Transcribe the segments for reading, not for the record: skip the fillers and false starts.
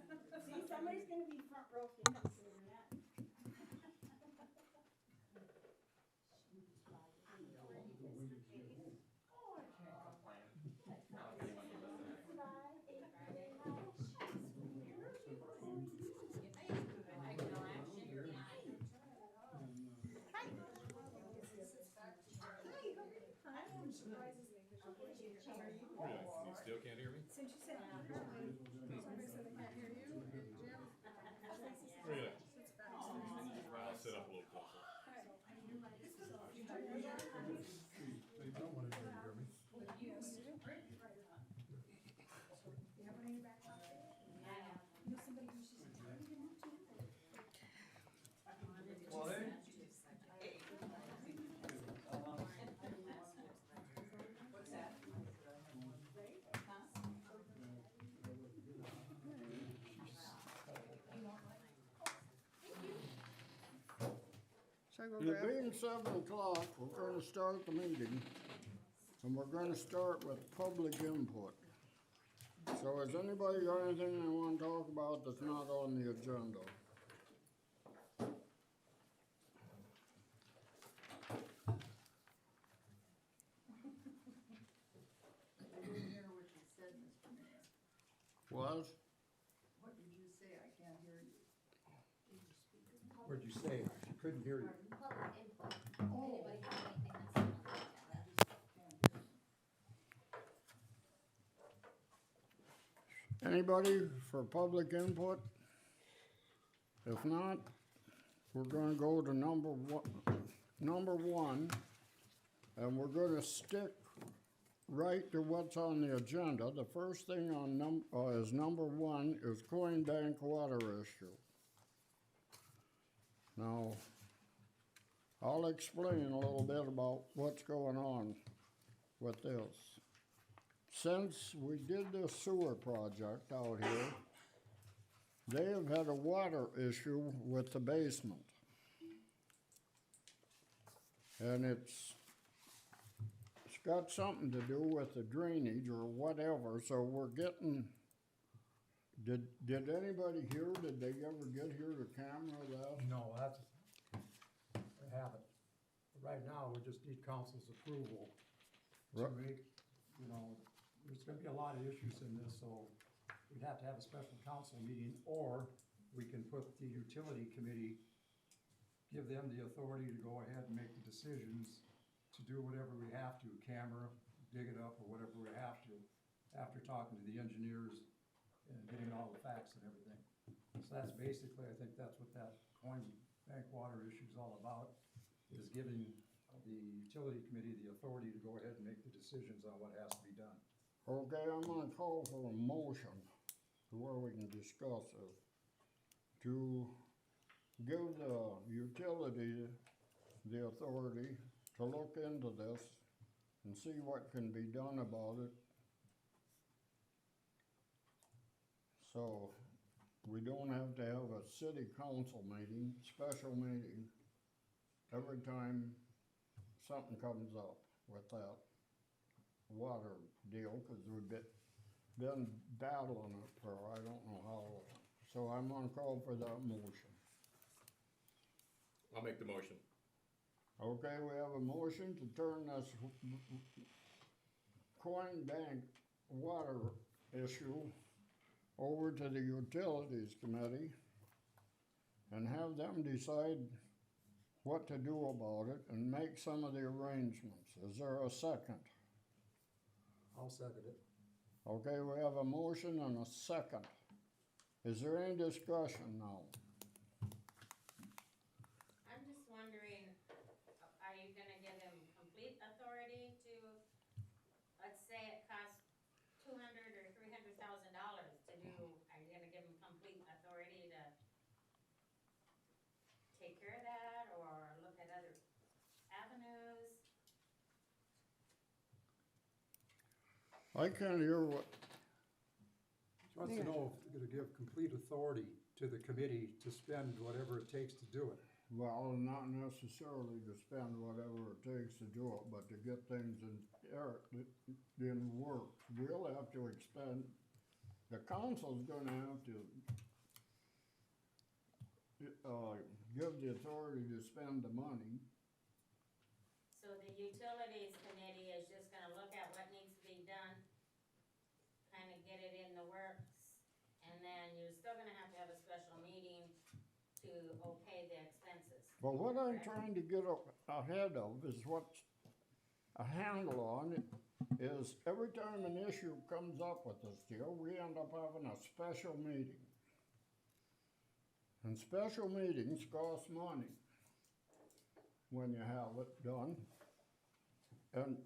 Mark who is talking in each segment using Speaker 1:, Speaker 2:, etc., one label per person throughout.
Speaker 1: See, somebody's gonna be front row cancer soon, yeah.
Speaker 2: You still can't hear me?
Speaker 3: Since you said apparently, somebody said they can't hear you, Jim.
Speaker 2: Really?
Speaker 3: It's back.
Speaker 2: I'll sit up a little closer.
Speaker 4: I don't want to hear me.
Speaker 3: Yes. You have one in your back pocket? You know somebody who's just tired of you too?
Speaker 4: Well, hey.
Speaker 3: Should I go
Speaker 5: It
Speaker 3: grab?
Speaker 5: being 7 o'clock, we're gonna start the meeting, and we're gonna start with public input. So has anybody got anything they wanna talk about that's not on the agenda?
Speaker 6: I didn't hear what you said, Mr. Mayor.
Speaker 5: What?
Speaker 6: What did you say? I can't hear you.
Speaker 4: What'd you say? I couldn't hear you.
Speaker 7: Public input.
Speaker 6: Oh.
Speaker 7: Anybody have anything that's not on the agenda?
Speaker 5: Anybody for public input? If not, we're gonna go to number one, and we're gonna stick right to what's on the agenda. The first thing on is number one is coin bank water issue. Now, I'll explain a little bit about what's going on with this. Since we did this sewer project out here, they have had a water issue with the basement. And it's got something to do with the drainage or whatever, so we're getting, did anybody hear, did they ever get here to camera that?
Speaker 4: No, that's, I haven't. Right now, we just need council's approval to
Speaker 5: Right.
Speaker 4: make, you know, there's gonna be a lot of issues in this, so we'd have to have a special council meeting, or we can put the utility committee, give them the authority to go ahead and make the decisions to do whatever we have to, camera, dig it up, or whatever we have to, after talking to the engineers and getting all the facts and everything. So that's basically, I think that's what that coin bank water issue is all about, is giving the utility committee the authority to go ahead and make the decisions on what has to be done.
Speaker 5: Okay, I'm gonna call for a motion to where we can discuss it. To give the utility the authority to look into this and see what can be done about it. So, we don't have to have a city council meeting, special meeting, every time something comes up with that water deal, cause we've been battling it for I don't know how long. So I'm gonna call for that motion.
Speaker 2: I'll make the motion.
Speaker 5: Okay, we have a motion to turn this coin bank water issue over to the utilities committee and have them decide what to do about it and make some of the arrangements. Is there a second?
Speaker 4: I'll second it.
Speaker 5: Okay, we have a motion and a second. Is there any discussion now?
Speaker 8: I'm just wondering, are you gonna give him complete authority to, let's say it costs $200,000 or $300,000 to do, are you gonna give him complete authority to take care of that, or look at other avenues?
Speaker 5: I can't hear what,
Speaker 4: She wants to know if you're gonna give complete authority to the committee to spend whatever it takes to do it.
Speaker 5: well, not necessarily to spend whatever it takes to do it, but to get things in work. We'll have to expend the council's gonna have to give the authority to spend the money.
Speaker 8: So the utilities committee is just gonna look at what needs to be done, kinda get it in the works, and then you're still gonna have to have a special meeting to okay the expenses.
Speaker 5: But what I'm trying to get ahead of is what's a handle on it, is every time an issue comes up with this deal, we end up having a special meeting. And special meetings cost money when you have it done. And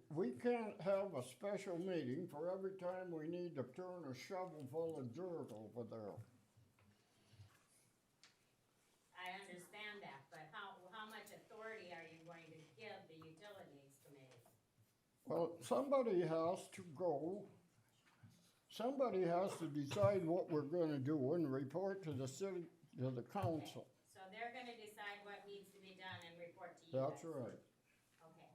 Speaker 5: we can't have a special meeting for every time we need to turn a shovel full of dirt over there.
Speaker 8: I understand that, but how much authority are you going to give the utilities committee?
Speaker 5: Well, somebody has to decide what we're gonna do and report to the city, to the council.
Speaker 8: So they're gonna decide what needs to be done and report to you guys?
Speaker 5: That's right.
Speaker 8: Okay,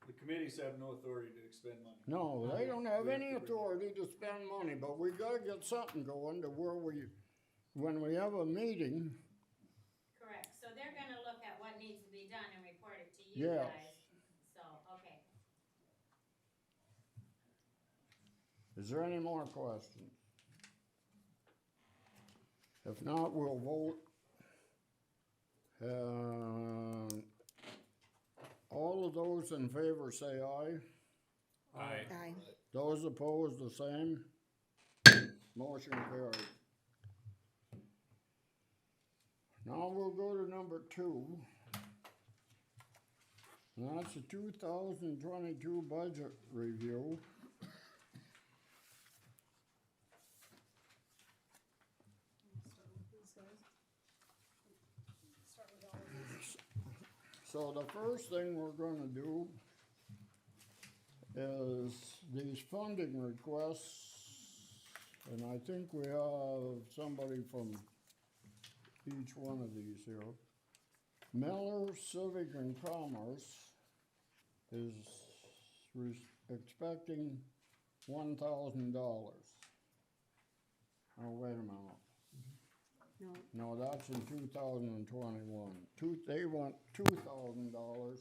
Speaker 9: The committees have no authority to expend money.
Speaker 5: No, they don't have any authority to spend money, but we gotta get something going to where when we have a meeting,
Speaker 8: correct, so they're gonna look at what needs to be done and report it to you
Speaker 5: Yes.
Speaker 8: guys, so, okay.
Speaker 5: is there any more questions? If not, we'll vote. All of those in favor say aye.
Speaker 2: Aye.
Speaker 3: Aye.
Speaker 5: Those opposed, the same. Motion carried. Now we'll go to number 2. And that's the 2022 budget review. So the first thing we're gonna do is these funding requests, and I think we have somebody from each one of these here. Miller Civic and Commerce is expecting $1,000. Oh, wait a minute.
Speaker 3: No,
Speaker 5: No, that's in 2021. They want $2,000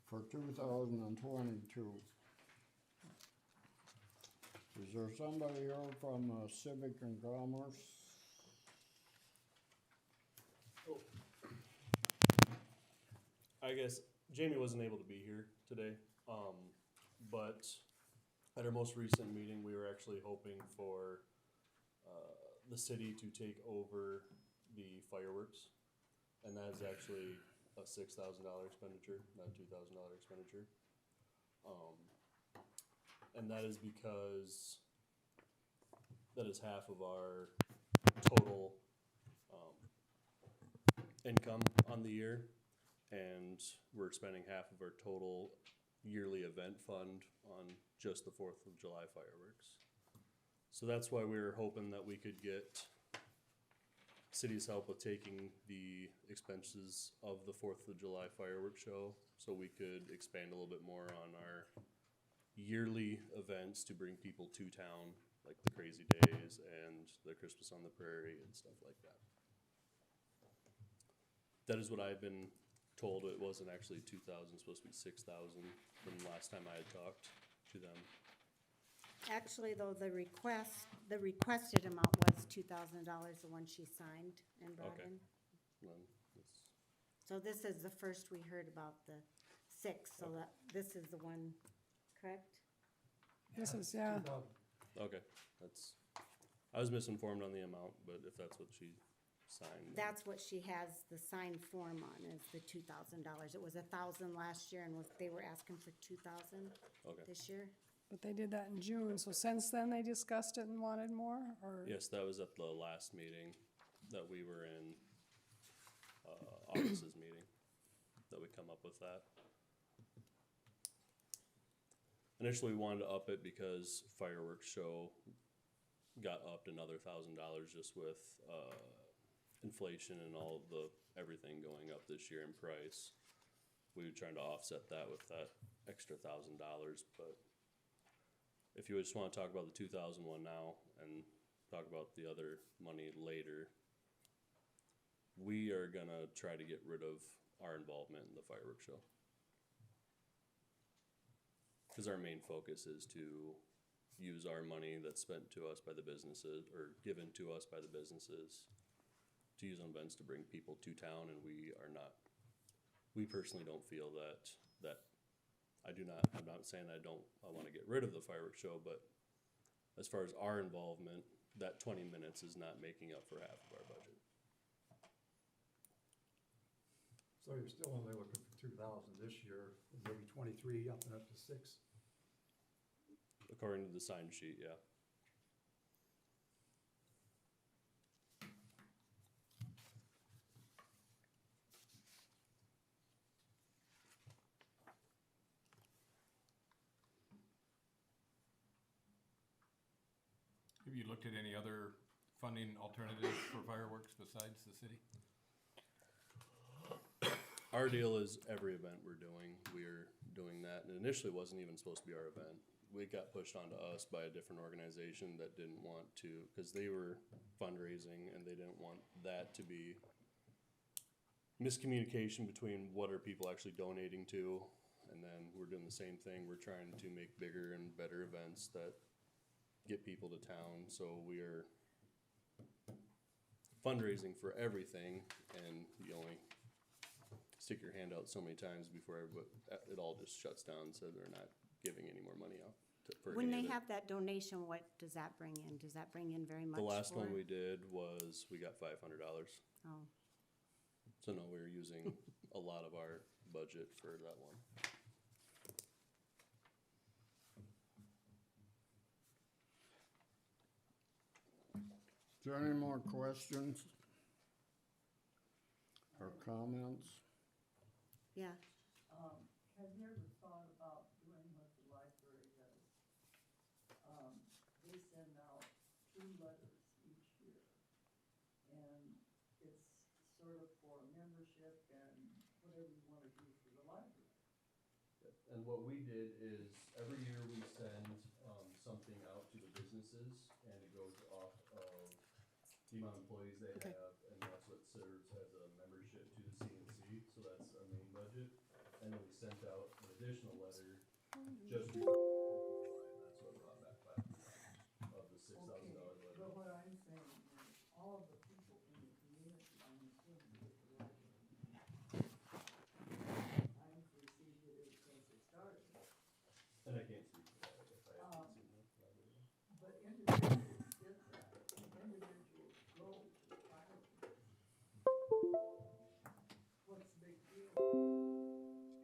Speaker 5: for 2022. Is there somebody here from Civic and Commerce?
Speaker 10: I guess Jamie wasn't able to be here today, but at our most recent meeting, we were actually hoping for the city to take over the fireworks, and that is actually a $6,000 expenditure, not $2,000 expenditure. And that is because that is half of our total income on the year, and we're spending half of our total yearly event fund on just the 4th of July fireworks. So that's why we were hoping that we could get city's help with taking the expenses of the 4th of July fireworks show, so we could expand a little bit more on our yearly events to bring people to town, like the Crazy Days and the Christmas on the Prairie and stuff like that. That is what I've been told. It wasn't actually 2,000, it's supposed to be 6,000 from the last time I had talked to them.
Speaker 3: actually, though, the requested amount was $2,000, the one she signed and brought
Speaker 10: Okay.
Speaker 3: in.
Speaker 10: Then it's-
Speaker 3: So this is the first we heard about the 6, so that, this is the one, correct?
Speaker 11: This is, yeah,
Speaker 10: Okay, I was misinformed on the amount, but if that's what she signed. then-
Speaker 3: That's what she has the signed form on, is the $2,000. It was 1,000 last year, and they were asking for 2,000
Speaker 10: Okay,
Speaker 3: this year.
Speaker 11: but they did that in June, so since then they discussed it and wanted more, or?
Speaker 10: yes, that was at the last meeting that we were in, August's meeting, that we come up with that. Initially, we wanted to up it because fireworks show got upped another $1,000 just with, inflation and all of the, everything going up this year in price. We were trying to offset that with that extra $1,000, but if you just wanna talk about the 2001 now and talk about the other money later, we are gonna try to get rid of our involvement in the fireworks show. Cause our main focus is to use our money that's spent to us by the businesses, or given to us by the businesses, to use on events to bring people to town, and we personally don't feel that I'm not saying I wanna get rid of the fireworks show, but as far as our involvement, that 20 minutes is not making up for half of our budget.
Speaker 4: So you're still only looking for 2,000 this year, maybe 23 up and up to 6.
Speaker 10: According to the sign sheet, yeah.
Speaker 2: Have you looked at any other funding alternatives for fireworks besides the city?
Speaker 10: Our deal is every event we're doing that, and initially it wasn't even supposed to be our event. It got pushed onto us by a different organization that didn't want to, because they were fundraising and they didn't want that to be miscommunication between what are people actually donating to, and then we're doing the same thing. We're trying to make bigger and better events that get people to town, so we are fundraising for everything, and you only stick your hand out so many times before it all just shuts down, so they're not giving any more money out for
Speaker 3: When
Speaker 10: any
Speaker 3: they
Speaker 10: of it.
Speaker 3: have that donation, what does that bring in? Does that bring in very much?
Speaker 10: The last one
Speaker 3: for-
Speaker 10: we did was, we got $500.
Speaker 3: Oh,
Speaker 10: So no, we were using a lot of our budget for that one.
Speaker 5: Is there any more questions? Or comments?
Speaker 3: yeah.
Speaker 6: Have you ever thought about doing what the library does? They send out 2 letters each year. And it's sort of for membership and whatever you wanna do for the library.
Speaker 10: And what we did is, every year we send, something out to the businesses, and it goes off of the amount of employees they
Speaker 3: Okay.
Speaker 10: have, and that's what serves as a membership to the CNC, so that's our main budget. And then we sent out an additional letter just before July, and that's what brought back $500 of the $6,000
Speaker 6: Okay,
Speaker 10: letter.
Speaker 6: but what I'm saying is, all of the people in the community, I'm assuming that the library. I've received it ever since it started.
Speaker 10: And I can't speak for that, I guess I haven't seen that letter.
Speaker 6: But individuals did that, individuals go to the fireworks. What's the big deal?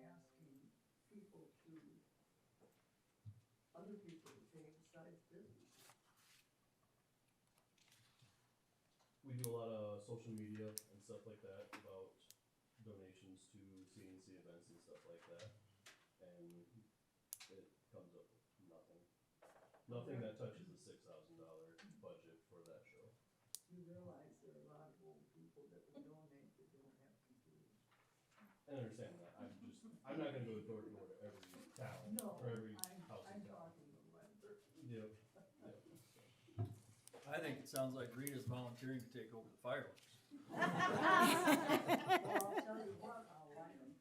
Speaker 6: Asking people to, other people to pay besides businesses.
Speaker 10: We do a lot of social media and stuff like that about donations to CNC events and stuff like that. And it comes up with nothing. Nothing that touches the $6,000 budget for that show.
Speaker 6: You realize there are a lot of old people that will donate that don't have computers.
Speaker 10: I understand that. I'm not gonna go door to door to every town
Speaker 6: No,
Speaker 10: or every house
Speaker 6: I'm
Speaker 10: in town.
Speaker 6: talking the library.
Speaker 10: Yep.
Speaker 9: I think it sounds like Rita's volunteering to take over the fireworks.
Speaker 6: Well, I'll tell you what, I'll light 'em.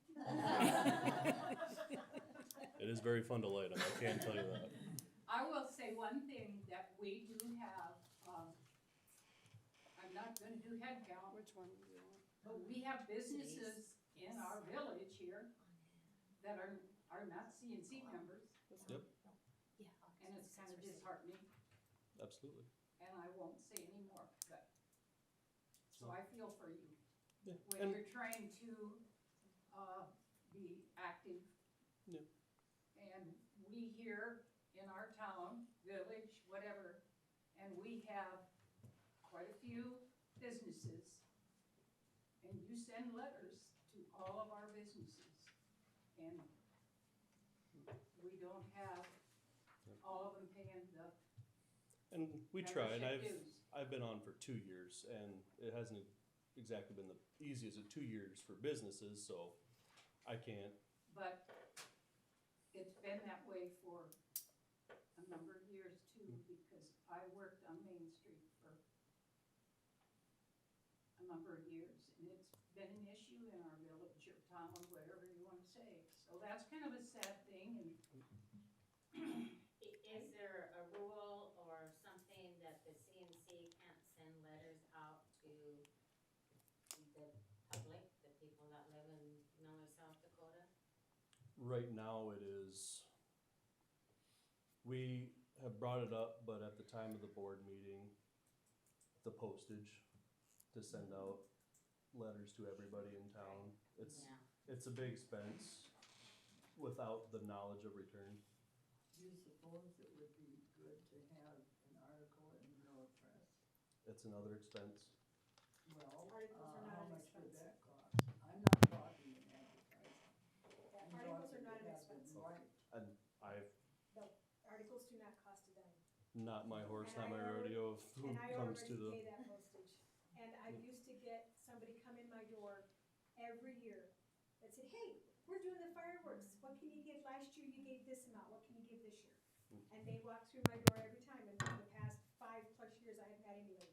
Speaker 10: It is very fun to light them, I can tell you that.
Speaker 12: I will say one thing that we do have, I'm not gonna do head count,
Speaker 11: Which one do you want?
Speaker 12: but we have businesses in our village here that are not CNC members,
Speaker 10: Yep,
Speaker 12: and it's kind of disheartening,
Speaker 10: absolutely.
Speaker 12: and I won't say any more, but, so I feel for you.
Speaker 10: Yeah.
Speaker 12: When
Speaker 10: And
Speaker 12: you're trying to, be active.
Speaker 10: Yeah.
Speaker 12: And we here in our town, village, whatever, and we have quite a few businesses. And you send letters to all of our businesses. And we don't have all of them paying the
Speaker 10: And we try, and
Speaker 12: membership dues.
Speaker 10: I've been on for 2 years, and it hasn't exactly been the easiest of 2 years for businesses, so I can't.
Speaker 12: But it's been that way for a number of because I worked on Main Street for a number of years, and it's been an issue in our village or town, whatever you wanna say. So that's kind of a sad thing, and
Speaker 8: Is there a rule or something that the CNC can't send letters out to the public, the people that live in Miller, South Dakota?
Speaker 10: Right now it is, we have brought it up, but at the time of the board meeting, the postage to send out letters to everybody in town, it's,
Speaker 8: Yeah.
Speaker 10: it's a big expense without the knowledge of return.
Speaker 6: Do you suppose it would be good to have an article in the Miller Press?
Speaker 10: It's another expense.
Speaker 6: Well,
Speaker 1: Articles are not
Speaker 6: how
Speaker 1: an
Speaker 6: much would
Speaker 1: expense.
Speaker 6: that cost? I'm not talking in advertising. I'm
Speaker 1: Articles are
Speaker 6: talking
Speaker 1: not
Speaker 6: to
Speaker 1: an
Speaker 6: have them
Speaker 1: expense.
Speaker 6: right.
Speaker 10: And I've,
Speaker 1: No, articles do not cost a dime.
Speaker 10: not my horse,
Speaker 1: And
Speaker 10: not my
Speaker 1: I already-
Speaker 10: rodeo, who
Speaker 1: And I
Speaker 10: comes to
Speaker 1: already
Speaker 10: the,
Speaker 1: pay that postage. And I used to get somebody come in my door every year that said, hey, we're doing the fireworks. What can you give? Last year you gave this amount. What can you give this year? And they walk through my door every time. And for the past 5+ years, I haven't had anybody.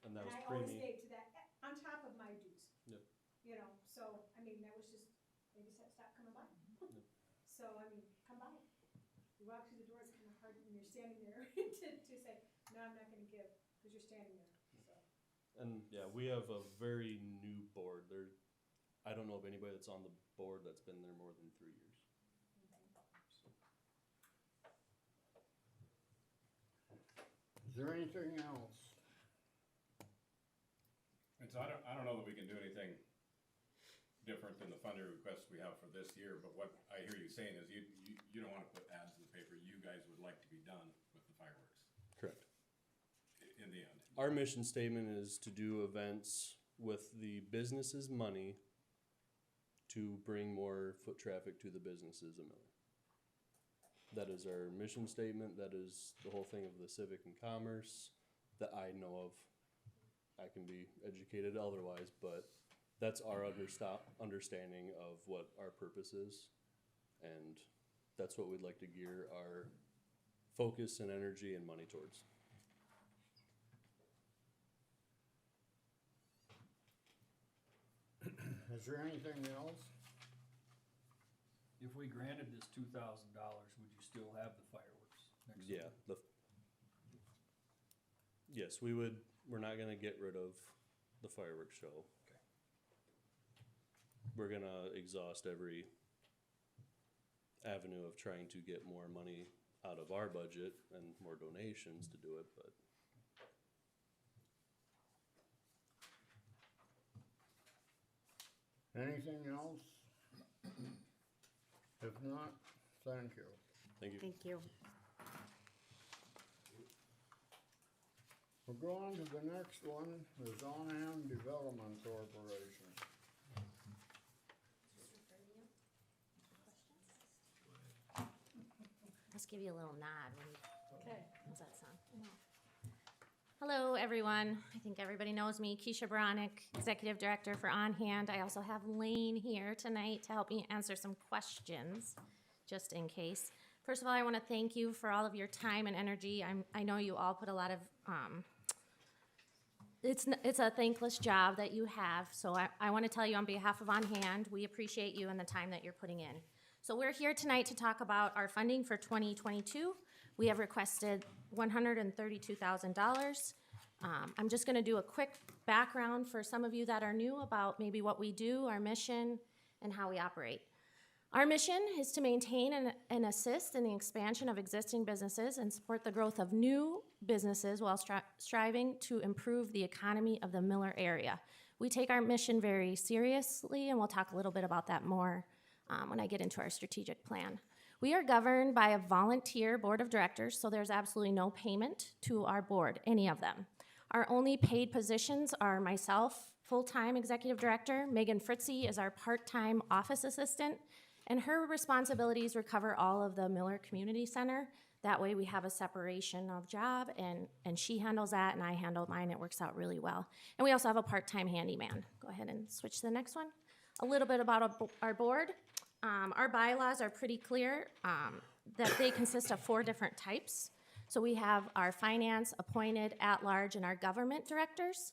Speaker 10: and that
Speaker 1: And
Speaker 10: was
Speaker 1: I always
Speaker 10: pre-me.
Speaker 1: gave to that, on top of my dues.
Speaker 10: Yep.
Speaker 1: You know, so, I mean, that was just, they just had to stop coming by. So, I mean, come by. You walk through the door, it's kind of hard when you're standing there to say, no, I'm not gonna give, because you're standing there, so.
Speaker 10: And yeah, we have a very new board. There, I don't know of anybody that's on the board that's been there more than 3 years.
Speaker 5: Is there anything else?
Speaker 2: And so I don't know that we can do anything different than the funding requests we have for this year, but what I hear you saying is you don't wanna put ads in the paper, you guys would like to be done with the fireworks
Speaker 10: Correct.
Speaker 2: in the end.
Speaker 10: Our mission statement is to do events with the business's money to bring more foot traffic to the businesses in Miller. That is our mission statement. That is the whole thing of the civic and commerce that I know of. I can be educated otherwise, but that's our understanding of what our purpose is. And that's what we'd like to gear our focus and energy and money towards.
Speaker 5: Is there anything else?
Speaker 9: If we granted this $2,000, would you still have the fireworks next
Speaker 10: Yeah,
Speaker 9: summer?
Speaker 10: yes, we would, we're not gonna get rid of the fireworks show.
Speaker 9: Okay.
Speaker 10: We're gonna exhaust every avenue of trying to get more money out of our budget and more donations to do it, but
Speaker 5: Anything else? If not, thank you.
Speaker 10: thank you.
Speaker 3: Thank you.
Speaker 5: We'll go on to the next one, the Zonham Development Corporation.
Speaker 7: Let's give you a little nod when you,
Speaker 11: Okay.
Speaker 7: how's that sound? Hello, everyone. I think everybody knows me, Keisha Baranek, Executive Director for On Hand. I also have Lane here tonight to help me answer some questions, just in case. First of all, I want to thank you for all of your time and energy. I know you all put a lot of, it's a thankless job that you have, so I want to tell you on behalf of On Hand, we appreciate you and the time that you're putting in. So we're here tonight to talk about our funding for 2022. We have requested $132,000. I'm just going to do a quick background for some of you that are new about maybe what we do, our mission, and how we operate. Our mission is to maintain and assist in the expansion of existing businesses and support the growth of new businesses while striving to improve the economy of the Miller area. We take our mission very seriously, and we'll talk a little bit about that more when I get into our strategic plan. We are governed by a volunteer board of directors, so there's absolutely no payment to our board, any of them. Our only paid positions are myself, full-time executive director. Megan Fritzy is our part-time office assistant, and her responsibilities recover all of the Miller Community Center. That way we have a separation of job, and she handles that, and I handle mine. It works out really well. And we also have a part-time handyman. Go ahead and switch to the next one. A little bit about our board. Our bylaws are pretty clear that they consist of 4 different types. So we have our finance, appointed, at-large, and our government directors.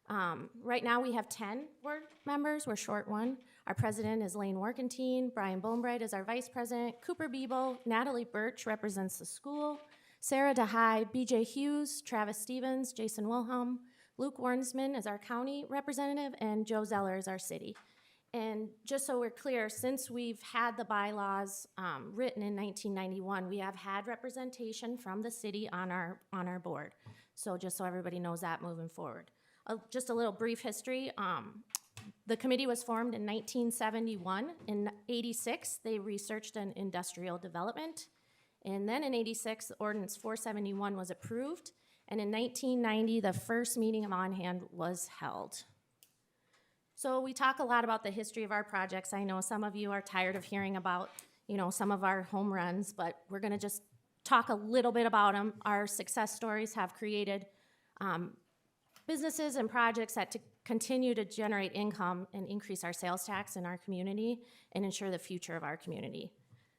Speaker 7: Right now, we have 10 board members. We're short one. Our president is Lane Workentine. Brian Bonebright is our vice president. Cooper Bebo, Natalie Birch represents the school. Sarah DeHaye, BJ Hughes, Travis Stevens, Jason Wilhelm. Luke Warnsman is our county representative, and Joe Zeller is our city. And just so we're clear, since we've had the bylaws written in 1991, we have had representation from the city on our board. So just so everybody knows that moving forward. Just a little brief history. The committee was formed in 1971. In 86, they researched an industrial development. And then in 86, Ordinance 471 was approved. And in 1990, the first meeting of On Hand was held. So we talk a lot about the history of our projects. I know some of you are tired of hearing about, some of our home runs, but we're gonna just talk a little bit about them. Our success stories have created businesses and projects that continue to generate income and increase our sales tax in our community and ensure the future of our community.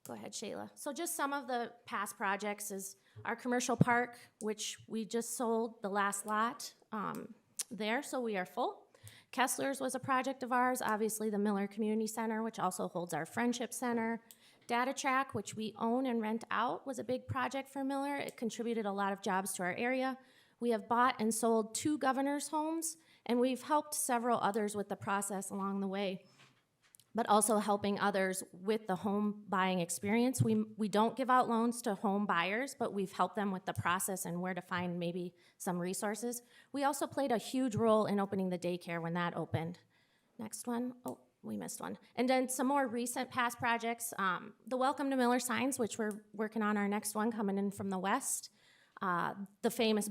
Speaker 7: Go ahead, Shayla. So just some of the past projects is our commercial park, which we just sold the last lot there, so we are full. Kessler's was a project of ours, obviously the Miller Community Center, which also holds our Friendship Center. Data Track, which we own and rent out, was a big project for Miller. It contributed a lot of jobs to our area. We have bought and sold 2 governor's homes, and we've helped several others with the process along the way, but also helping others with the home buying experience. We don't give out loans to home buyers, but we've helped them with the process and where to find maybe some resources. We also played a huge role in opening the daycare when that opened. Next one. Oh, we missed one. And then some more recent past projects. The Welcome to Miller signs, which we're working on our next one coming in from the west. The famous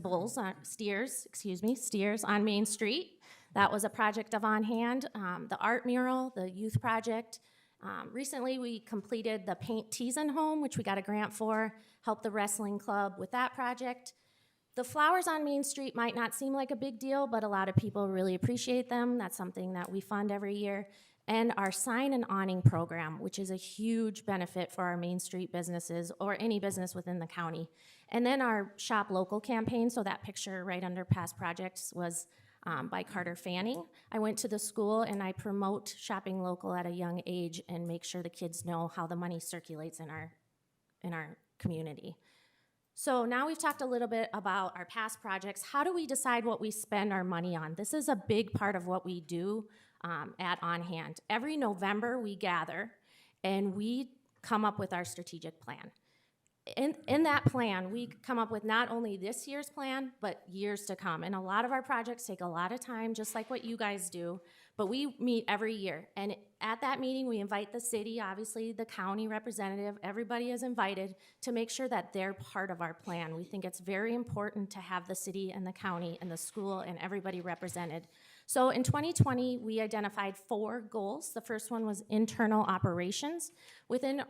Speaker 7: steers on Main Street. That was a project of On Hand. The art mural, the youth project. Recently, we completed the Paint Teasin home, which we got a grant for, helped the wrestling club with that project. The flowers on Main Street might not seem like a big deal, but a lot of people really appreciate them. That's something that we fund every year. And our sign and awning program, which is a huge benefit for our Main Street businesses or any business within the county. And then our Shop Local campaign, so that picture right under past projects was by Carter Fanning. I went to the school and I promote shopping local at a young age and make sure the kids know how the money circulates in our community. So now we've talked a little bit about our past projects. How do we decide what we spend our money on? This is a big part of what we do at On Hand. Every November we gather and we come up with our strategic plan. In that plan, we come up with not only this year's plan, but years to come. And a lot of our projects take a lot of time, just like what you guys do, but we meet every year. And at that meeting, we invite the city, obviously the county representative, everybody is invited to make sure that they're part of our plan. We think it's very important to have the city and the county and the school and everybody represented. So in 2020, we identified 4 goals. The first one was internal operations. Within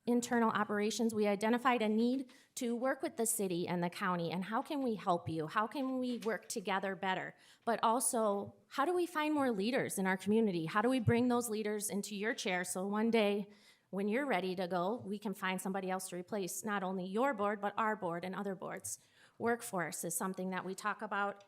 Speaker 7: internal operations, we identified a need to work with the city and the county, and how can we help you? How can we work together better? But also, how do we find more leaders in our community? How do we bring those leaders into your chair so one day when you're ready to go, we can find somebody else to replace not only your board, but our board and other boards. Workforce is something that we talk about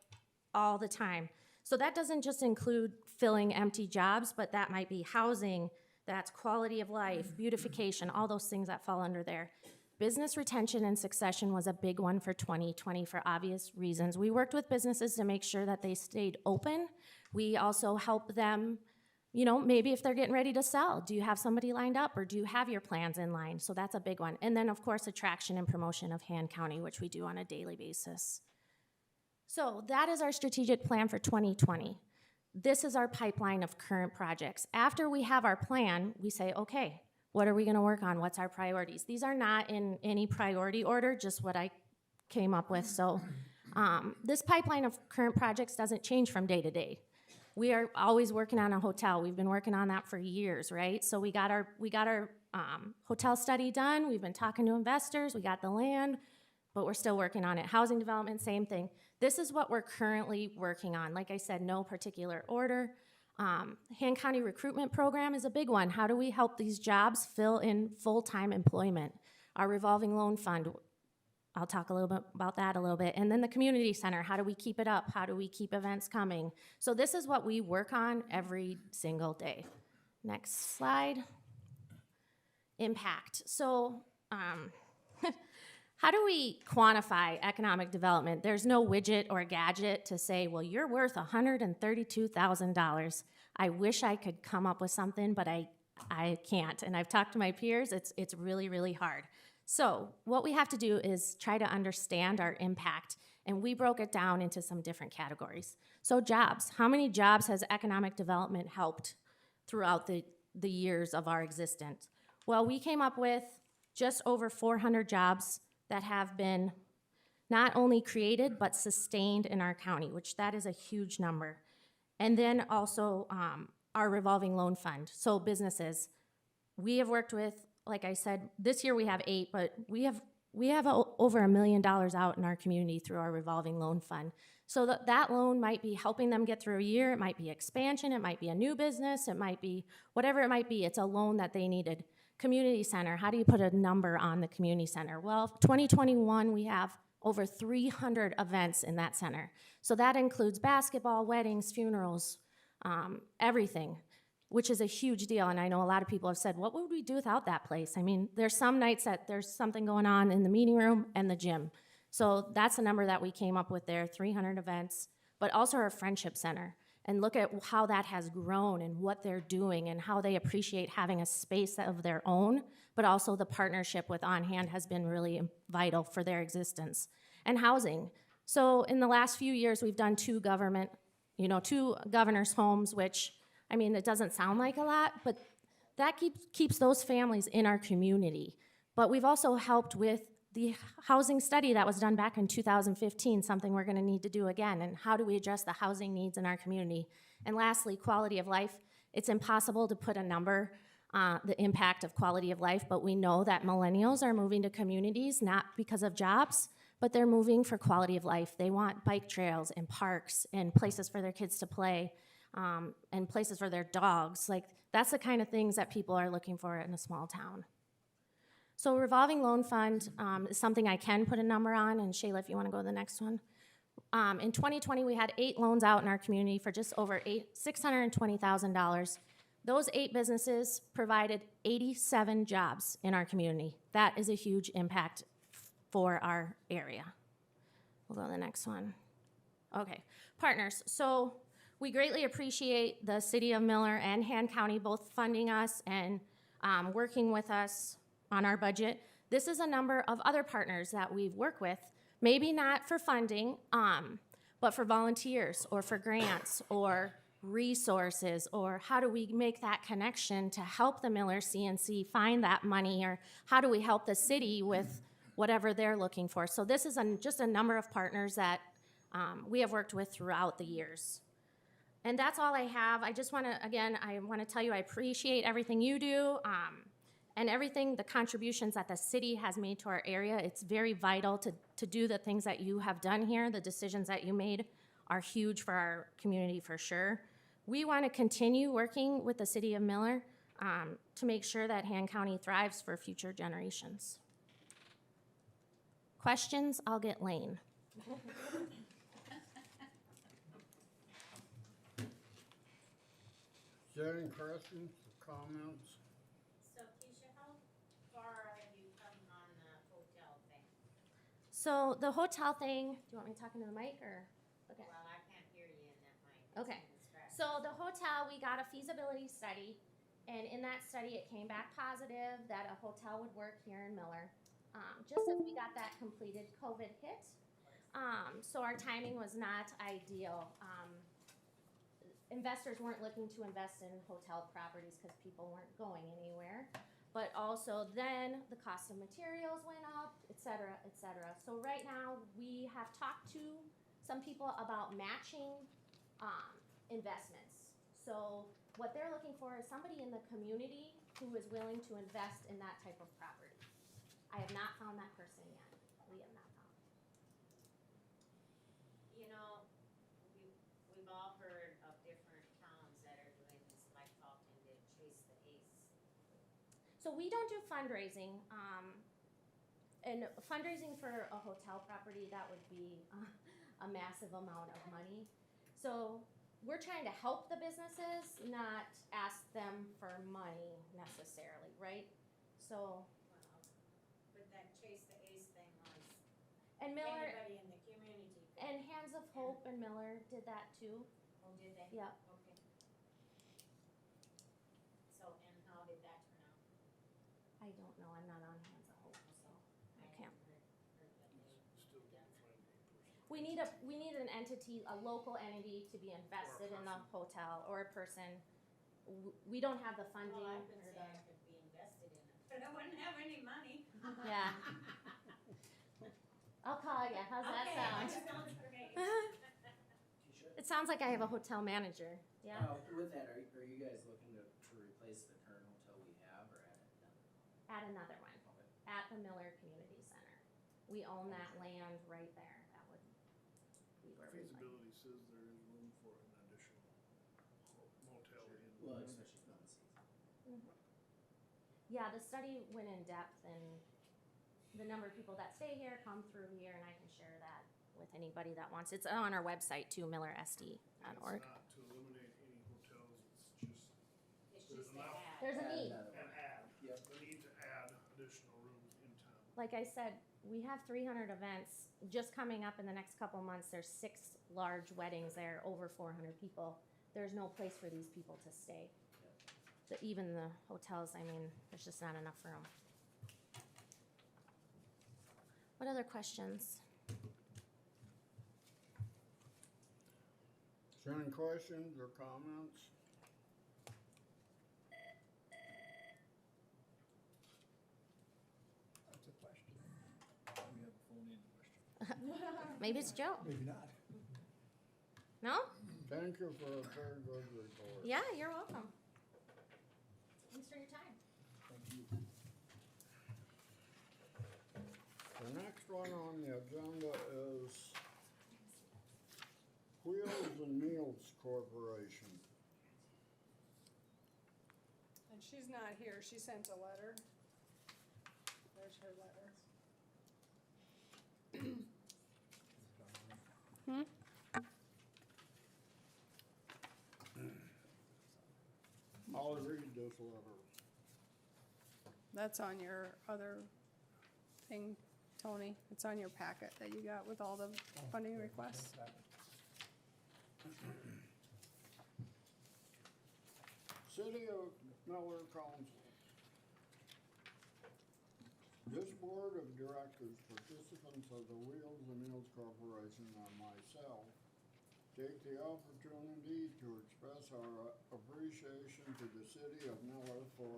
Speaker 7: all the time. So that doesn't just include filling empty jobs, but that might be housing, that's quality of life, beautification, all those things that fall under there. Business retention and succession was a big one for 2020 for obvious reasons. We worked with businesses to make sure that they stayed open. We also help them, maybe if they're getting ready to sell, do you have somebody lined up or do you have your plans in line? So that's a big one. And then of course, attraction and promotion of Han County, which we do on a daily basis. So that is our strategic plan for 2020. This is our pipeline of current projects. After we have our plan, we say, okay, what are we gonna work on? What's our priorities? These are not in any priority order, just what I came up with. So this pipeline of current projects doesn't change from day to day. We are always working on a hotel. We've been working on that for years, right? So we got our hotel study done. We've been talking to investors. We got the land, but we're still working on it. Housing development, same thing. This is what we're currently working on. Like I said, no particular order. Han County recruitment program is a big one. How do we help these jobs fill in full-time employment? Our revolving loan fund, I'll talk a little bit about that a little bit. And then the community center, how do we keep it up? How do we keep events coming? So this is what we work on every single day. Next slide. Impact. So how do we quantify economic development? There's no widget or gadget to say, well, you're worth $132,000. I wish I could come up with something, but I can't. And I've talked to my peers, it's really, really hard. So what we have to do is try to understand our impact, and we broke it down into some different categories. So jobs, how many jobs has economic development helped throughout the years of our existence? Well, we came up with just over 400 jobs that have been not only created, but sustained in our county, which that is a huge number. And then also our revolving loan fund. So businesses, we have worked with, like I said, this year we have 8, but we have over $1 million out in our community through our revolving loan fund. So that loan might be helping them get through a year, it might be expansion, it might be a new business, it might be whatever it might be, it's a loan that they needed. Community center, how do you put a number on the community center? Well, 2021, we have over 300 events in that center. So that includes basketball, weddings, funerals, everything, which is a huge deal. And I know a lot of people have said, what would we do without that place? I mean, there's some nights that there's something going on in the meeting room and the gym. So that's a number that we came up with there, 300 events, but also our friendship center. And look at how that has grown and what they're doing and how they appreciate having a space of their own, but also the partnership with On Hand has been really vital for their existence. And housing. So in the last few years, we've done 2 governor's homes, which, I mean, it doesn't sound like a lot, but that keeps those families in our community. But we've also helped with the housing study that was done back in 2015, something we're gonna need to do again, and how do we address the housing needs in our community? And lastly, quality of life. It's impossible to put a number the impact of quality of life, but we know that millennials are moving to communities not because of jobs, but they're moving for quality of life. They want bike trails and parks and places for their kids to play, and places for their dogs. Like, that's the kind of things that people are looking for in a small town. So revolving loan fund is something I can put a number on, and Shayla, if you wanna go to the next one. In 2020, we had 8 loans out in our community for just over $620,000. Those 8 businesses provided 87 jobs in our community. That is a huge impact for our area. We'll go to the next one. Okay, partners. So we greatly appreciate the City of Miller and Han County both funding us and working with us on our budget. This is a number of other partners that we've worked with, maybe not for funding, but for volunteers or for grants or resources, or how do we make that connection to help the Miller CNC find that money, or how do we help the city with whatever they're looking for. So this is just a number of partners that we have worked with throughout the years. And that's all I have. I just wanna, again, I wanna tell you I appreciate everything you do, and everything, the contributions that the city has made to our area. It's very vital to do the things that you have done here. The decisions that you made are huge for our community for sure. We want to continue working with the City of Miller to make sure that Han County thrives for future generations. Questions? I'll get Lane.
Speaker 5: Is there any questions, comments?
Speaker 8: So Keisha, how far have you come on the hotel thing?
Speaker 7: So the hotel thing, do you want me to talk into the mic or? Okay.
Speaker 8: Well, I can't hear you in that mic.
Speaker 7: Okay. So the hotel, we got a feasibility study, and in that study, it came back positive that a hotel would work here in Miller. Just as we got that completed, COVID hit. So our timing was not ideal. Investors weren't looking to invest in hotel properties because people weren't going anywhere. But also then the cost of materials went up, et cetera, et cetera. So right now we have talked to some people about matching investments. So what they're looking for is somebody in the community who is willing to invest in that type of property. I have not found that person yet. We have not found.
Speaker 8: You know, we've all heard of different towns that are doing this, like Fulton did, Chase the Ace.
Speaker 7: So we don't do fundraising. and fundraising for a hotel property, that would be a massive amount of money. So we're trying to help the businesses, not ask them for money necessarily, right? So,
Speaker 8: But that Chase the Ace thing was,
Speaker 7: and Miller,
Speaker 8: anybody in the community. could-
Speaker 7: and Hands of Hope and Miller did that too.
Speaker 8: Oh, did they?
Speaker 7: Yep.
Speaker 8: Okay. So, and how did that turn out?
Speaker 7: I don't know, I'm not on Hands of Hope, so I can't.
Speaker 8: heard that they-
Speaker 7: We need an entity, a local entity to be invested in the hotel or a person. We don't have the funding
Speaker 8: Well, I've been
Speaker 7: or
Speaker 8: saying I could be invested in it, but I wouldn't have any money.
Speaker 7: yeah. I'll call you, how's that
Speaker 8: Okay,
Speaker 7: sound?
Speaker 8: that sounds great.
Speaker 7: It sounds like I have a hotel manager, yeah?
Speaker 13: With that, are you guys looking to replace the current hotel we have or add another one?
Speaker 7: Add another one, at the Miller Community Center. We own that land right there, that would be where we like.
Speaker 14: Feasibility says there is room for an additional motel in.
Speaker 13: Well, especially for the season.
Speaker 7: Yeah, the study went in depth and the number of people that stay here come through here, and I can share that with anybody that wants. It's on our website too, millersd.org.
Speaker 14: It's not to eliminate any hotels, it's just
Speaker 8: It's
Speaker 14: There's
Speaker 8: just the
Speaker 14: enough.
Speaker 8: ad.
Speaker 7: There's a
Speaker 13: Add
Speaker 7: need.
Speaker 13: another
Speaker 14: an
Speaker 13: one.
Speaker 14: add,
Speaker 13: Yep.
Speaker 14: the need to add additional rooms in town.
Speaker 7: Like I said, we have 300 events just coming up in the next couple months. There's 6 large weddings there, over 400 people. There's no place for these people to stay. Even the hotels, I mean, there's just not enough room. What other questions?
Speaker 5: Is there any questions or comments?
Speaker 4: That's a question.
Speaker 9: We have a phone-in question.
Speaker 7: Maybe it's Joe.
Speaker 4: Maybe not.
Speaker 7: No?
Speaker 5: Thank you for a very good report.
Speaker 7: Yeah, you're welcome. Thanks for your time.
Speaker 9: Thank you.
Speaker 5: The next one on the agenda is Wheels and Meals Corporation.
Speaker 11: And she's not here, she sent a letter. There's her letter.
Speaker 5: I'll read this letter.
Speaker 11: That's on your other thing, Tony. It's on your packet that you got with all the funding requests.
Speaker 5: City of Miller Council. This board of directors, participants of the Wheels and Meals Corporation, and myself take the opportunity to express our appreciation to the city of Miller for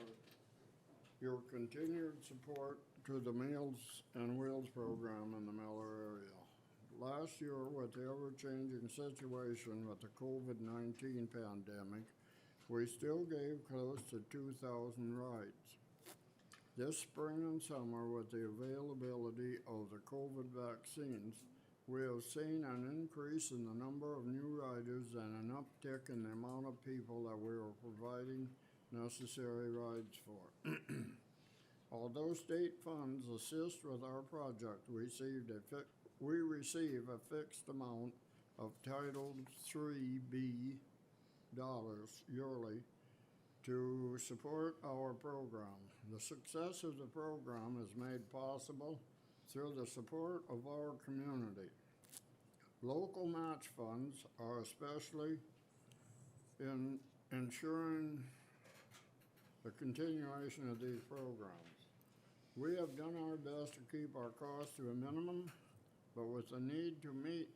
Speaker 5: your continued support to the Meals and Wheels program in the Miller area. Last year, with the ever-changing situation with the COVID-19 pandemic, we still gave close to 2,000 rides. This spring and summer, with the availability of the COVID vaccines, we have seen an increase in the number of new riders and an uptick in the amount of people that we are providing necessary rides for. Although state funds assist with our project, we receive a fixed amount of Title III-B dollars yearly to support our program. The success of the program is made possible through the support of our community. Local match funds are especially in ensuring the continuation of these programs. We have done our best to keep our costs to a minimum, but with the need to meet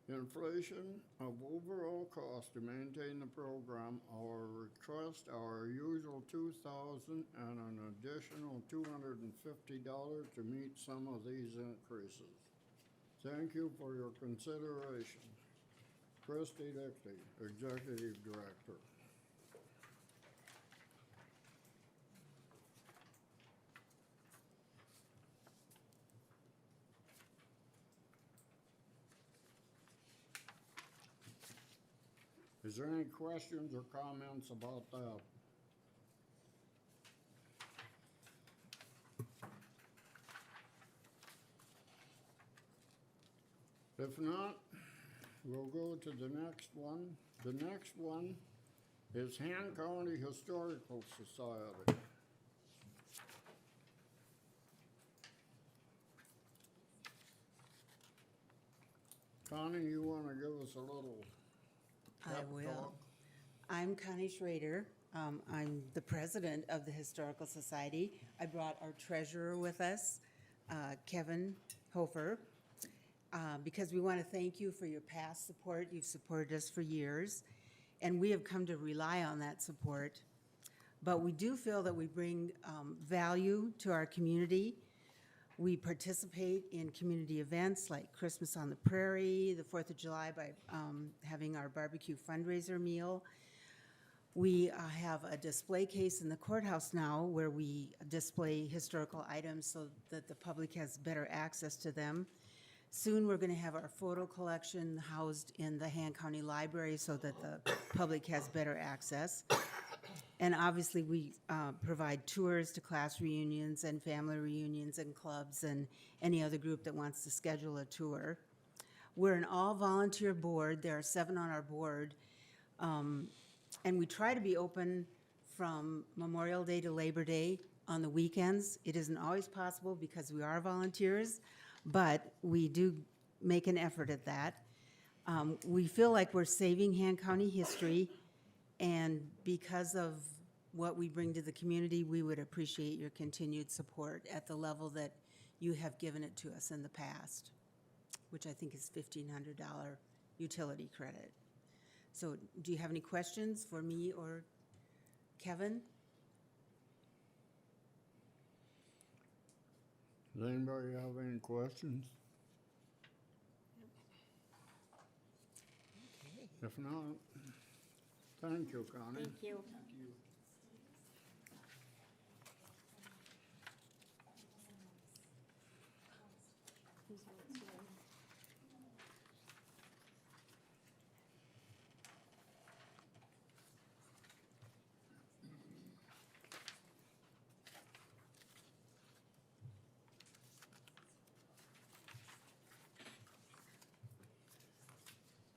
Speaker 5: inflation of overall cost to maintain the program, our request our usual $2,000 and an additional $250 to meet some of these increases. Thank you for your consideration. Christy Dixie, Executive Director. Is there any questions or comments about that? If not, we'll go to the next one. The next one is Han County Historical Society. Connie, you wanna give us a little
Speaker 15: I
Speaker 5: pep
Speaker 15: will.
Speaker 5: talk?
Speaker 15: I'm Connie Schrader. I'm the president of the Historical Society. I brought our treasurer with us, Kevin Hofer, because we want to thank you for your past support. You've supported us for years, and we have come to rely on that support. But we do feel that we bring value to our community. We participate in community events like Christmas on the Prairie, the 4th of July by having our barbecue fundraiser meal. We have a display case in the courthouse now where we display historical items so that the public has better access to them. Soon, we're going to have our photo collection housed in the Han County Library so that the public has better access. And obviously, we provide tours to class reunions and family reunions and clubs and any other group that wants to schedule a tour. We're an all-volunteer board. There are 7 on our board. And we try to be open from Memorial Day to Labor Day on the weekends. It isn't always possible because we are volunteers, but we do make an effort at that. We feel like we're saving Han County history, and because of what we bring to the community, we would appreciate your continued support at the level that you have given it to us in the past, which I think is $1,500 utility credit. So do you have any questions for me or Kevin?
Speaker 5: Does anybody have any questions? If not, thank you, Connie.
Speaker 3: Thank you.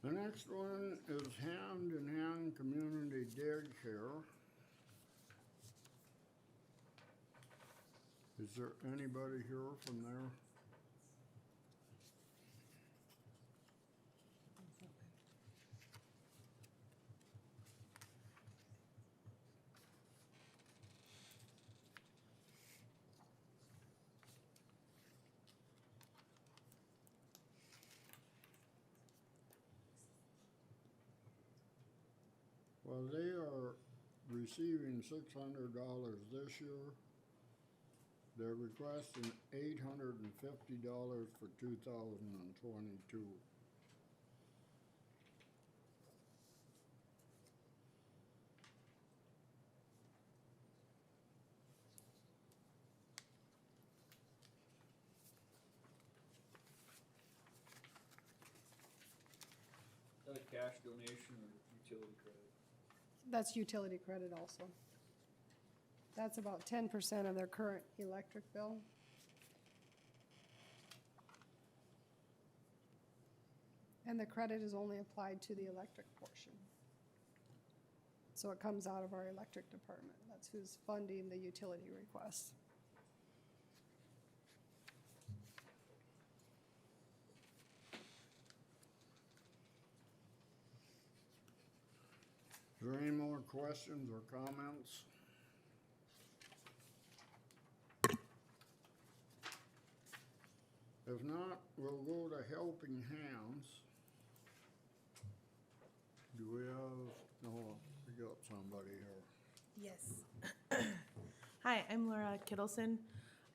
Speaker 5: The next one is Hand in Hand Community Daycare. Is there anybody here from there? Well, they are receiving $600 this year. They're requesting $850 for 2022.
Speaker 9: Is that a cash donation or utility credit?
Speaker 11: That's utility credit also. That's about 10% of their current electric bill. And the credit is only applied to the electric portion. So it comes out of our electric department. That's who's funding the utility request.
Speaker 5: Is there any more questions or comments? If not, we'll go to Helping Hands. Do we have, no, we got somebody here.
Speaker 16: Yes. Hi, I'm Laura Kittleson.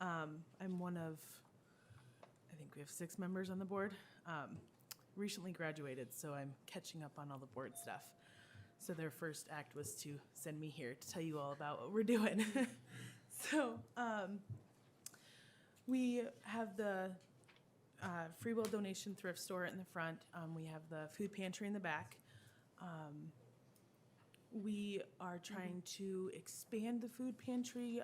Speaker 16: I'm one of, I think we have 6 members on the board. Recently graduated, so I'm catching up on all the board stuff. So their first act was to send me here to tell you all about what we're doing. So we have the free will donation thrift store in the front. We have the food pantry in the back. We are trying to expand the food pantry,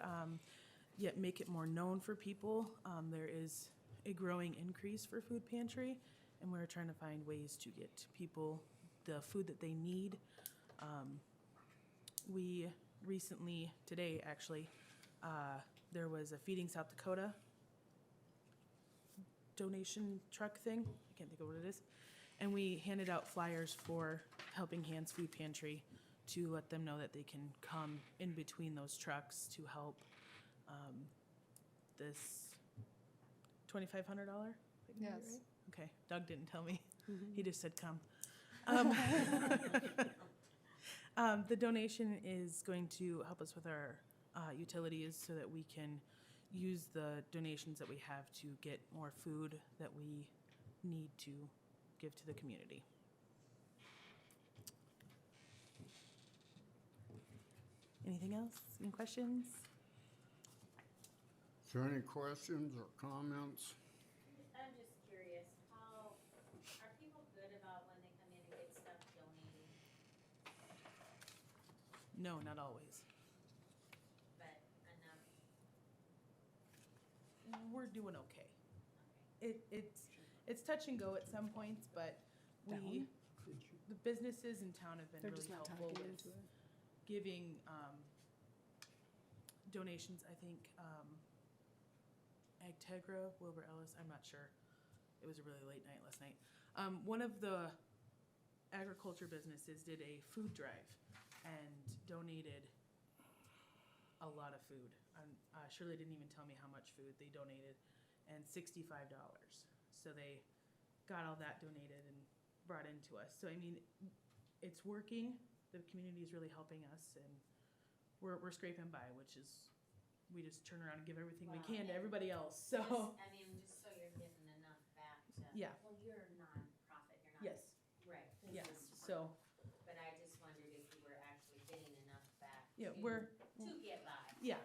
Speaker 16: yet make it more known for people. There is a growing increase for food pantry, and we're trying to find ways to get people the food that they need. We recently, today actually, there was a Feeding South Dakota donation truck thing. I can't think of what it is. And we handed out flyers for Helping Hands Food Pantry to let them know that they can come in between those trucks to help this $2,500.
Speaker 11: Yes.
Speaker 16: Okay, Doug didn't tell me. He just said come. The donation is going to help us with our utilities so that we can use the donations that we have to get more food that we need to give to the community. Anything else? Any questions?
Speaker 5: Is there any questions or comments?
Speaker 8: I'm just curious, are people good about when they come in and get stuff donated,
Speaker 16: No, not always.
Speaker 8: but enough?
Speaker 16: We're doing okay. It's touch and go at some points, but the businesses in town have been
Speaker 11: They're
Speaker 16: really
Speaker 11: just not
Speaker 16: helpful
Speaker 11: talking
Speaker 16: with
Speaker 11: into it.
Speaker 16: giving donations. I think Agtegra, Wilbur Ellis, I'm not sure. It was a really late night last night. One of the agriculture businesses did a food drive and donated a lot of food. Shirley didn't even tell me how much food they donated, and $65. So they got all that donated and brought into us. So I mean, it's working. The community is really helping us, and we're scraping by, which is, we just turn around and give everything we
Speaker 8: Wow.
Speaker 16: can to everybody else. So
Speaker 8: Just so you're getting enough back to.
Speaker 16: Yeah.
Speaker 8: Well, you're a nonprofit, you're not.
Speaker 16: yes,
Speaker 8: Right.
Speaker 16: yes. So
Speaker 8: But I just wondered if you were actually getting enough back.
Speaker 16: yeah,
Speaker 8: to-
Speaker 16: we're
Speaker 8: To get by.
Speaker 16: yeah,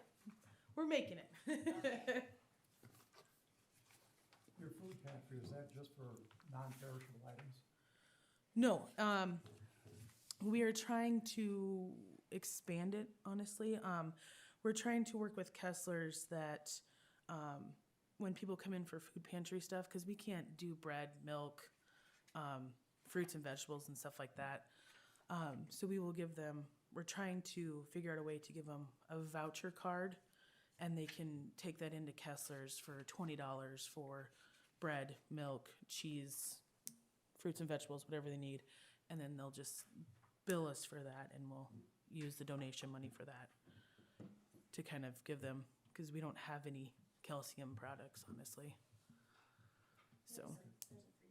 Speaker 16: we're making it.
Speaker 8: Okay.
Speaker 4: Your food pantry, is that just for non-perishable items?
Speaker 16: No, we are trying to expand it, honestly. We're trying to work with Kessler's that when people come in for food pantry stuff, because we can't do bread, milk, fruits and vegetables and stuff like that. So we will give them, we're trying to figure out a way to give them a voucher card, and they can take that into Kessler's for $20 for bread, milk, cheese, fruits and vegetables, whatever they need, and then they'll just bill us for that, and we'll use the donation money for that to kind of give them, because we don't have any calcium products, honestly. So,
Speaker 8: There's a freezer there,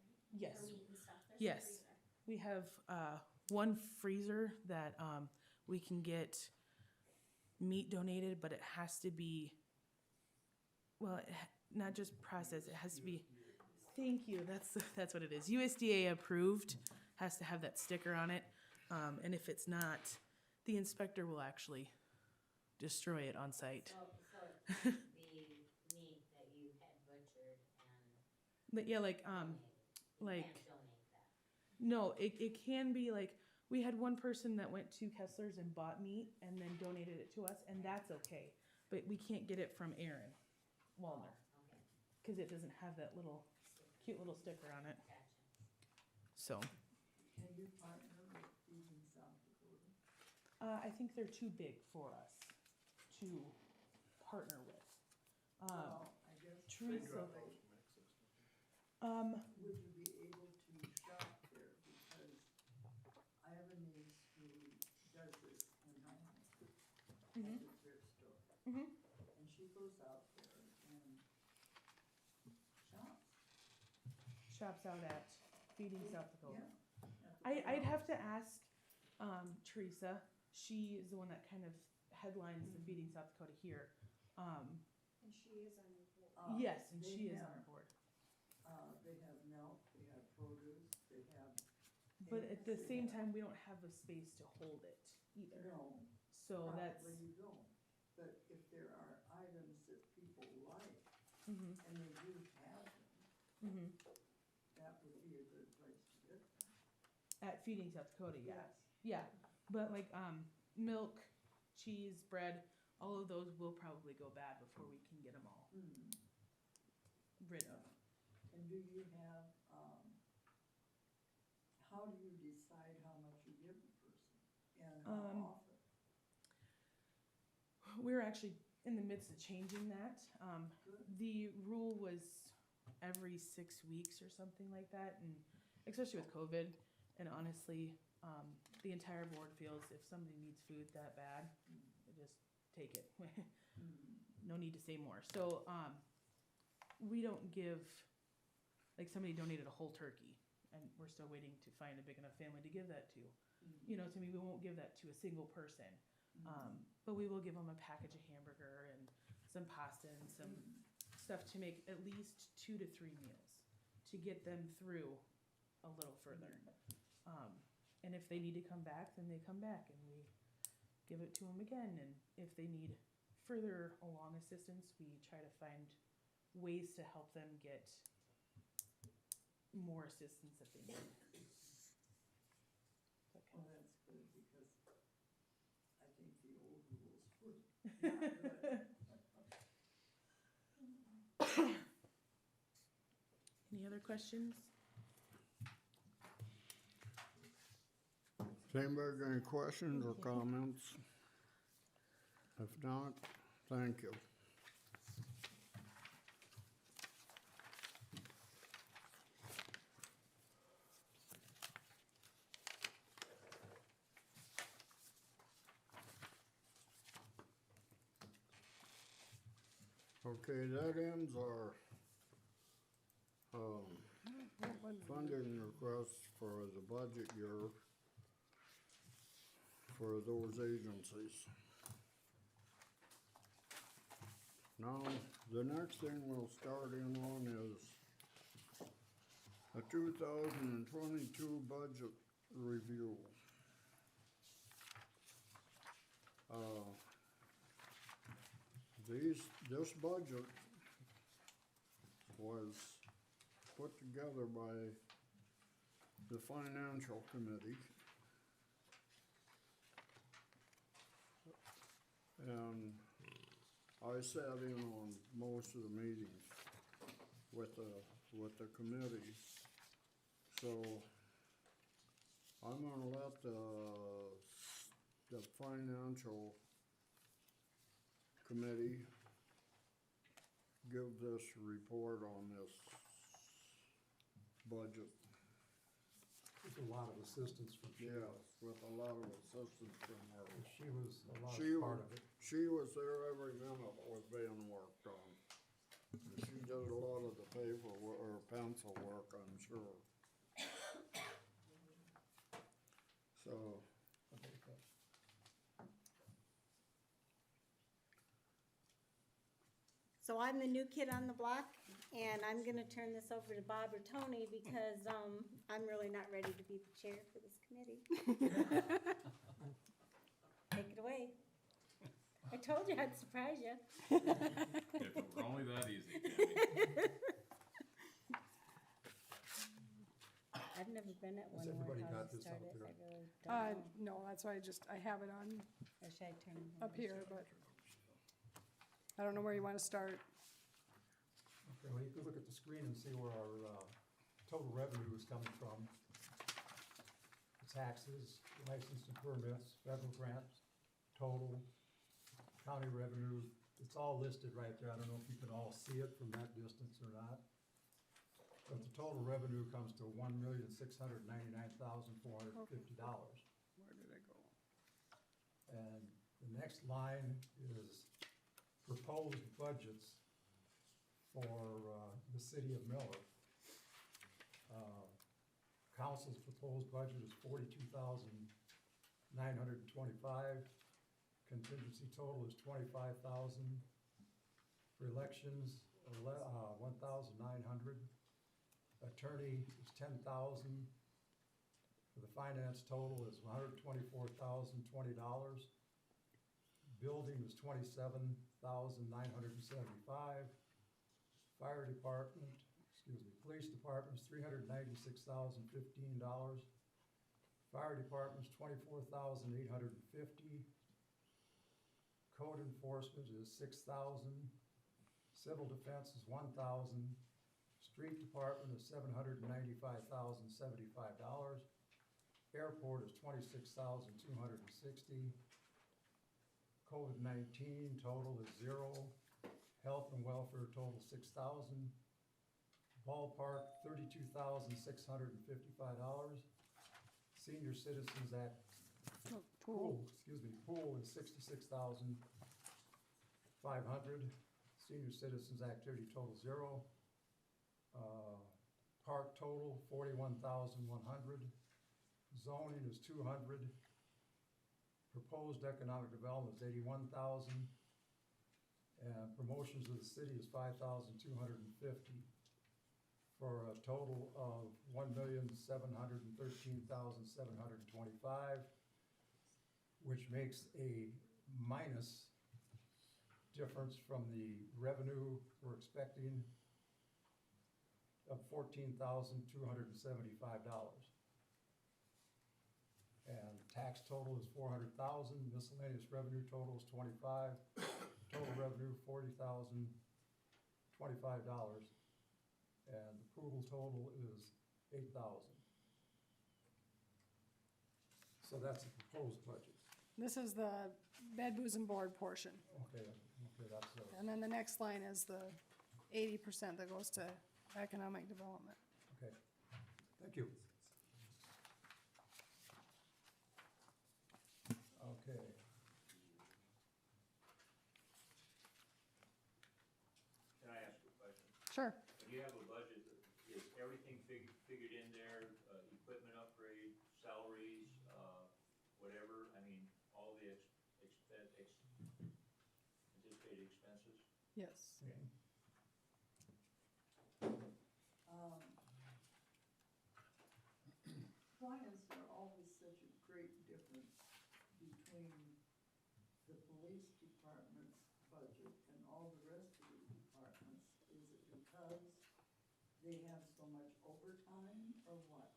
Speaker 8: right?
Speaker 16: yes,
Speaker 8: For meat and stuff, there's a
Speaker 16: yes,
Speaker 8: freezer.
Speaker 16: we have one freezer that we can get meat donated, but it has to be, well, not just processed, it has to be, thank you, that's what it is. USDA approved, has to have that sticker on it, and if it's not, the inspector will actually destroy it on site.
Speaker 8: So it can't be meat that you had butchered and
Speaker 16: But yeah, like,
Speaker 8: donated. You
Speaker 16: like,
Speaker 8: can't donate that.
Speaker 16: no, it can be like, we had one person that went to Kessler's and bought meat and then donated it to us, and that's okay. But we can't get it from Aaron Wallner,
Speaker 8: Okay,
Speaker 16: because it doesn't have that little, cute little sticker on it,
Speaker 8: gotcha.
Speaker 16: so.
Speaker 6: Can you partner with Feeding South Dakota?
Speaker 16: I think they're too big for us to partner with.
Speaker 6: Well, I guess.
Speaker 16: Teresa,
Speaker 6: Would you be able to shop there, because I have a niece who does this in Highland,
Speaker 16: Mhm.
Speaker 6: at the thrift store.
Speaker 16: Mhm.
Speaker 6: And she goes out there and shops.
Speaker 16: shops out at Feeding South Dakota.
Speaker 6: Yeah. at the
Speaker 16: I'd
Speaker 6: mall.
Speaker 16: have to ask Teresa. She is the one that kind of headlines the Feeding South Dakota here.
Speaker 1: And she is on your board.
Speaker 16: Yes, and
Speaker 6: They
Speaker 16: she is on
Speaker 6: have,
Speaker 16: our board.
Speaker 6: They have milk, they have produce, they have.
Speaker 16: But at the
Speaker 6: eggs, they
Speaker 16: same
Speaker 6: have-
Speaker 16: time, we don't have the space to hold it either.
Speaker 6: No,
Speaker 16: So that's,
Speaker 6: probably you don't. But if there are items that people like,
Speaker 16: mhm,
Speaker 6: and they do have them,
Speaker 16: mhm.
Speaker 6: that would be a good place to get them.
Speaker 16: At Feeding South Dakota, yeah.
Speaker 6: Yes.
Speaker 16: Yeah, but like milk, cheese, bread, all of those will probably go bad before we can get them all
Speaker 6: Hmm.
Speaker 16: rid of.
Speaker 6: And do you have, how do you decide how much you give the person and
Speaker 16: Um,
Speaker 6: how often?
Speaker 16: We're actually in the midst of changing that.
Speaker 6: Good.
Speaker 16: The rule was every 6 weeks or something like that, and especially with COVID. And honestly, the entire board feels if somebody needs food that bad, just take it. No need to say more. So we don't give, like somebody donated a whole turkey, and we're still waiting to find a big enough family to give that to. You know, to me, we won't give that to a single person. But we will give them a package of hamburger and some pasta and some stuff to make at least 2 to 3 meals to get them through a little further. And if they need to come back, then they come back and we give it to them again. And if they need further along assistance, we try to find ways to help them get more assistance that they need.
Speaker 6: Well, that's good because I think the old rules were not good.
Speaker 16: Any other questions?
Speaker 5: Does anybody got any questions or comments? If not, thank you. Okay, that ends our funding requests for the budget year for those agencies. Now, the next thing we'll start in on is a 2022 budget review. This budget was put together by the Financial Committee. And I sat in on most of the meetings with the committee. So I'm gonna let the Financial Committee give this report on this budget.
Speaker 4: There's a lot of assistance from Sheila.
Speaker 5: Yes, with a lot of assistance from her.
Speaker 4: She was a large
Speaker 5: She
Speaker 4: part
Speaker 5: was,
Speaker 4: of it.
Speaker 5: she was there every minute it was being worked on. And she did a lot of the paper or pencil work, I'm sure. So,
Speaker 3: So I'm the new kid on the block, and I'm gonna turn this over to Bob or Tony because, I'm really not ready to be the chair for this committee. Take it away. I told you I'd surprise you.
Speaker 2: If it were only that easy, Tammy.
Speaker 3: I've never been at one
Speaker 4: Has
Speaker 3: where
Speaker 4: everybody
Speaker 3: how
Speaker 4: got
Speaker 3: to
Speaker 4: this
Speaker 3: start
Speaker 4: out
Speaker 3: it.
Speaker 4: there?
Speaker 3: I really don't know.
Speaker 11: No, that's why I have it on
Speaker 3: Or should I turn? it
Speaker 11: up
Speaker 3: over?
Speaker 11: here, but I don't know where you wanna start.
Speaker 4: Okay, well, you can look at the screen and see where our total revenue is coming from. Taxes, license and permits, federal grants, total, county revenue, it's all listed right there. I don't know if you can all see it from that distance or not. But the total revenue comes to $1,699,450.
Speaker 11: Where did it go?
Speaker 4: And the next line is proposed budgets for the city of Miller. Council's proposed budget is $42,925. Contingency total is $25,000. For elections, $1,900. Attorney is $10,000. For the finance total is $124,020. Building is $27,975. Fire department, police department is $396,015. Fire department's $24,850. Code enforcement is $6,000. Civil defense is $1,000. Street department is $795,075. Airport is 26,260. COVID-19 total is 0. Health and welfare total 6,000. Ballpark, $32,655. Senior citizens at pool is 66,500. Senior citizens activity total 0. Park total 41,100. Zoning is 200. Proposed economic development is 81,000. And promotions of the city is 5,250. For a total of 1,713,725, which makes a minus difference from the revenue we're expecting of $14,275. And tax total is 400,000, miscellaneous revenue total is 25, total revenue $40,025. And the approval total is 8,000. So that's the proposed budget.
Speaker 11: This is the bed, booze, and board portion.
Speaker 4: Okay, that's
Speaker 11: And then the next line is the 80% that goes to economic development.
Speaker 4: okay. Thank you. Okay.
Speaker 17: Can I ask a question?
Speaker 11: Sure.
Speaker 17: When you have a budget, is everything figured in there, equipment upgrade, salaries, whatever? I mean, all the anticipated expenses?
Speaker 11: Yes.
Speaker 6: Why is there always such a great difference between the police department's budget and all the rest of the departments? Is it because they have so much overtime or what?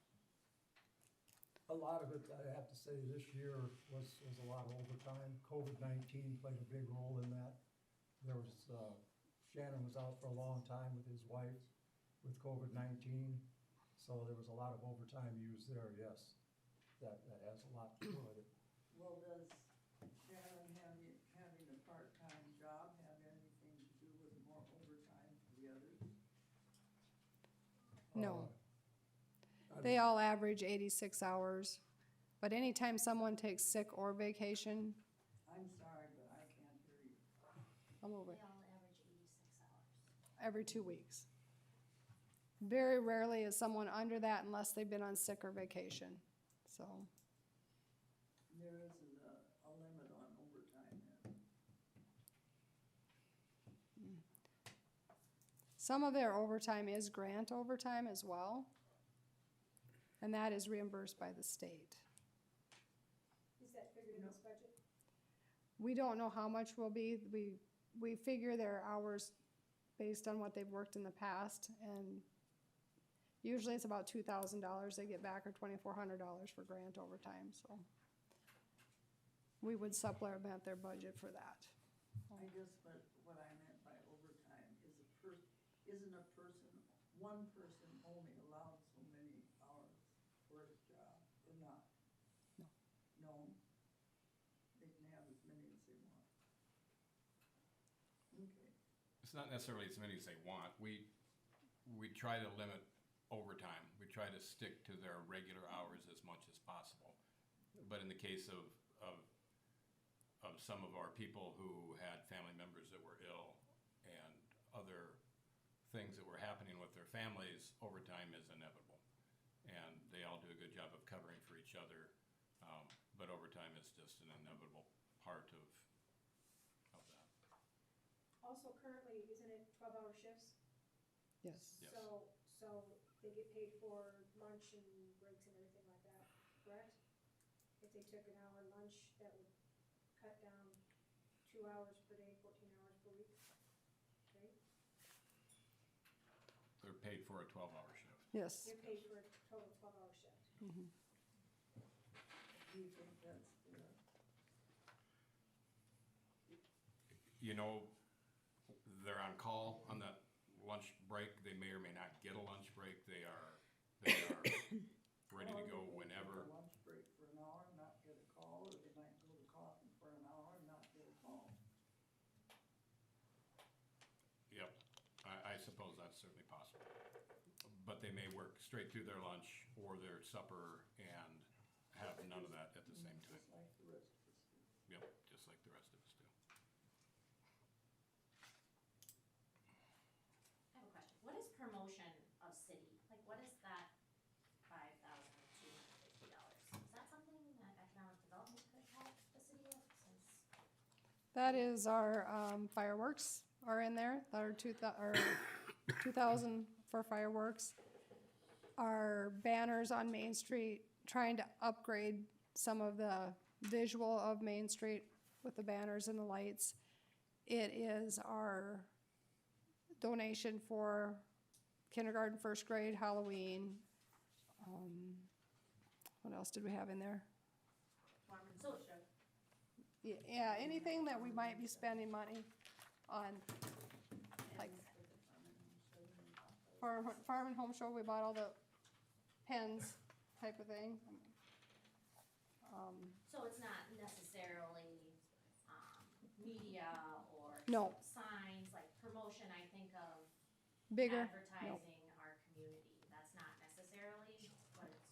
Speaker 4: A lot of it, I have to say, this year was a lot of overtime. COVID-19 played a big role in that. There was, Shannon was out for a long time with his wife with COVID-19. So there was a lot of overtime used there, yes. That has a lot to do with it.
Speaker 6: Well, does Shannon having a part-time job have anything to do with more overtime for the others?
Speaker 11: No. They all average 86 hours, but anytime someone takes sick or vacation,
Speaker 6: I'm sorry, but I can't hear you.
Speaker 11: I'll move it,
Speaker 7: They all average 86 hours.
Speaker 11: every 2 weeks. Very rarely is someone under that unless they've been on sick or vacation, so.
Speaker 6: There isn't a limit on overtime then?
Speaker 11: Some of their overtime is grant overtime as well, and that is reimbursed by the state.
Speaker 1: Is that figured in this budget?
Speaker 11: We don't know how much will be, we figure their hours based on what they've worked in the past, and usually it's about $2,000 they get back, or $2,400 for grant overtime, so. We would supplement their budget for that.
Speaker 6: I guess what I meant by overtime is isn't a person, one person only allowed so many hours for his job, or not?
Speaker 11: No.
Speaker 6: No? They can have as many as they want. Okay.
Speaker 2: It's not necessarily as many as they want. We try to limit overtime. We try to stick to their regular hours as much as possible. But in the case of some of our people who had family members that were ill and other things that were happening with their families, overtime is inevitable. And they all do a good job of covering for each other. But overtime is just an inevitable part of that.
Speaker 1: Also currently, isn't it 12-hour shifts?
Speaker 11: Yes.
Speaker 2: Yes.
Speaker 1: So they get paid for lunch and breaks and everything like that, correct? If they took an hour lunch, that would cut down 2 hours per day, 14 hours per week, right?
Speaker 2: They're paid for a 12-hour shift.
Speaker 11: Yes.
Speaker 1: You're paid for a total 12-hour shift.
Speaker 11: Mhm.
Speaker 6: Do you think that's fair?
Speaker 2: You know, they're on call on that lunch break. They may or may not get a lunch break. They are ready to go whenever.
Speaker 6: Lunch break
Speaker 2: certainly possible. But they may work straight through their lunch or their supper and have none of that at the same time.
Speaker 6: Just like the rest of us do.
Speaker 2: Yep, just like the rest of us do.
Speaker 7: I have a question. What is promotion of city? Like, what is that $5,250? Is that something that economic development could help the city with since?
Speaker 11: That is our fireworks are in there, our 2,000 for fireworks. Our banners on Main Street, trying to upgrade some of the visual of Main Street with the banners and the lights. It is our donation for kindergarten, first grade, Halloween. What else did we have in there?
Speaker 7: So,
Speaker 11: Yeah, anything that we might be spending money on, like for Farm and Home Show, we bought all the pens type of thing.
Speaker 7: So it's not necessarily, media or
Speaker 11: No.
Speaker 7: signs, like promotion, I think of
Speaker 11: Bigger,
Speaker 7: advertising our community. That's not necessarily what it's,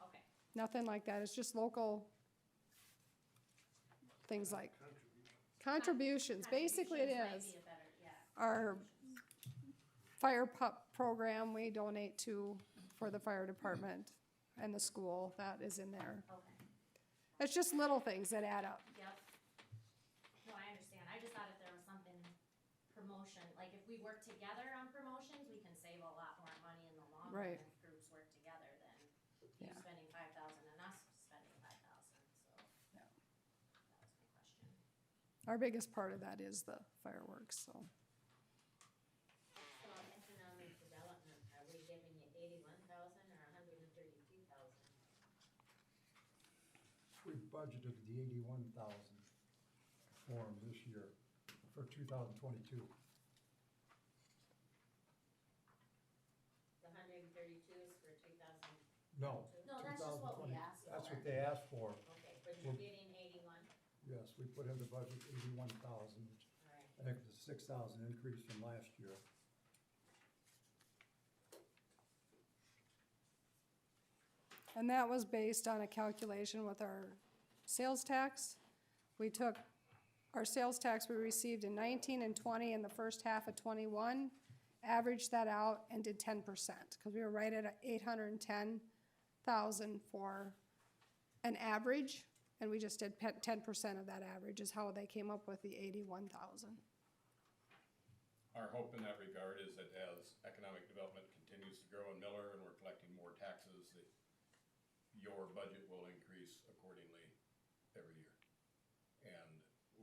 Speaker 7: okay.
Speaker 11: nothing like that, it's just local things like contributions, basically it
Speaker 7: Contributions
Speaker 11: is.
Speaker 7: might be a better, yeah.
Speaker 11: Our fire pup program, we donate to, for the fire department and the school, that is in there.
Speaker 7: Okay,
Speaker 11: It's just little things that add up.
Speaker 7: yep. No, I understand. I just thought if there was something promotion, like if we work together on promotions, we can save a lot more money in the long run
Speaker 11: Right.
Speaker 7: if groups work together than you
Speaker 11: Yeah.
Speaker 7: spending 5,000 and us spending 5,000, so.
Speaker 11: Yeah.
Speaker 7: That was my question.
Speaker 11: Our biggest part of that is the fireworks, so.
Speaker 8: So economic development, are we giving you 81,000 or 132,000?
Speaker 4: We budgeted the 81,000 for them this year, for 2022.
Speaker 8: The 132 is for 2000?
Speaker 4: No.
Speaker 7: No, that's just what we
Speaker 4: 2020.
Speaker 7: asked
Speaker 4: That's
Speaker 7: for.
Speaker 4: what they asked for.
Speaker 8: Okay, but you're getting 81?
Speaker 4: Yes, we put in the budget 81,000, which
Speaker 8: Right.
Speaker 4: I think is a 6,000 increase from last year.
Speaker 11: And that was based on a calculation with our sales tax. We took our sales tax we received in 19 and 20 in the first half of 21, averaged that out and did 10%, because we were right at 810,000 for an average, and we just did 10% of that average is how they came up with the 81,000.
Speaker 2: Our hope in that regard is that as economic development continues to grow in Miller and we're collecting more taxes, that your budget will increase accordingly every year. And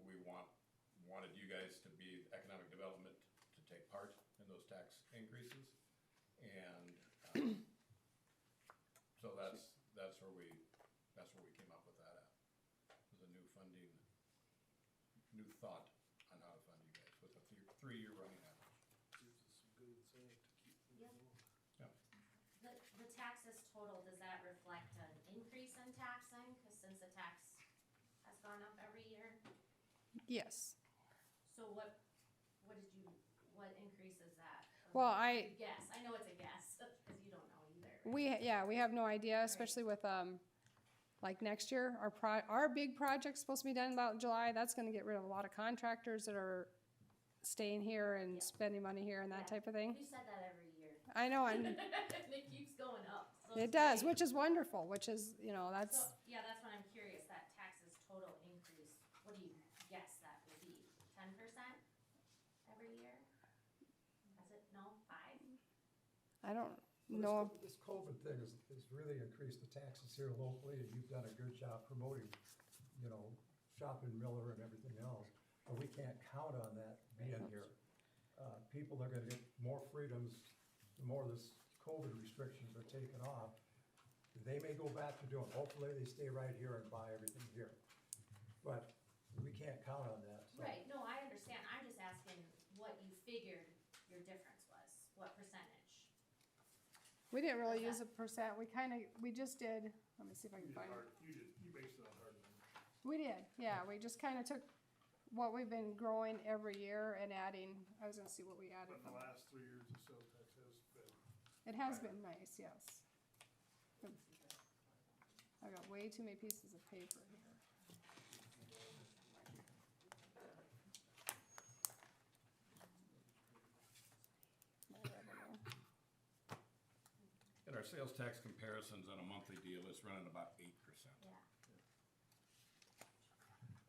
Speaker 2: we wanted you guys to be economic development to take part in those tax increases. And, so that's where we came up with that at. It was a new funding, new thought on how to fund you guys with a three-year running average.
Speaker 14: Gives us some good incentive to keep moving
Speaker 7: Yep.
Speaker 14: along.
Speaker 7: The taxes total, does that reflect an increase in taxing? Cause since the tax has gone up every year?
Speaker 11: Yes.
Speaker 7: So what increase is that?
Speaker 11: Well,
Speaker 7: Guess, I know it's a guess, cause you don't know either.
Speaker 11: we have no idea, especially with, like next year, our big project's supposed to be done about July, that's gonna get rid of a lot of contractors that are staying here and
Speaker 7: Yeah.
Speaker 11: spending money here and that
Speaker 7: Yeah.
Speaker 11: type of thing.
Speaker 7: You said that every year.
Speaker 11: I know, and
Speaker 7: And it keeps going up. So
Speaker 11: it
Speaker 7: it's
Speaker 11: does,
Speaker 7: great.
Speaker 11: which is wonderful, which is, that's,
Speaker 7: So, yeah, that's what I'm curious, that taxes total increase, what do you guess that will be? 10% every year? Is it, no, 5?
Speaker 11: I don't
Speaker 4: Well,
Speaker 11: know.
Speaker 4: This COVID thing has really increased the taxes here locally, and you've done a good job promoting, shopping Miller and everything else. But we can't count on that being here. People are gonna get more freedoms, the more this COVID restrictions are taken off. They may go back to doing, hopefully they stay right here and buy everything here. But we can't count on that, so.
Speaker 7: Right, no, I understand, I'm just asking what you figured your difference was, what percentage?
Speaker 11: We didn't really use a percent, we just did, let me see if I can
Speaker 14: You
Speaker 11: find it.
Speaker 14: you based it on hard numbers.
Speaker 11: We did, yeah, we just kinda took what we've been growing every year and adding, I was gonna see what we added.
Speaker 14: But in the last 3 years, the sales tax
Speaker 11: It has been nice, yes. I got way too many pieces of paper here. My revenue.
Speaker 2: And our sales tax comparisons on a monthly deal is running about 8%.
Speaker 8: Yeah.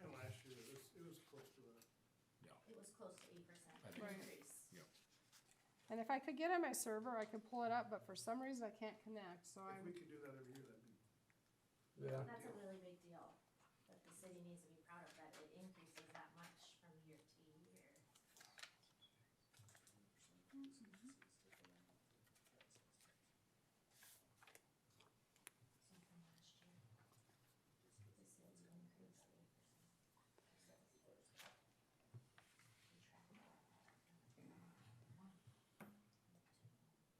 Speaker 14: And last year, it was close to that.
Speaker 8: It was close to 8%
Speaker 2: I think-
Speaker 11: Right.
Speaker 8: increase.
Speaker 11: And if I could get on my server, I could pull it up, but for some reason I can't connect, so
Speaker 14: If
Speaker 11: I'm,
Speaker 14: we could do that every year, that'd be.
Speaker 4: Yeah.
Speaker 8: That's a really big deal, that the city needs to be proud of, that it increases that much from year to year. So from last year, the city increased 8%.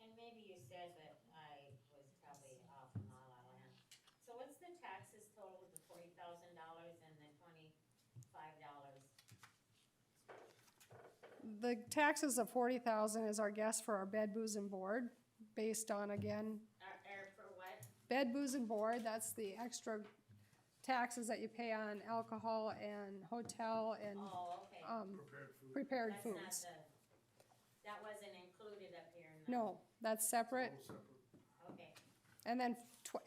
Speaker 8: And maybe you said that I was probably off in La La Land. So what's the taxes total, the $40,000 and the $25?
Speaker 11: the taxes of 40,000 is our guess for our bed, booze, and board, based on, again,
Speaker 8: For what?
Speaker 11: bed, booze, and board, that's the extra taxes that you pay on alcohol and hotel and,
Speaker 8: Oh, okay.
Speaker 14: Prepared food.
Speaker 11: prepared
Speaker 8: That's not
Speaker 11: foods.
Speaker 8: that wasn't included up here in the.
Speaker 11: No, that's separate,
Speaker 14: All separate.
Speaker 8: Okay.
Speaker 11: and then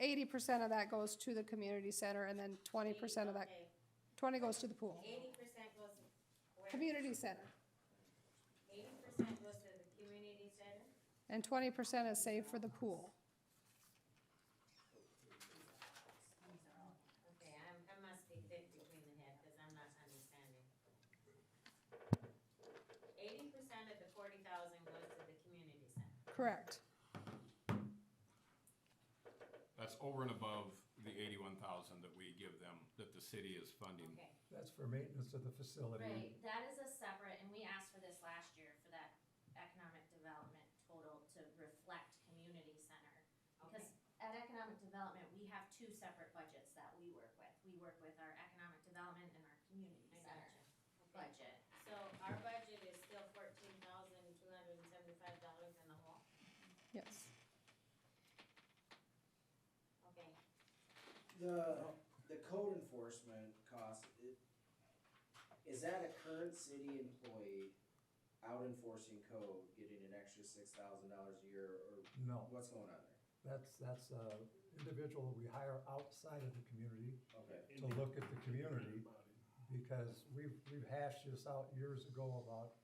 Speaker 11: 80% of that goes to the community center, and then 20% of that,
Speaker 8: Okay.
Speaker 11: 20 goes to the pool.
Speaker 8: 80% goes where?
Speaker 11: Community center,
Speaker 8: 80% goes to the community center?
Speaker 11: and 20% is saved for the pool.
Speaker 8: Okay, I must be thick between the head, cause I'm not understanding. 80% of the 40,000 goes to the community center.
Speaker 11: Correct.
Speaker 2: That's over and above the 81,000 that we give them, that the city is funding.
Speaker 8: Okay.
Speaker 4: That's for maintenance of the facility.
Speaker 7: Right, that is a separate, and we asked for this last year for that economic development total to reflect community center. Because at economic development, we have two separate budgets that we work with. We work with our economic development and our community
Speaker 8: I
Speaker 7: center
Speaker 8: gotcha. Okay.
Speaker 7: budget.
Speaker 8: So our budget is still $14,275 in the hole?
Speaker 11: Yes.
Speaker 8: Okay.
Speaker 13: The code enforcement cost, is that a current city employee out enforcing code, getting an extra $6,000 a year, or
Speaker 4: No,
Speaker 13: what's going on there?
Speaker 4: that's a individual that we hire outside of the community
Speaker 13: Okay.
Speaker 4: to look at the community, because we've hashed this out years ago about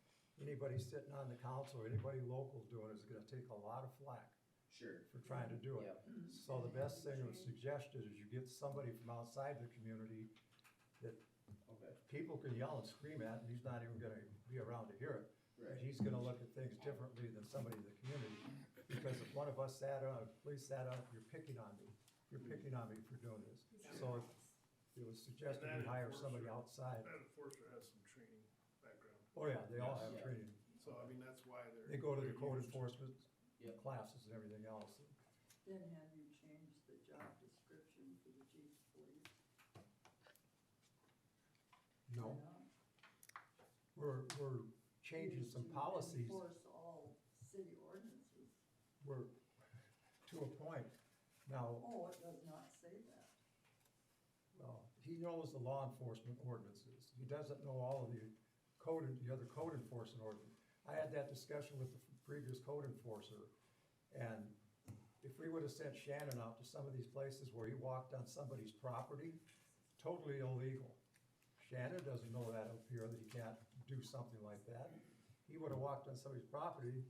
Speaker 4: anybody sitting on the council, or anybody local doing it is gonna take a lot of flack
Speaker 13: Sure.
Speaker 4: for trying to do it.
Speaker 13: Yep.
Speaker 4: So the best thing was suggested is you get somebody from outside the community that
Speaker 13: Okay.
Speaker 4: people can yell and scream at, and he's not even gonna be around to hear it.
Speaker 13: Right.
Speaker 4: And he's gonna look at things differently than somebody in the community. Because if one of us sat on, if police sat on, you're picking on me. You're picking on me for doing this. So it was suggested we hire somebody outside.
Speaker 14: That enforcer has some training background.
Speaker 4: Oh, yeah, they all have
Speaker 13: Yeah.
Speaker 4: training.
Speaker 14: So, I mean, that's why
Speaker 4: They go to the
Speaker 14: they're
Speaker 4: code
Speaker 14: used.
Speaker 4: enforcement
Speaker 13: Yep.
Speaker 4: classes and everything else.
Speaker 6: Then have you changed the job description for the chief of police?
Speaker 4: No, we're changing some policies.
Speaker 6: Enforce all city ordinances.
Speaker 4: We're to a point. Now,
Speaker 6: Oh, it does not say that.
Speaker 4: he knows the law enforcement ordinances. He doesn't know all of the other code enforcement ordinance. I had that discussion with the previous code enforcer, and if we would've sent Shannon out to some of these places where he walked on somebody's property, totally illegal. Shannon doesn't know that up here, that he can't do something like that. He would've walked on somebody's property,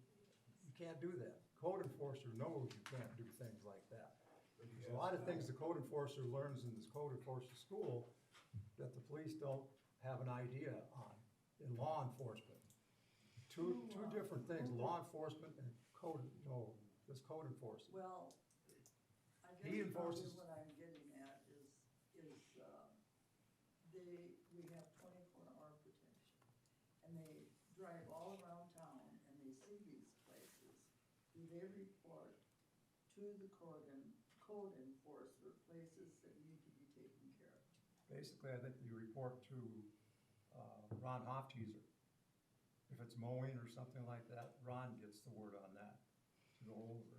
Speaker 4: you can't do that. Code enforcer knows you can't do things like that. There's a lot of things the code enforcer learns in this code enforcer school that the police don't have an idea on in law enforcement. Two different things, law enforcement and this code enforcement.
Speaker 6: Well, I
Speaker 4: He
Speaker 6: guess probably
Speaker 4: enforces-
Speaker 6: what I'm getting at is, we have 24-hour protection. And they drive all around town and they see these places. Do they report to the code enforcer places that need to be taken care of?
Speaker 4: Basically, I think you report to Ron Hofteaser. If it's mowing or something like that, Ron gets the word on that to go over.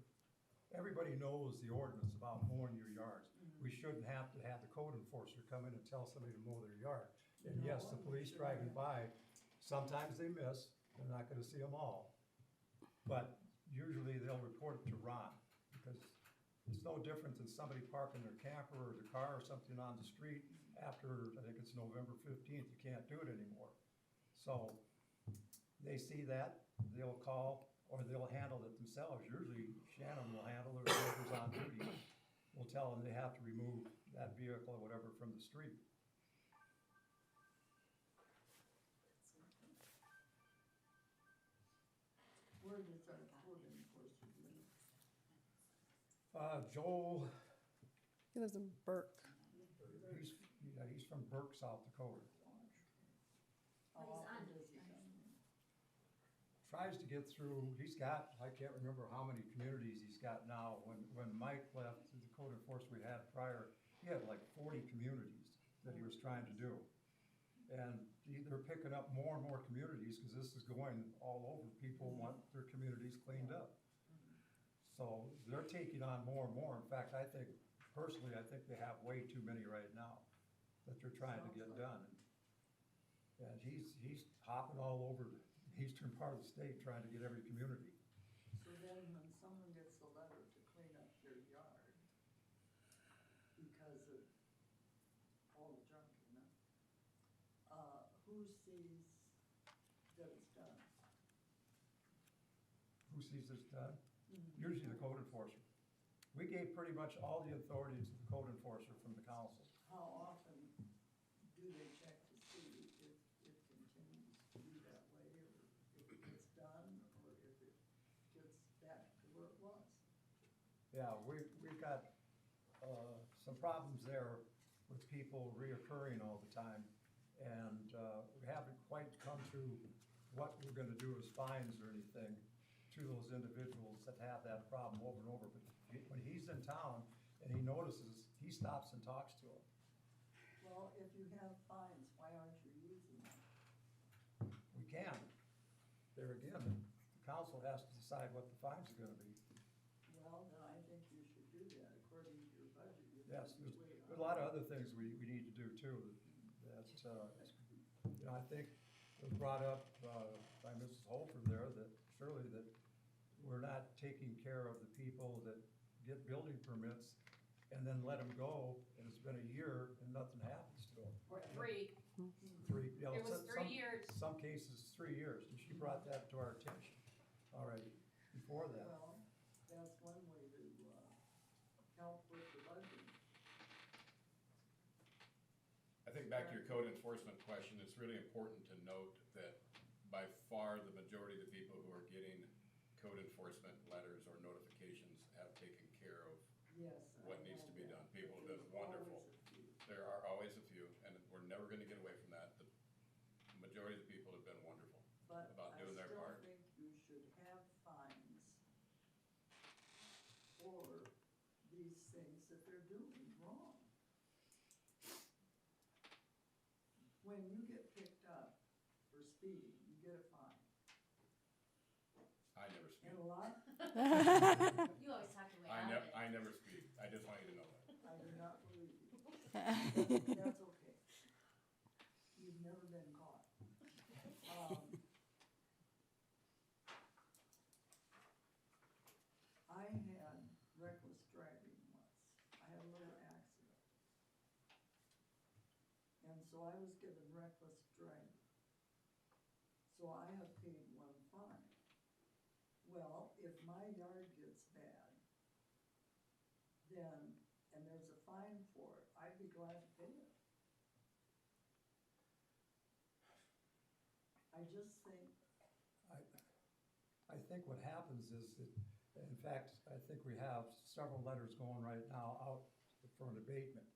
Speaker 4: everybody knows the ordinance about mowing your yards. We shouldn't have to have the code enforcer come in and tell somebody to mow their yard. And yes, the police driving by, sometimes they miss, they're not gonna see them all. But usually they'll report it to Ron, because it's no different than somebody parking their camper or their car or something on the street after, I think it's November 15th, you can't do it anymore. So they see that, they'll call, or they'll handle it themselves. Usually Shannon will handle it, or whoever's on duty will tell them they have to remove that vehicle or whatever from the street.
Speaker 6: Where does our code enforcer live?
Speaker 4: Joel,
Speaker 11: He lives in Burke.
Speaker 4: he's from Burke, South Dakota.
Speaker 6: How often does he come?
Speaker 4: Tries to get through, he's got, I can't remember how many communities he's got now. When Mike left, the code enforcement we had prior, he had like 40 communities that he was trying to do. And they're picking up more and more communities, because this is going all over. People want their communities cleaned up. So they're taking on more and more. In fact, I think, personally, I think they have way too many right now that they're trying to get done. And he's hopping all over the eastern part of the state trying to get every community.
Speaker 6: So then when someone gets a letter to clean up their yard because of all the junk in it, who sees that it's done?
Speaker 4: Who sees this done? Usually the code enforcer. We gave pretty much all the authority to the code enforcer from the council.
Speaker 6: How often do they check to see if it continues to be that way, or if it gets done, or if it gets back to where it was?
Speaker 4: Yeah, we've got, some problems there with people reoccurring all the time. And, we haven't quite come to what we're gonna do as fines or anything to those individuals that have that problem over and over. But when he's in town and he notices, he stops and talks to them.
Speaker 6: Well, if you have fines, why aren't you using them?
Speaker 4: We can. There again, the council has to decide what the fines are gonna be.
Speaker 6: Well, then I think you should do that according to your budget.
Speaker 4: Yes, there's a lot of other things we need to do too. That, you know, I think it was brought up, by Mrs. Holford there, that surely that we're not taking care of the people that get building permits and then let them go, and it's been a year and nothing happens to them.
Speaker 12: Or 3.
Speaker 4: Three, you know,
Speaker 12: It was 3 years.
Speaker 4: Some cases, 3 years, and she brought that to our attention already before that.
Speaker 6: Well, that's one way to, help with the budget.
Speaker 2: I think back to your code enforcement question, it's really important to note that by far the majority of the people who are getting code enforcement letters or notifications have taken care of
Speaker 6: Yes.
Speaker 2: what needs to be done. People have been wonderful. There are always a few, and we're never gonna get away from that. The majority of the people have been wonderful about doing their part.
Speaker 6: But I still think you should have fines for these things that they're doing wrong. When you get picked up for speeding, you get a fine.
Speaker 2: I never speed.
Speaker 6: And a lot,
Speaker 8: You always talk your way
Speaker 2: I
Speaker 8: out of it.
Speaker 2: I never speed. I just want you to know that.
Speaker 6: I do not believe you. That's okay. You've never been caught. I had reckless driving once. I had a little accident. And so I was given reckless driving. So I have paid one fine. Well, if my yard gets bad, then, and there's a fine for it, I'd be glad to pay it. I just think,
Speaker 4: I think what happens is that, in fact, I think we have several letters going right now out for an abatement,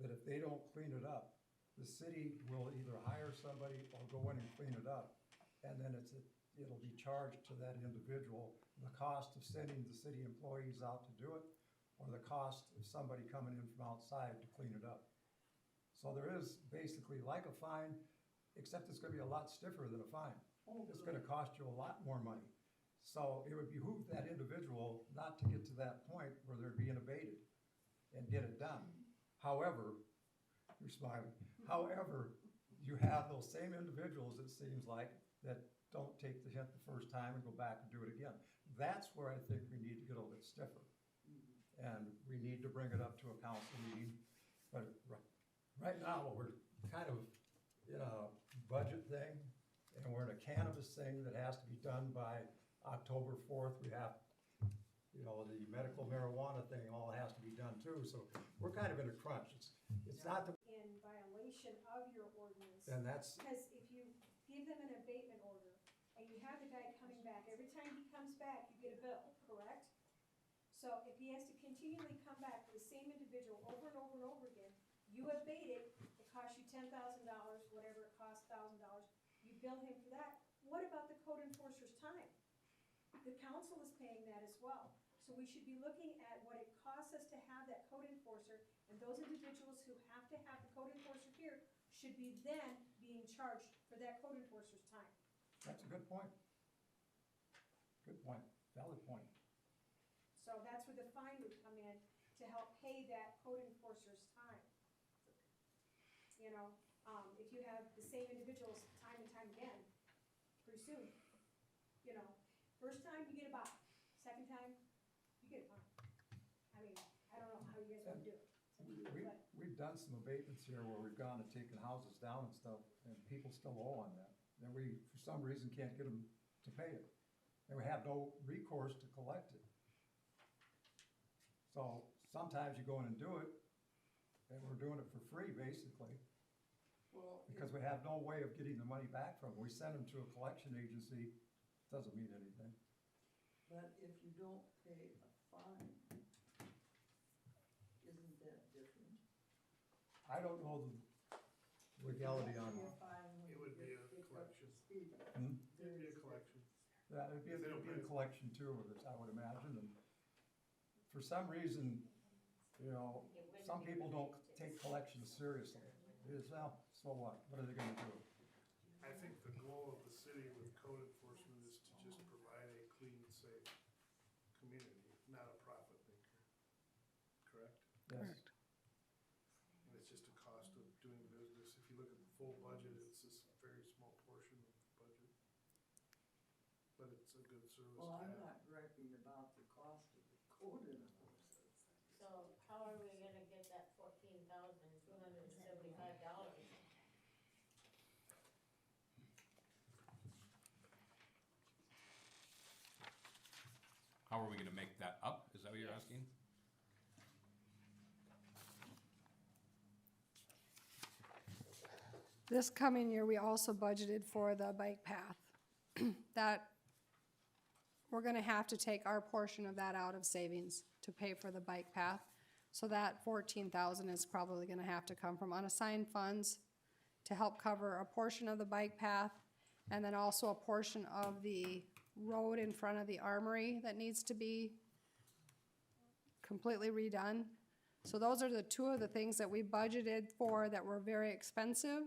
Speaker 4: that if they don't clean it up, the city will either hire somebody or go in and clean it up. And then it'll be charged to that individual, the cost of sending the city employees out to do it, or the cost of somebody coming in from outside to clean it up. So there is basically like a fine, except it's gonna be a lot stiffer than a fine.
Speaker 6: Oh,
Speaker 4: It's gonna cost you a lot more money. So it would behoove that individual not to get to that point where they're being abated and get it done. However, you're smiling, however, you have those same individuals, it seems like, that don't take the hint the first time and go back and do it again. That's where I think we need to get a little bit stiffer. And we need to bring it up to a council meeting. But right now, we're kind of in a budget thing, and we're in a cannabis thing that has to be done by October 4th. We have, you know, the medical marijuana thing all has to be done too. So we're kind of in a crunch. It's not the,
Speaker 1: In violation of your ordinance.
Speaker 4: and that's,
Speaker 1: Because if you give them an abatement order, and you have the guy coming back, every time he comes back, you get a bill, correct? So if he has to continually come back for the same individual over and over and over again, you abate it, it costs you $10,000, whatever it costs, $1,000, you bill him for that. What about the code enforcer's time? The council is paying that as well. So we should be looking at what it costs us to have that code enforcer, and those individuals who have to have the code enforcer here should be then being charged for that code enforcer's time.
Speaker 4: that's a good point. Good point, valid point.
Speaker 1: So that's where the fine would come in to help pay that code enforcer's time. You know, if you have the same individuals time and time again, pretty soon, you know, first time you get a buy, second time you get a fine. I mean, I don't know how you guys would do it.
Speaker 4: We've done some abatements here where we've gone and taken houses down and stuff, and people still owe on that. And we, for some reason, can't get them to pay it. And we have no recourse to collect it. So sometimes you go in and do it, and we're doing it for free, basically,
Speaker 6: Well,
Speaker 4: because we have no way of getting the money back from them. We send them to a collection agency, doesn't mean anything.
Speaker 6: but if you don't pay a fine, isn't that different?
Speaker 4: I don't know the legality on
Speaker 6: You
Speaker 4: it.
Speaker 6: don't pay a fine when
Speaker 14: It would
Speaker 6: you
Speaker 14: be a
Speaker 6: pick up
Speaker 14: collection.
Speaker 6: speed.
Speaker 4: Hmm?
Speaker 14: It'd be a collection.
Speaker 4: Yeah, it'd be a collection too, of this, I would imagine, and for some reason, you know, some people don't take collections seriously. It is, well, so what are they gonna do?
Speaker 14: I think the goal of the city with code enforcement is to just provide a clean, safe community, not a profit maker. Correct?
Speaker 4: Yes.
Speaker 14: And it's just a cost of doing business. If you look at the full budget, it's just a very small portion of the budget. But it's a good service
Speaker 6: Well,
Speaker 14: to
Speaker 6: I'm
Speaker 14: have.
Speaker 6: not griping about the cost of the code enforcement.
Speaker 8: So how are we gonna get that $14,275?
Speaker 2: How are we gonna make that up? Is that what you're asking?
Speaker 11: This coming year, we also budgeted for the bike path. That, we're gonna have to take our portion of that out of savings to pay for the bike path. So that 14,000 is probably gonna have to come from unassigned funds to help cover a portion of the bike path, and then also a portion of the road in front of the armory that needs to be completely redone. So those are the two of the things that we budgeted for that were very expensive.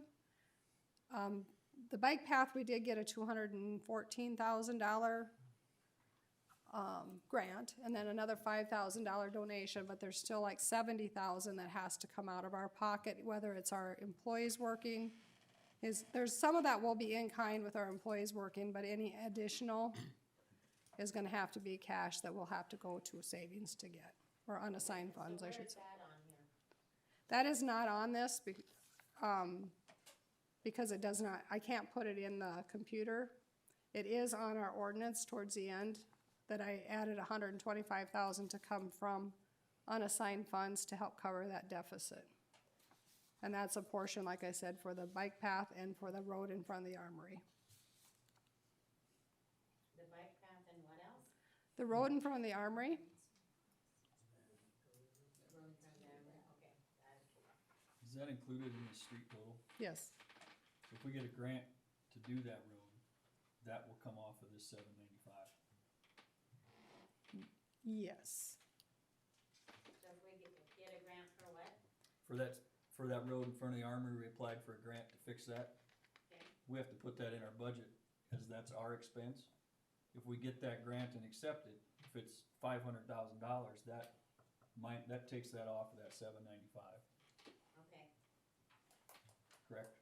Speaker 11: The bike path, we did get a $214,000 grant, and then another $5,000 donation, but there's still like $70,000 that has to come out of our pocket, whether it's our employees working. There's some of that will be in kind with our employees working, but any additional is gonna have to be cash that we'll have to go to savings to get, or unassigned funds, I should say.
Speaker 8: Where's that on here?
Speaker 11: That is not on this, because it does not, I can't put it in the computer. It is on our ordinance towards the end, that I added $125,000 to come from unassigned funds to help cover that deficit. And that's a portion, like I said, for the bike path and for the road in front of the armory.
Speaker 8: The bike path and what else?
Speaker 11: The road in front of the armory,
Speaker 8: The road from there, okay.
Speaker 9: Is that included in the street total?
Speaker 11: yes,
Speaker 9: If we get a grant to do that road, that will come off of this $795.
Speaker 11: yes.
Speaker 8: So if we get a grant for what?
Speaker 9: For that road in front of the armory, we applied for a grant to fix that.
Speaker 8: Okay.
Speaker 9: We have to put that in our budget, as that's our expense. if we get that grant and accept it, if it's $500,000, that takes that off of that $795,
Speaker 8: Okay.
Speaker 9: correct?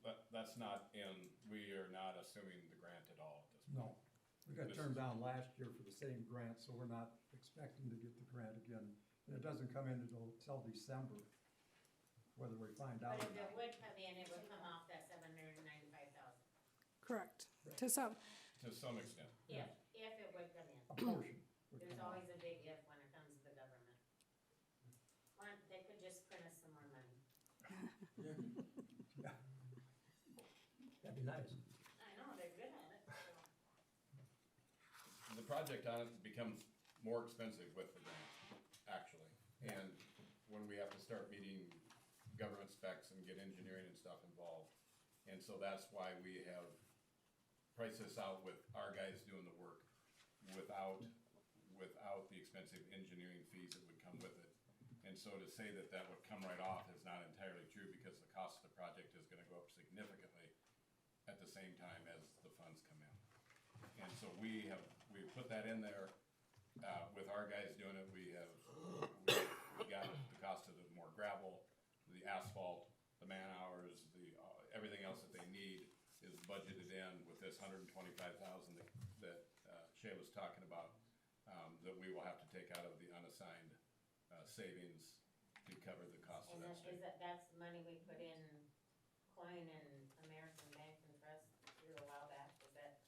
Speaker 2: But that's not in, we are not assuming the grant at all at this point.
Speaker 4: No, we got turned down last year for the same grant, so we're not expecting to get the grant again. And it doesn't come in until December, whether we find out
Speaker 8: But
Speaker 4: or
Speaker 8: if it
Speaker 4: not.
Speaker 8: would come in, it would come off that 795,000.
Speaker 11: Correct. To some,
Speaker 2: To some extent.
Speaker 8: If it would come in.
Speaker 4: A portion would
Speaker 8: There's
Speaker 4: come out.
Speaker 8: always a big if when it comes to the government. Or they could just print us some more money.
Speaker 4: Yeah. That'd be nice.
Speaker 8: I know, they're good at it, so.
Speaker 2: The project on it becomes more expensive with the grant, actually. And when we have to start meeting government specs and get engineering and stuff involved. And so that's why we have priced this out with our guys doing the work without the expensive engineering fees that would come with it. And so to say that that would come right off is not entirely true because the cost of the project is gonna go up significantly at the same time as the funds come in. And so we put that in there, with our guys doing it, we got the cost of the more gravel, the asphalt, the man hours, everything else that they need is budgeted in with this $125,000 that Shay was talking about, that we will have to take out of the unassigned, savings to cover the cost of
Speaker 8: And
Speaker 2: that
Speaker 8: that,
Speaker 2: street.
Speaker 8: that's the money we put in coin and American Bank and Trust through a while back, is that,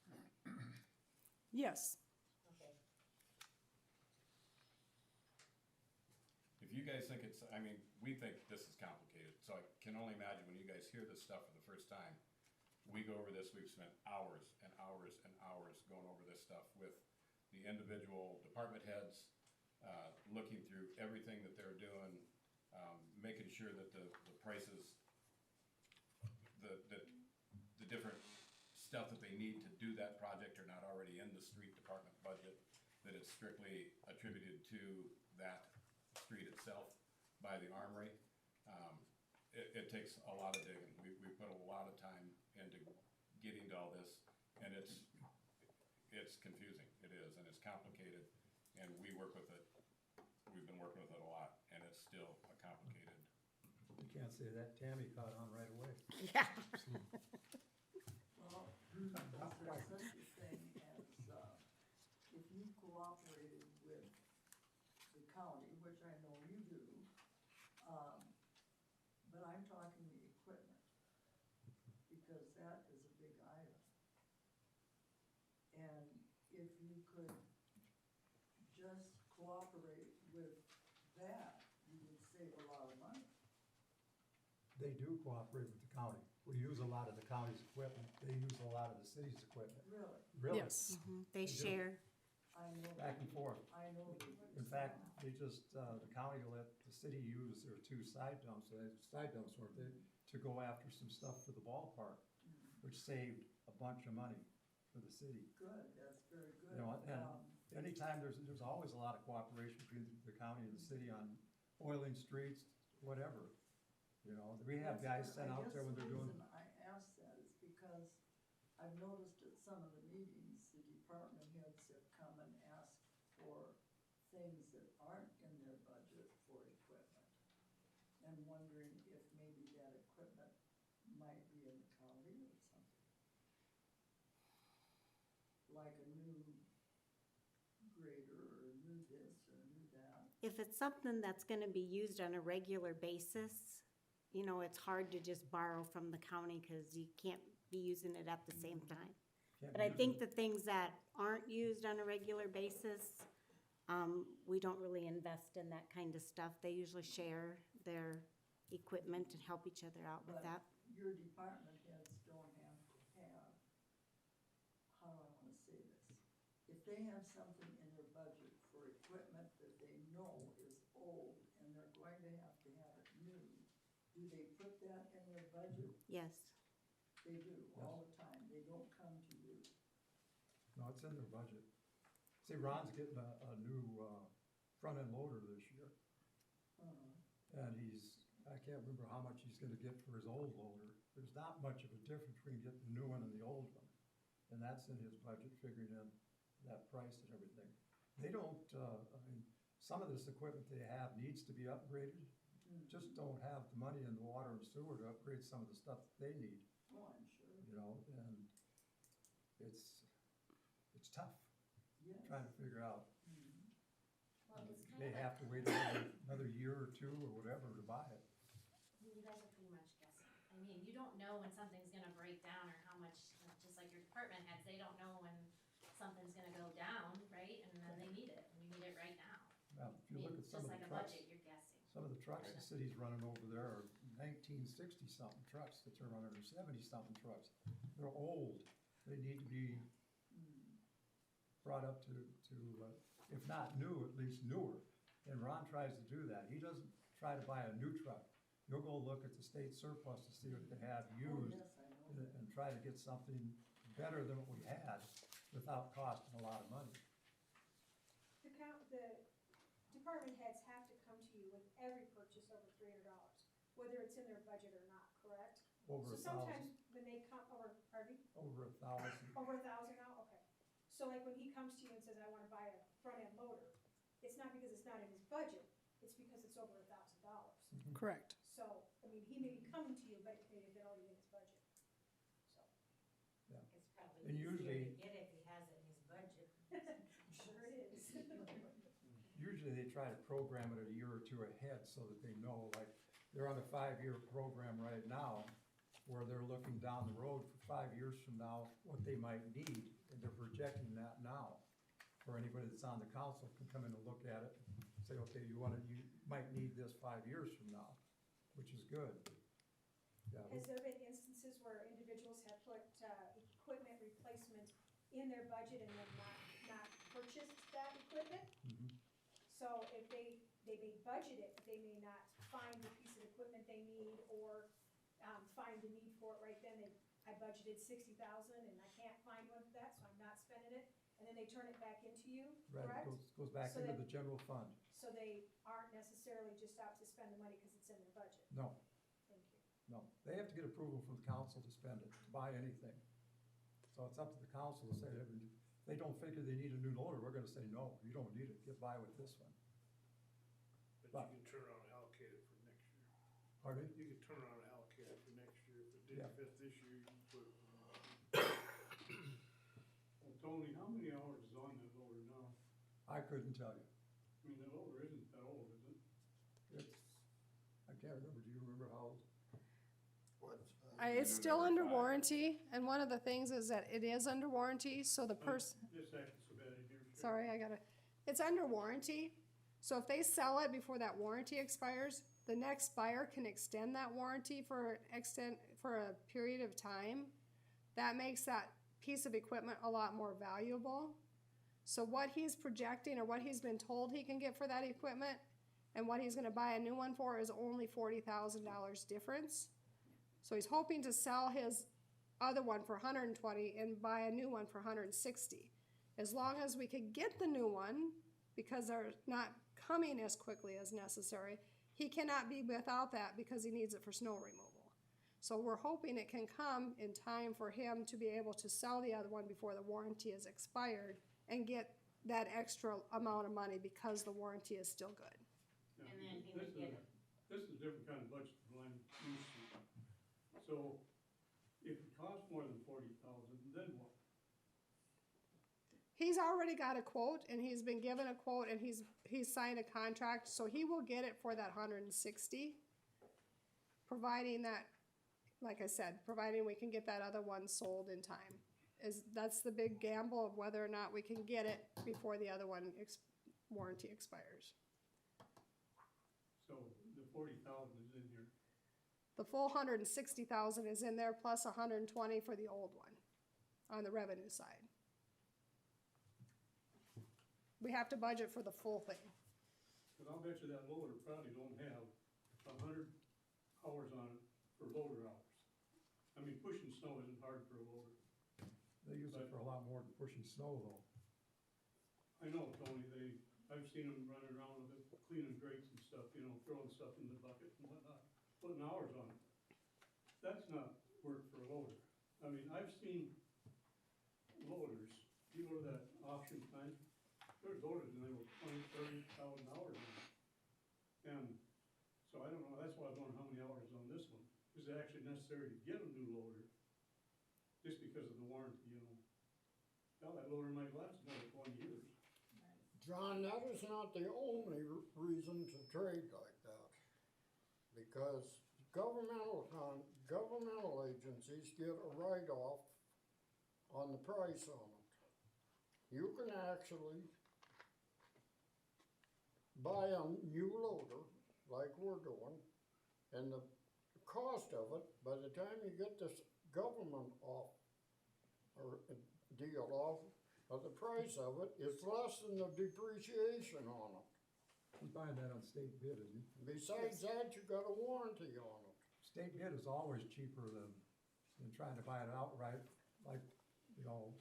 Speaker 11: yes.
Speaker 8: okay.
Speaker 2: If you guys think it's, I mean, we think this is complicated, so I can only imagine when you guys hear this stuff for the first time, we go over this, we've spent hours and hours and hours going over this stuff with the individual department heads, looking through everything that they're doing, making sure that the prices, the different stuff that they need to do that project are not already in the street department budget, that it's strictly attributed to that street itself by the armory. It takes a lot of digging. We put a lot of time into getting to all this, and it's confusing. It is, and it's complicated, and we work with it. We've been working with it a lot, and it's still a complicated.
Speaker 4: You can't say that Tammy caught on right away.
Speaker 3: Yeah.
Speaker 6: Well, is there such a thing as, if you cooperated with the county, which I know you do, but I'm talking the equipment, because that is a big item. And if you could just cooperate with that, you would save a lot of money.
Speaker 4: They do cooperate with the county. We use a lot of the county's equipment. They use a lot of the city's equipment.
Speaker 6: Really?
Speaker 4: Really?
Speaker 11: Yes.
Speaker 3: They
Speaker 4: They do.
Speaker 3: share.
Speaker 6: I know.
Speaker 4: Back and forth.
Speaker 6: I know.
Speaker 4: In fact, they just, the county let the city use their two side dumps, weren't they, to go after some stuff for the ballpark, which saved a bunch of money for the city.
Speaker 6: Good, that's very good.
Speaker 4: You know, and anytime there's always a lot of cooperation between the county and the city on oiling streets, whatever. You know, we have guys sent out there when they're doing.
Speaker 6: I guess the reason I asked that is because I've noticed at some of the meetings, the department heads have come and asked for things that aren't in their budget for equipment. And wondering if maybe that equipment might be in the county or something. Like a new grader or a new this or a new that.
Speaker 3: If it's something that's gonna be used on a regular basis, you know, it's hard to just borrow from the county because you can't be using it at the same time. But I think the things that aren't used on a regular basis, we don't really invest in that kind of stuff. They usually share their equipment and help each other out with that.
Speaker 6: Your department heads don't have to have, how do I wanna say this? If they have something in their budget for equipment that they know is old and they're going to have it new, do they put that in their budget?
Speaker 3: Yes.
Speaker 6: They do, all the time, they don't come to you.
Speaker 4: No, it's in their budget. See, Ron's getting a new, front-end loader this year. And I can't remember how much he's gonna get for his old loader. There's not much of a difference between getting the new one and the old one. and that's in his budget, figuring in that price and everything. They don't, I mean, some of this equipment they have needs to be upgraded, just don't have the money in the water and sewer to upgrade some of the stuff that they need,
Speaker 6: Oh, I'm sure.
Speaker 4: you know, and it's tough,
Speaker 6: Yes.
Speaker 4: trying to figure out.
Speaker 8: Well, it's kind
Speaker 4: They
Speaker 8: of
Speaker 4: have to wait another year or two or whatever to buy it.
Speaker 7: You guys are pretty much guessing. I mean, you don't know when something's gonna break down or how much, just like your department heads, they don't know when something's gonna go down, right? And then they need it, and you need it right now.
Speaker 4: Now, if
Speaker 7: I
Speaker 4: you
Speaker 7: mean,
Speaker 4: look at some
Speaker 7: just
Speaker 4: of
Speaker 7: like
Speaker 4: the
Speaker 7: a
Speaker 4: trucks,
Speaker 7: budget, you're guessing.
Speaker 4: some of the trucks the city's running over there are 1960-something trucks that they're running, or 70-something trucks. They're old. They need to be brought up to, if not new, at least newer. And Ron tries to do that. He doesn't try to buy a new truck. He'll go look at the state surplus to see what they have
Speaker 6: Oh,
Speaker 4: used
Speaker 6: yes, I know.
Speaker 4: and try to get something better than what we had without costing a lot of money.
Speaker 1: The department heads have to come to you with every purchase over $300, whether it's in their budget or not, correct?
Speaker 4: Over
Speaker 1: So
Speaker 4: 1,000,
Speaker 1: sometimes when they come, pardon me?
Speaker 4: over 1,000.
Speaker 1: Over 1,000 now, okay. So like when he comes to you and says, I wanna buy a front end loader, it's not because it's not in his budget, it's because it's over $1,000.
Speaker 11: Correct.
Speaker 1: So, I mean, he may be coming to you, but it may have been already in his budget, so.
Speaker 8: It's probably
Speaker 4: And
Speaker 8: easier
Speaker 4: usually-
Speaker 8: to get if he has it in his budget.
Speaker 1: Sure it is.
Speaker 4: Usually they try to program it a year or two ahead so that they know, like, they're on a 5-year program right now where they're looking down the road for 5 years from now, what they might need, and they're projecting that now. For anybody that's on the council can come in and look at it, say, okay, you might need this 5 years from now, which is good. Yeah,
Speaker 1: Has there been instances where individuals have put, equipment replacement in their budget and then not purchased that equipment?
Speaker 4: Mhm.
Speaker 1: So if they may budget it, but they may not find the piece of equipment they need or, find the need for it right then, I budgeted 60,000 and I can't find one for that, so I'm not spending it, and then they turn it back into you,
Speaker 4: right,
Speaker 1: correct?
Speaker 4: goes back
Speaker 1: So
Speaker 4: into
Speaker 1: that-
Speaker 4: the general fund.
Speaker 1: So they aren't necessarily just out to spend the money because it's in their budget,
Speaker 4: No,
Speaker 1: thank you.
Speaker 4: no, they have to get approval from the council to spend it, to buy anything. So it's up to the council to say, if they don't figure they need a new loader, we're gonna say, no, you don't need it, get by with this one.
Speaker 14: But you can turn around and allocate it for next year.
Speaker 4: Pardon me?
Speaker 14: You can turn around and allocate it for next year. If it
Speaker 4: Yeah.
Speaker 14: didn't fit this year, you can put it for next year.
Speaker 18: Well, Tony, how many hours is on that loader now?
Speaker 4: I couldn't tell you.
Speaker 18: I mean, that loader isn't that old, is it?
Speaker 4: I can't remember, do you remember how old?
Speaker 11: It's still under warranty, and one of the things is that it is under warranty, so the person,
Speaker 18: This acting so bad in here.
Speaker 11: sorry, it's under warranty. So if they sell it before that warranty expires, the next buyer can extend that warranty for a period of time. That makes that piece of equipment a lot more valuable. So what he's projecting or what he's been told he can get for that equipment and what he's gonna buy a new one for is only $40,000 difference. So he's hoping to sell his other one for 120 and buy a new one for 160. As long as we could get the new one, because they're not coming as quickly as necessary, he cannot be without that because he needs it for snow removal. So we're hoping it can come in time for him to be able to sell the other one before the warranty is expired and get that extra amount of money because the warranty is still good.
Speaker 18: Yeah,
Speaker 8: And then he
Speaker 18: this
Speaker 8: would get
Speaker 18: is-
Speaker 8: it.
Speaker 18: This is a different kind of budget than I'm used to. So if it costs more than 40,000, then what?
Speaker 11: He's already got a quote and he's been given a quote and he's signed a contract, so he will get it for that 160. Providing that, like I said, providing we can get that other one sold in time. That's the big gamble of whether or not we can get it before the other one warranty expires.
Speaker 18: So the 40,000 is in here.
Speaker 11: The full 160,000 is in there plus 120 for the old one on the revenue side. We have to budget for the full thing.
Speaker 18: Cause I'll bet you that loader probably don't have 100 hours on it for loader hours. I mean, pushing snow isn't hard for a loader.
Speaker 4: They use it for a lot more than pushing snow though.
Speaker 18: I know, Tony, I've seen them running around with it, cleaning grates and stuff, you know, throwing stuff in the bucket and whatnot, putting hours on it. That's not work for a loader. I mean, I've seen go to that auction time, there's loaders and they were $20,000-$30,000 in it. And so I don't know, that's why I was wondering how many hours is on this one. Is it actually necessary to get a new loader? Just because of the warranty, you know? Now that loader might last another 20 years.
Speaker 5: John, that is not the only reason to trade like that. Because governmental agencies get a write-off on the price on it. You can actually buy a new loader, like we're doing, and the cost of it, by the time you get this government off, or deal off, of the price of it, is less than the depreciation on it.
Speaker 4: He's buying that on state bid, isn't he?
Speaker 5: Besides that, you got a warranty on it.
Speaker 4: State bid is always cheaper than trying to buy it outright, like, you know,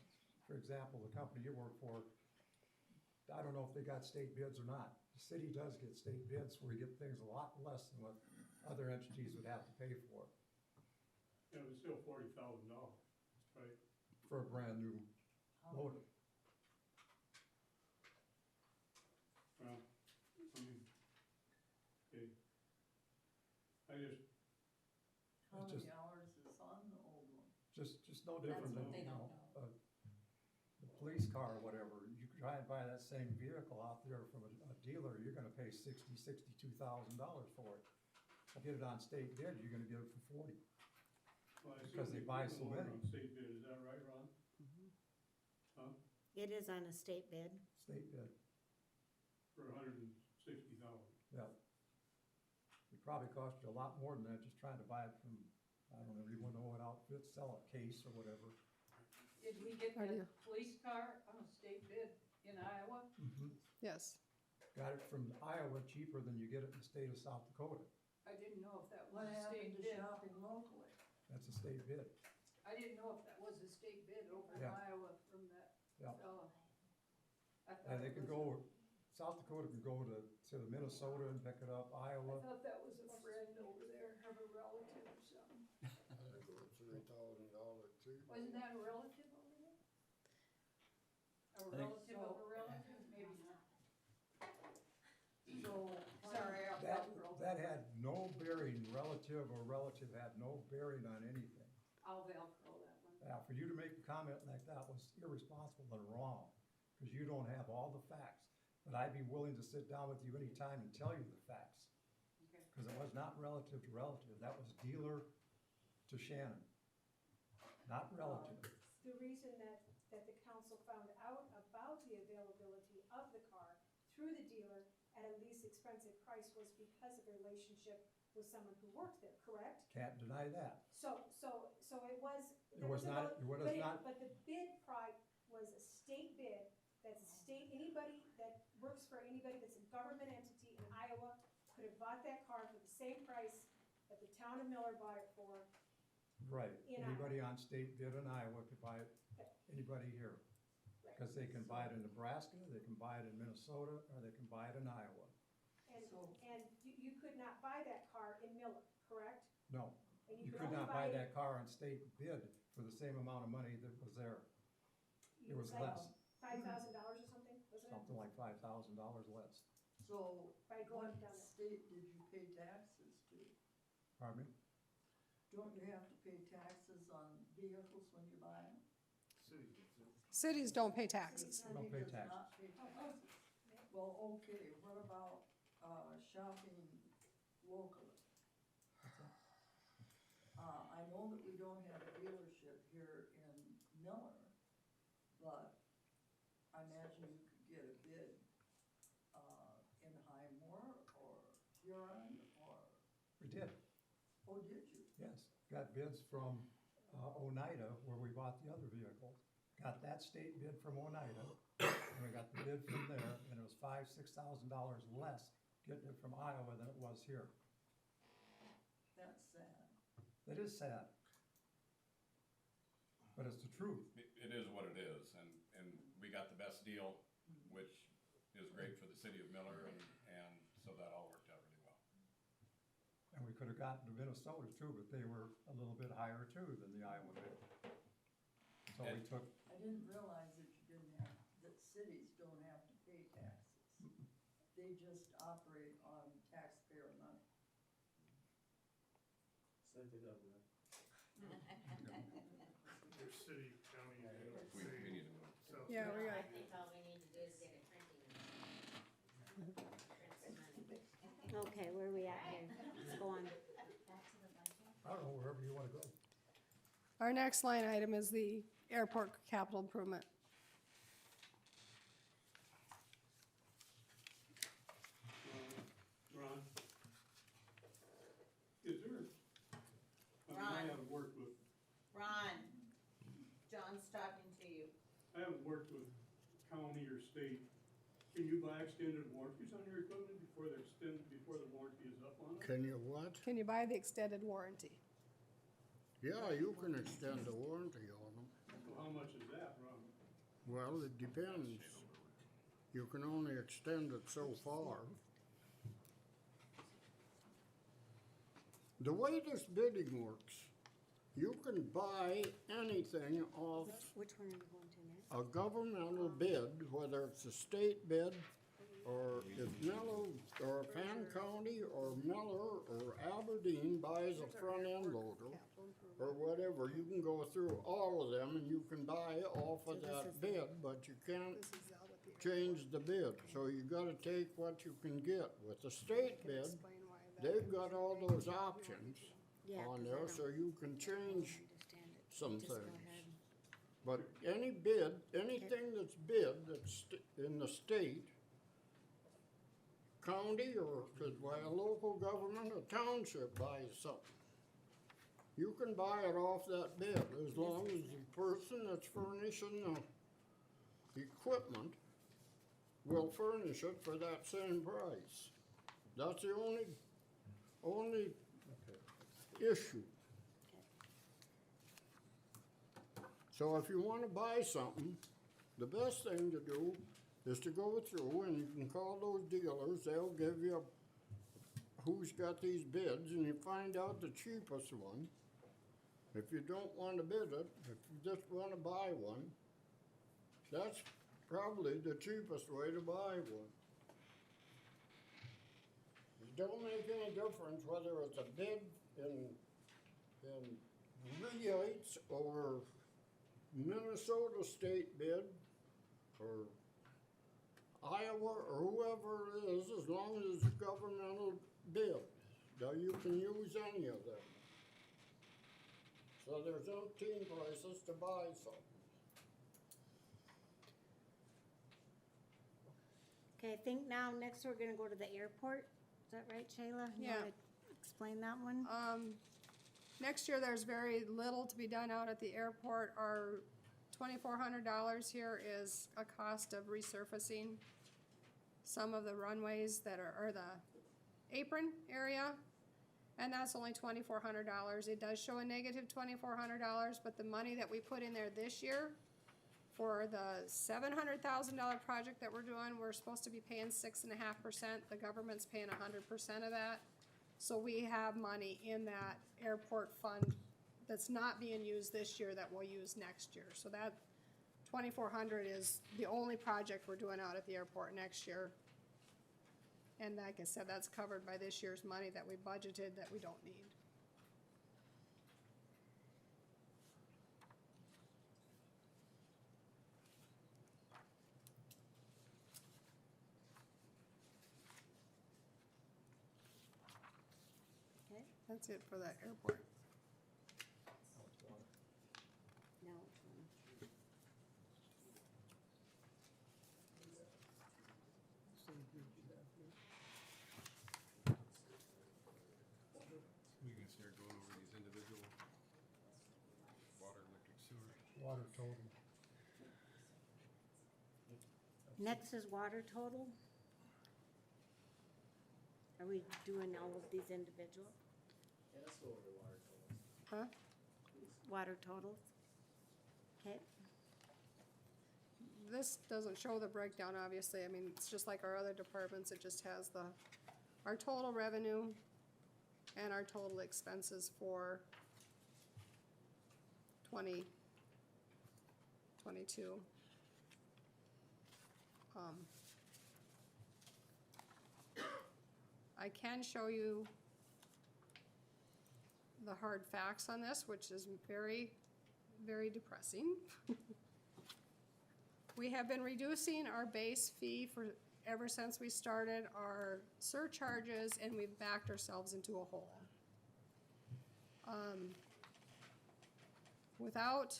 Speaker 4: for example, the company you work for, I don't know if they got state bids or not. The city does get state bids where you get things a lot less than what other entities would have to pay for,
Speaker 18: Yeah, but still $40,000, right?
Speaker 4: for a brand new loader.
Speaker 18: Well, I mean, okay. I just,
Speaker 6: How
Speaker 4: It's
Speaker 6: many
Speaker 4: just-
Speaker 6: hours is on the old one?
Speaker 4: Just no
Speaker 6: That's
Speaker 4: different
Speaker 6: what
Speaker 4: than,
Speaker 6: they
Speaker 4: you
Speaker 6: don't
Speaker 4: know, the police car or whatever. You could try and buy that same vehicle out there from a dealer, you're gonna pay $62,000 for it. Get it on state bid, you're gonna get it for 40.
Speaker 18: well, I
Speaker 4: Because
Speaker 18: assume
Speaker 4: they
Speaker 18: they
Speaker 4: buy
Speaker 18: put
Speaker 4: so
Speaker 18: the loader
Speaker 4: many.
Speaker 18: on state bid, is that right, Ron? Huh?
Speaker 3: It is on a state bid.
Speaker 4: State bid,
Speaker 18: For $160,000.
Speaker 4: yeah. It probably cost you a lot more than that, just trying to buy it from, I don't know, even know what outfit, sell a case or whatever.
Speaker 12: Did we get
Speaker 11: Are
Speaker 12: the
Speaker 11: you-
Speaker 12: police car on a state bid in Iowa?
Speaker 11: Yes.
Speaker 4: Got it from Iowa cheaper than you get it in the state of South Dakota.
Speaker 12: I didn't know if that
Speaker 6: What
Speaker 12: was a
Speaker 6: happened
Speaker 12: state
Speaker 6: to
Speaker 12: bid.
Speaker 6: shopping locally?
Speaker 4: That's a state bid.
Speaker 12: I didn't know if that was a state bid over in
Speaker 4: Yeah.
Speaker 12: Iowa from that
Speaker 4: Yeah.
Speaker 12: fella. I thought
Speaker 4: And they
Speaker 12: it
Speaker 4: can
Speaker 12: was
Speaker 4: go, South Dakota can go to Minnesota and pick it up,
Speaker 12: I
Speaker 4: Iowa.
Speaker 12: thought that was a friend over there, of a relative or something.
Speaker 5: I think it was $3,000 too.
Speaker 12: Wasn't that a relative over there? A
Speaker 9: think-
Speaker 12: relative of a relative? Maybe not.
Speaker 6: So.
Speaker 12: Sorry, I
Speaker 4: That,
Speaker 12: Velcro.
Speaker 4: that had no bearing, relative or relative had no bearing on anything.
Speaker 12: I'll Velcro that one.
Speaker 4: For you to make a comment like that was irresponsible and wrong, because you don't have all the facts. But I'd be willing to sit down with you anytime and tell you the facts,
Speaker 12: Okay.
Speaker 4: because it was not relative to relative, that was dealer to Shannon. Not relative.
Speaker 1: The reason that the council found out about the availability of the car through the dealer at a least expensive price was because of a relationship with someone who worked there, correct?
Speaker 4: Can't deny that.
Speaker 1: So it was.
Speaker 4: It was not- it was not-
Speaker 1: But the bid price was a state bid, that's anybody that works for anybody that's a government entity in Iowa could have bought that car for the same price that the town of Miller bought it for.
Speaker 4: Right,
Speaker 1: In
Speaker 4: anybody on state bid in Iowa could buy it, anybody here.
Speaker 1: Right.
Speaker 4: Because they can buy it in Nebraska, they can buy it in Minnesota, or they can buy it in Iowa.
Speaker 1: And you could not buy that car in Miller, correct?
Speaker 4: No,
Speaker 1: And
Speaker 4: you
Speaker 1: could
Speaker 4: could
Speaker 1: only
Speaker 4: not buy
Speaker 1: it-
Speaker 4: that car on state bid for the same amount of money that was there. It was
Speaker 1: like
Speaker 4: less,
Speaker 1: $5,000 or something, wasn't it?
Speaker 4: something like $5,000 less.
Speaker 6: So,
Speaker 1: By going
Speaker 6: what
Speaker 1: down there.
Speaker 6: state did you pay taxes to?
Speaker 4: Pardon me?
Speaker 6: Don't you have to pay taxes on vehicles when you buy them?
Speaker 11: Cities don't pay taxes.
Speaker 4: Don't
Speaker 6: City
Speaker 4: pay
Speaker 6: does
Speaker 4: taxes.
Speaker 6: not pay taxes. Well, okay, what about, shopping locally? I know that we don't have a dealership here in Miller, but I imagine you could get a bid, in Highmore or Huron or,
Speaker 4: We did,
Speaker 6: oh, did you?
Speaker 4: yes. Got bids from Oneida, where we bought the other vehicle. Got that state bid from Oneida, and we got the bid from there, and it was $5,000-$6,000 less getting it from Iowa than it was here.
Speaker 6: That's sad.
Speaker 4: It is sad. But it's the truth.
Speaker 2: It is what it is, and we got the best deal, which is great for the city of Miller, and so that all worked out really well.
Speaker 4: And we could have gotten to Minnesota too, but they were a little bit higher too than the Iowa bid. So we took,
Speaker 6: I didn't realize that you didn't have cities don't have to pay taxes. They just operate on taxpayer money.
Speaker 13: So the government.
Speaker 14: Your city, county,
Speaker 2: We need to move.
Speaker 14: South.
Speaker 11: Yeah, we
Speaker 8: I
Speaker 11: got,
Speaker 8: think all we need to do is get a printing. Print some money.
Speaker 3: Okay, where are we at here? Let's go on.
Speaker 4: I don't know, wherever you wanna go.
Speaker 11: our next line item is the airport capital improvement.
Speaker 18: Ron? Is there, I mean, I
Speaker 12: Ron.
Speaker 18: haven't worked with,
Speaker 12: Ron, John's talking to you.
Speaker 18: I haven't worked with county or state. Can you buy extended warranties on your equipment before before the warranty is up on it?
Speaker 5: Can you what?
Speaker 11: Can you buy the extended warranty?
Speaker 5: Yeah, you can extend the warranty on them.
Speaker 18: Well, how much is that, Ron?
Speaker 5: Well, it depends. You can only extend it so far. The way this bidding works, you can buy anything off
Speaker 3: Which one are you going to next?
Speaker 5: a governmental bid, whether it's a state bid, or if Miller, or Fan County, or Miller, or Aberdeen buys a front end loader, or whatever, you can go through all of them and you can buy off of that bid, but you can't change the bid. So you gotta take what you can get. With the state bid, they've got all those options
Speaker 3: Yeah, 'cause
Speaker 5: on
Speaker 3: I
Speaker 5: there,
Speaker 3: don't
Speaker 5: so you can change
Speaker 3: understand it.
Speaker 5: some
Speaker 3: Just go
Speaker 5: things.
Speaker 3: ahead.
Speaker 5: But any bid, anything that's bid that's in the state, county, or by a local government, a township buys something, you can buy it off that bid, as long as the person that's furnishing the equipment will furnish it for that same price. That's the only issue. So if you wanna buy something, the best thing to do is to go through and you can call those dealers, they'll give you who's got these bids, and you find out the cheapest one. If you don't wanna bid it, if you just wanna buy one, that's probably the cheapest way to buy one. It don't make any difference whether it's a bid in Yates or Minnesota state bid, or Iowa, or whoever it is, as long as it's a governmental bid. Now, you can use any of them. So there's umpteen places to buy something.
Speaker 3: Okay, I think now, next we're gonna go to the airport. Is that right, Shayla? You
Speaker 11: Yeah.
Speaker 3: wanna explain that one?
Speaker 11: Next year, there's very little to be done out at the airport. Our $2,400 here is a cost of resurfacing some of the runways that are, or the apron area. And that's only $2,400. It does show a negative $2,400, but the money that we put in there this year for the $700,000 project that we're doing, we're supposed to be paying 6.5%. The government's paying 100% of that. So we have money in that airport fund that's not being used this year that we'll use next year. So that 2,400 is the only project we're doing out at the airport next year. And like I said, that's covered by this year's money that we budgeted that we don't need.
Speaker 3: Okay,
Speaker 11: That's it for that airport.
Speaker 3: now which one?
Speaker 2: We can start going over these individual water, electric, sewer.
Speaker 4: Water total.
Speaker 3: Next is water total. Are we doing all of these individual?
Speaker 13: Yeah, let's go over the water totals.
Speaker 11: Huh?
Speaker 3: Water totals? Okay,
Speaker 11: This doesn't show the breakdown, obviously. I mean, it's just like our other departments. It just has our total revenue and our total expenses for 2022. I can show you the hard facts on this, which is very, very depressing. We have been reducing our base fee for, ever since we started our surcharges, and we've backed ourselves into a hole. Without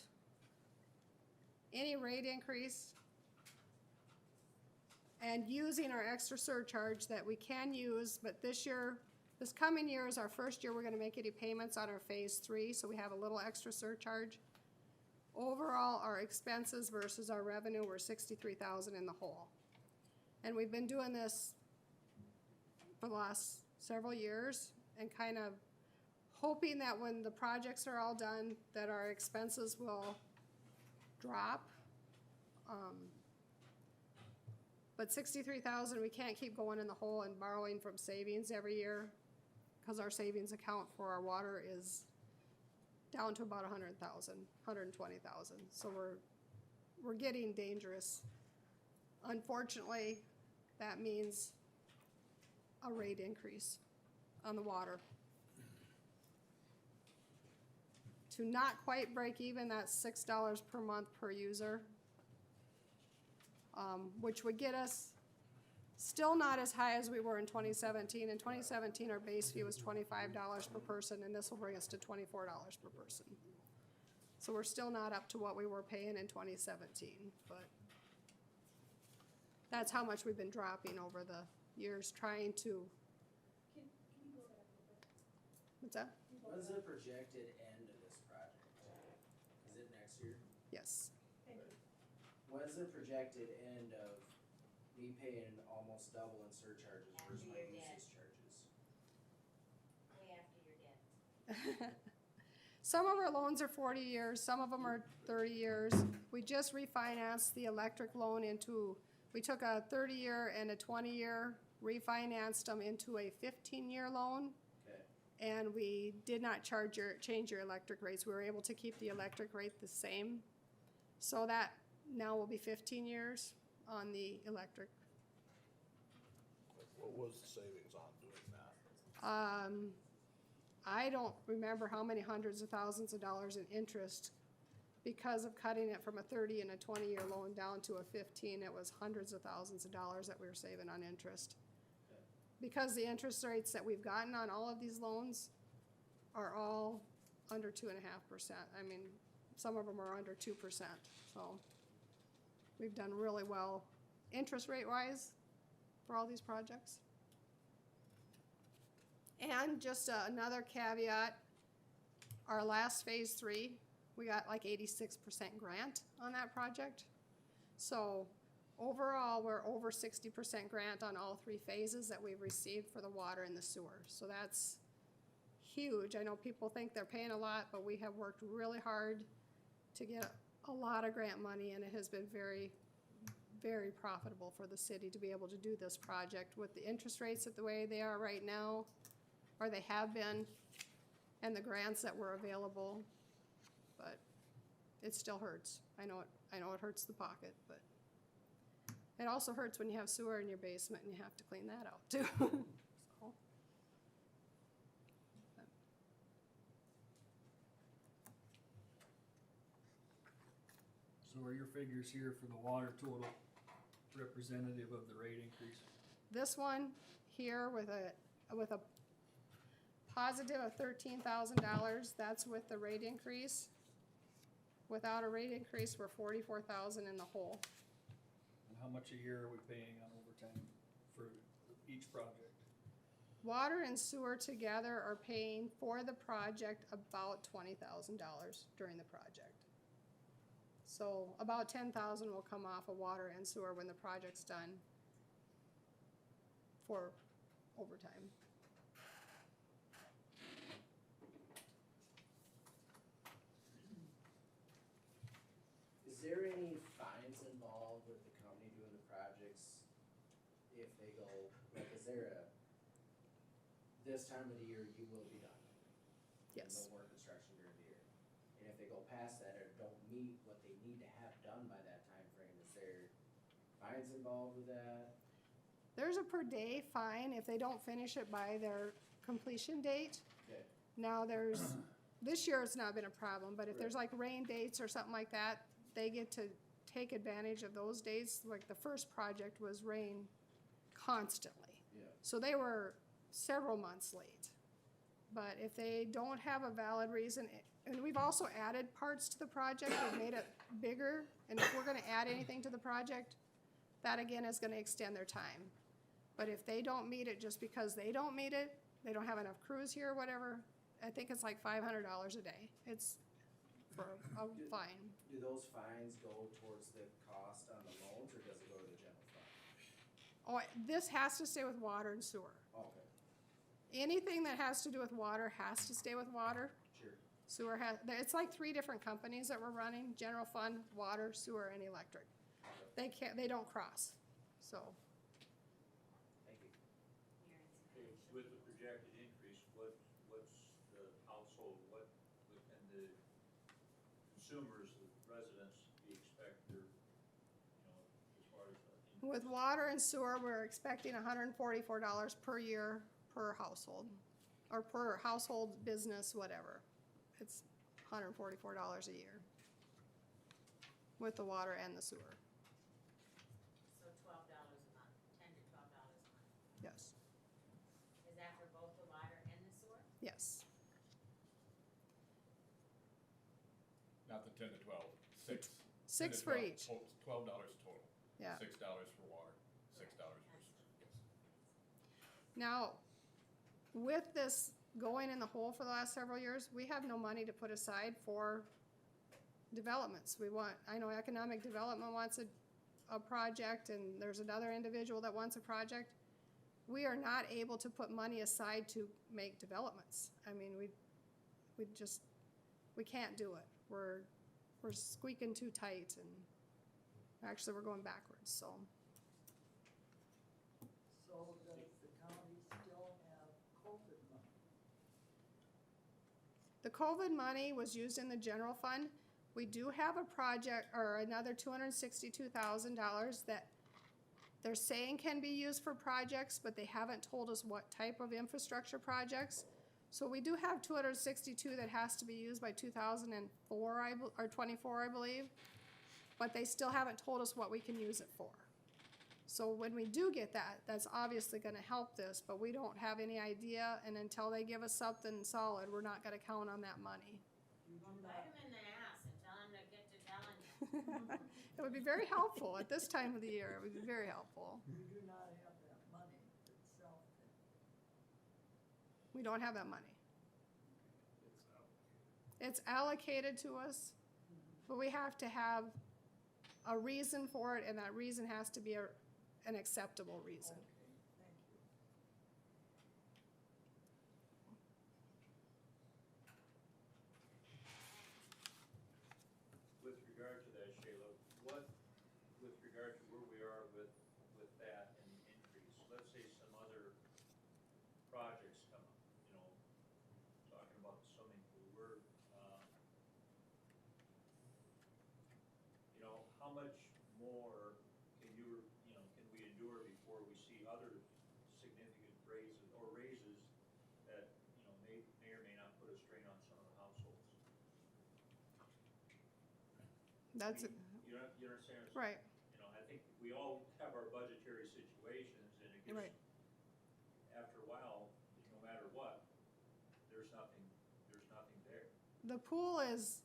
Speaker 11: any rate increase and using our extra surcharge that we can use, but this coming year is our first year we're gonna make any payments on our phase 3, so we have a little extra surcharge. Overall, our expenses versus our revenue were 63,000 in the hole. And we've been doing this for the last several years and kind of hoping that when the projects are all done, that our expenses will drop. But 63,000, we can't keep going in the hole and borrowing from savings every year, because our savings account for our water is down to about 100,000, 120,000. So we're getting dangerous. Unfortunately, that means a rate increase on the water. To not quite break even, that's $6 per month per user, which would get us still not as high as we were in 2017. In 2017, our base fee was $25 per person, and this will bring us to $24 per person. So we're still not up to what we were paying in 2017, but that's how much we've been dropping over the years trying to.
Speaker 1: Can you go back a little bit?
Speaker 11: What's that?
Speaker 13: When's the projected end of this project? Is it next year?
Speaker 11: Yes.
Speaker 1: Thank you.
Speaker 13: When's the projected end of me paying almost double in surcharges versus
Speaker 8: After
Speaker 13: my
Speaker 8: you're dead.
Speaker 13: usage charges?
Speaker 8: Way after you're dead.
Speaker 11: Some of our loans are 40 years, some of them are 30 years. We just refinanced the electric loan we took a 30-year and a 20-year, refinanced them into a 15-year loan.
Speaker 13: Okay.
Speaker 11: And we did not change your electric rates. We were able to keep the electric rate the same. So that now will be 15 years on the electric.
Speaker 19: What was the savings on doing that?
Speaker 11: I don't remember how many hundreds of thousands of dollars in interest. Because of cutting it from a 30 and a 20-year loan down to a 15, it was hundreds of thousands of dollars that we were saving on interest. Because the interest rates that we've gotten on all of these loans are all under 2.5%. I mean, some of them are under 2%. So we've done really well interest rate wise for all these projects. And just another caveat, our last phase 3, we got like 86% grant on that project. So overall, we're over 60% grant on all 3 phases that we've received for the water and the sewer. So that's huge. I know people think they're paying a lot, but we have worked really hard to get a lot of grant money, and it has been very, very profitable for the city to be able to do this project with the interest rates at the way they are right now, or they have been, and the grants that were available. But it still hurts. I know it hurts the pocket, but it also hurts when you have sewer in your basement and you have to clean that out too.
Speaker 9: So are your figures here for the water total representative of the rate increase?
Speaker 11: This one here with a positive of $13,000, that's with the rate increase. Without a rate increase, we're 44,000 in the hole.
Speaker 9: And how much a year are we paying on overtime for each project?
Speaker 11: Water and sewer together are paying for the project about $20,000 during the project. So about 10,000 will come off of water and sewer when the project's done for overtime.
Speaker 13: Is there any fines involved with the company doing the projects if they go, like, is there this time of the year you will be done?
Speaker 11: Yes.
Speaker 13: No more construction during the year. And if they go past that or don't meet what they need to have done by that time frame, is there fines involved with that?
Speaker 11: There's a per day fine if they don't finish it by their completion date.
Speaker 13: Okay.
Speaker 11: Now this year it's not been a problem, but if there's like rain dates or something like that, they get to take advantage of those dates. Like the first project was rain constantly.
Speaker 13: Yeah.
Speaker 11: So they were several months late. But if they don't have a valid reason, and we've also added parts to the project, we've made it bigger, and if we're gonna add anything to the project, that again is gonna extend their time. But if they don't meet it just because they don't meet it, they don't have enough crews here or whatever, I think it's like $500 a day. It's for a fine.
Speaker 13: Do those fines go towards the cost on the loans, or does it go to the general fund?
Speaker 11: Oh, this has to stay with water and sewer.
Speaker 13: Okay,
Speaker 11: Anything that has to do with water has to stay with water.
Speaker 13: sure.
Speaker 11: Sewer has, it's like 3 different companies that we're running, general fund, water, sewer, and electric. They don't cross, so.
Speaker 13: Thank you.
Speaker 17: Okay, with the projected increase, what's the household, what can the consumers, the residents, be expect their, as far as the increase?
Speaker 11: With water and sewer, we're expecting $144 per year per household, or per household, business, whatever. It's $144 a year with the water and the sewer,
Speaker 8: So $12 a month, $10 to $12 a month.
Speaker 11: yes,
Speaker 8: Is that for both the water and the sewer?
Speaker 11: yes.
Speaker 2: Not the 10 to 12, 6. 10
Speaker 11: Six
Speaker 2: to
Speaker 11: for
Speaker 2: 12,
Speaker 11: each.
Speaker 2: $12 total.
Speaker 11: Yeah.
Speaker 2: $6 for water, $6 for sewer, yes.
Speaker 11: Now, with this going in the hole for the last several years, we have no money to put aside for developments. I know economic development wants a project, and there's another individual that wants a project. We are not able to put money aside to make developments. I mean, we can't do it. We're squeaking too tight, and actually we're going backwards, so.
Speaker 6: So does the county still have COVID money?
Speaker 11: The COVID money was used in the general fund. We do have a project, or another $262,000 that they're saying can be used for projects, but they haven't told us what type of infrastructure projects. So we do have 262 that has to be used by 2004, or 24, I believe. But they still haven't told us what we can use it for. So when we do get that, that's obviously gonna help this, but we don't have any idea, and until they give us something solid, we're not gonna count on that money.
Speaker 8: Well, bite them in the ass and tell them to get to telling you.
Speaker 11: It would be very helpful at this time of the year. It would be very helpful.
Speaker 6: You do not have that money itself.
Speaker 11: We don't have that money.
Speaker 14: It's
Speaker 11: It's allocated to us, but we have to have a reason for it, and that reason has to be an acceptable reason.
Speaker 6: Okay, thank you.
Speaker 17: With regard to that, Shayla, with regard to where we are with that and the increase, let's say some other projects come up, talking about the swimming pool, how much more can we endure before we see other significant raises that, may or may not put a strain on some of the households?
Speaker 11: That's,
Speaker 17: You understand?
Speaker 11: right,
Speaker 17: I think we all have our budgetary situations, and it gets,
Speaker 11: right.
Speaker 17: after a while, no matter what, there's nothing there.
Speaker 11: The pool is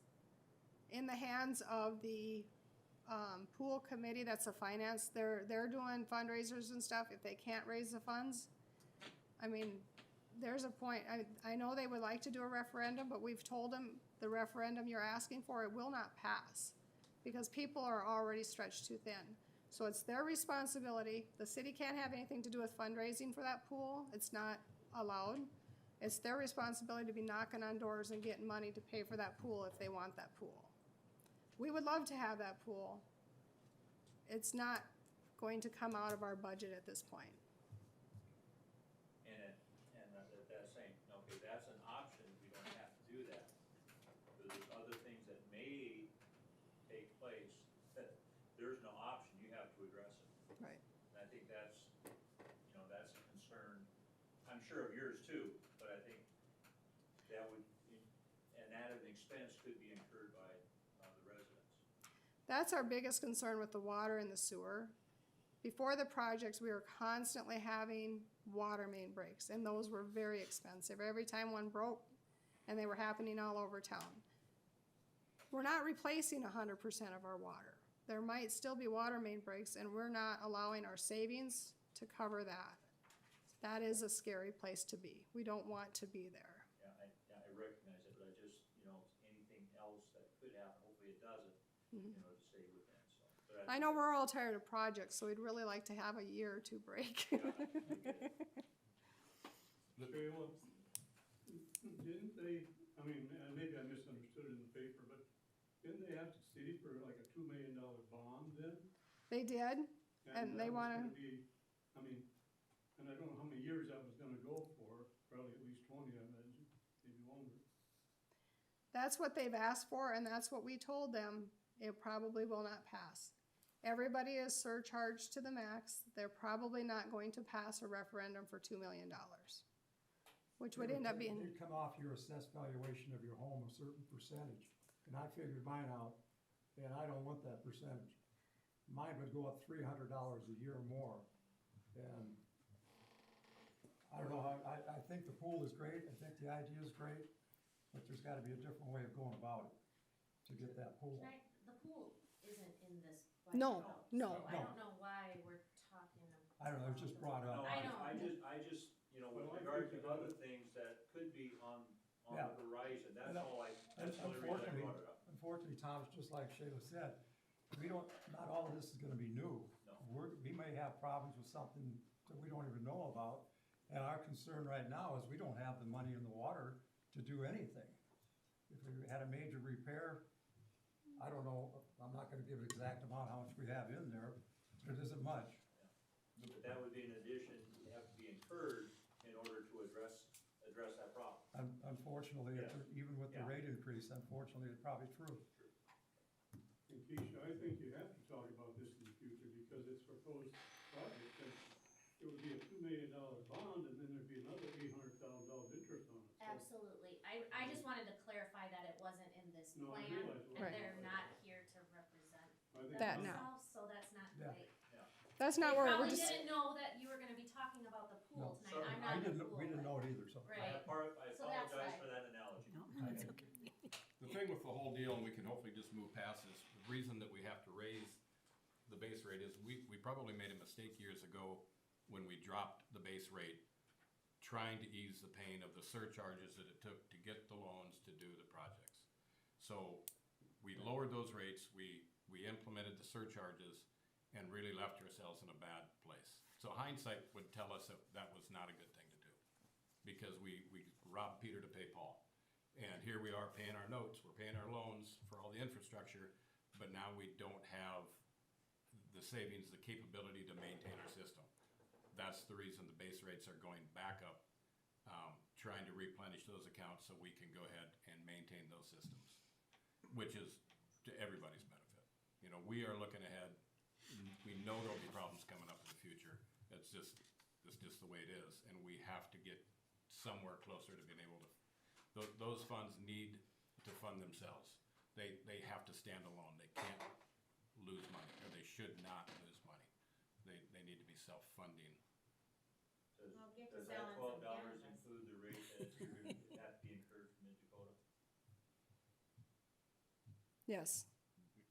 Speaker 11: in the hands of the pool committee, that's a finance, they're doing fundraisers and stuff. If they can't raise the funds, I mean, there's a point, I know they would like to do a referendum, but we've told them the referendum you're asking for, it will not pass, because people are already stretched too thin. So it's their responsibility. The city can't have anything to do with fundraising for that pool. It's not allowed. It's their responsibility to be knocking on doors and getting money to pay for that pool if they want that pool. We would love to have that pool. It's not going to come out of our budget at this point.
Speaker 17: And that's saying, okay, that's an option, we don't have to do that. But there's other things that may take place that there's no option, you have to address it. sure of yours too, but I think that would, an added expense could be incurred by, the residents.
Speaker 11: That's our biggest concern with the water and the sewer. Before the projects, we were constantly having water main breaks, and those were very expensive. Every time one broke, and they were happening all over town. We're not replacing 100% of our water. There might still be water main breaks, and we're not allowing our savings to cover that. That is a scary place to be. We don't want to be there.
Speaker 17: Yeah, I recognize it, but I just, anything else that could happen, hopefully it doesn't, to stay within, so. But
Speaker 11: I know we're all tired of projects, so we'd really like to have a year or two break.
Speaker 18: Shayla, didn't they, I mean, maybe I misunderstood it in the paper, but didn't they ask the city for like a $2 million bond then?
Speaker 11: They did, and they
Speaker 18: that was
Speaker 11: wanna,
Speaker 18: gonna be, I mean, and I don't know how many years that was gonna go for, probably at least 20, I imagine, maybe longer.
Speaker 11: that's what they've asked for, and that's what we told them. It probably will not pass. Everybody is surcharged to the max. They're probably not going to pass a referendum for $2 million, which would end up being,
Speaker 4: They'd come off your assessed valuation of your home a certain percentage, and I figured mine out, and I don't want that percentage. Mine would go up $300 a year more, and I don't know how, I think the pool is great, I think the idea is great, but there's gotta be a different way of going about it to get that pool.
Speaker 7: The pool isn't in this budget.
Speaker 11: No,
Speaker 7: though,
Speaker 11: no.
Speaker 7: So I don't know why we're talking about.
Speaker 4: I don't know, it was just brought
Speaker 17: No,
Speaker 4: up.
Speaker 7: I know.
Speaker 17: I just, with
Speaker 18: Well, I
Speaker 17: regard
Speaker 18: think
Speaker 17: to other things that could be on
Speaker 4: Yeah.
Speaker 17: the horizon, that's
Speaker 4: And,
Speaker 17: all that's the only reason I brought it up.
Speaker 4: Unfortunately, Tom, it's just like Shayla said, we don't, not all of this is gonna be new.
Speaker 17: No.
Speaker 4: We may have problems with something that we don't even know about, and our concern right now is we don't have the money in the water to do anything. If we had a major repair, I don't know, I'm not gonna give an exact amount how much we have in there, but it isn't much.
Speaker 17: But that would be an addition, you have to be incurred in order to address that problem.
Speaker 4: Unfortunately,
Speaker 17: Yeah.
Speaker 4: even with the
Speaker 17: Yeah.
Speaker 4: rate increase, unfortunately, it's probably true.
Speaker 18: And Keisha, I think you have to talk about this in the future because it's a proposed project, and it would be a $2 million bond, and then there'd be another $800,000 interest on it. So-
Speaker 7: Absolutely. I just wanted to clarify that it wasn't in this
Speaker 18: No, I
Speaker 7: plan,
Speaker 18: realize
Speaker 7: and
Speaker 18: what-
Speaker 7: they're not here to represent
Speaker 18: I think
Speaker 11: That
Speaker 18: that's-
Speaker 11: now.
Speaker 7: themselves, so that's not
Speaker 4: Yeah.
Speaker 7: right.
Speaker 11: that's not
Speaker 7: They
Speaker 11: where we're
Speaker 7: probably
Speaker 11: just,
Speaker 7: didn't know that you were gonna be talking about the pool
Speaker 4: No,
Speaker 7: tonight.
Speaker 17: sorry.
Speaker 7: I'm not in the pool.
Speaker 4: We didn't
Speaker 7: but-
Speaker 4: know it either, so.
Speaker 7: Right.
Speaker 17: I
Speaker 7: So that's
Speaker 17: apologize
Speaker 7: why.
Speaker 17: for that analogy.
Speaker 3: That's okay.
Speaker 2: The thing with the whole deal, and we can hopefully just move past this, the reason that we have to raise the base rate is we probably made a mistake years ago when we dropped the base rate, trying to ease the pain of the surcharges that it took to get the loans to do the projects. So we lowered those rates, we implemented the surcharges, and really left ourselves in a bad place. So hindsight would tell us that that was not a good thing to do, because we robbed Peter to pay Paul. And here we are paying our notes, we're paying our loans for all the infrastructure, but now we don't have the savings, the capability to maintain our system. That's the reason the base rates are going back up, trying to replenish those accounts so we can go ahead and maintain those systems, which is to everybody's benefit. We are looking ahead, we know there'll be problems coming up in the future. It's just the way it is, and we have to get somewhere closer to being able to, those funds need to fund themselves. They have to stand alone, they can't lose money, or they should not lose money. They need to be self-funding.
Speaker 8: Well, get to
Speaker 17: Does that
Speaker 8: selling some
Speaker 17: $12
Speaker 8: cannabis.
Speaker 17: include the rate that you're gonna have to be incurred from Mid-Dakota?
Speaker 11: yes,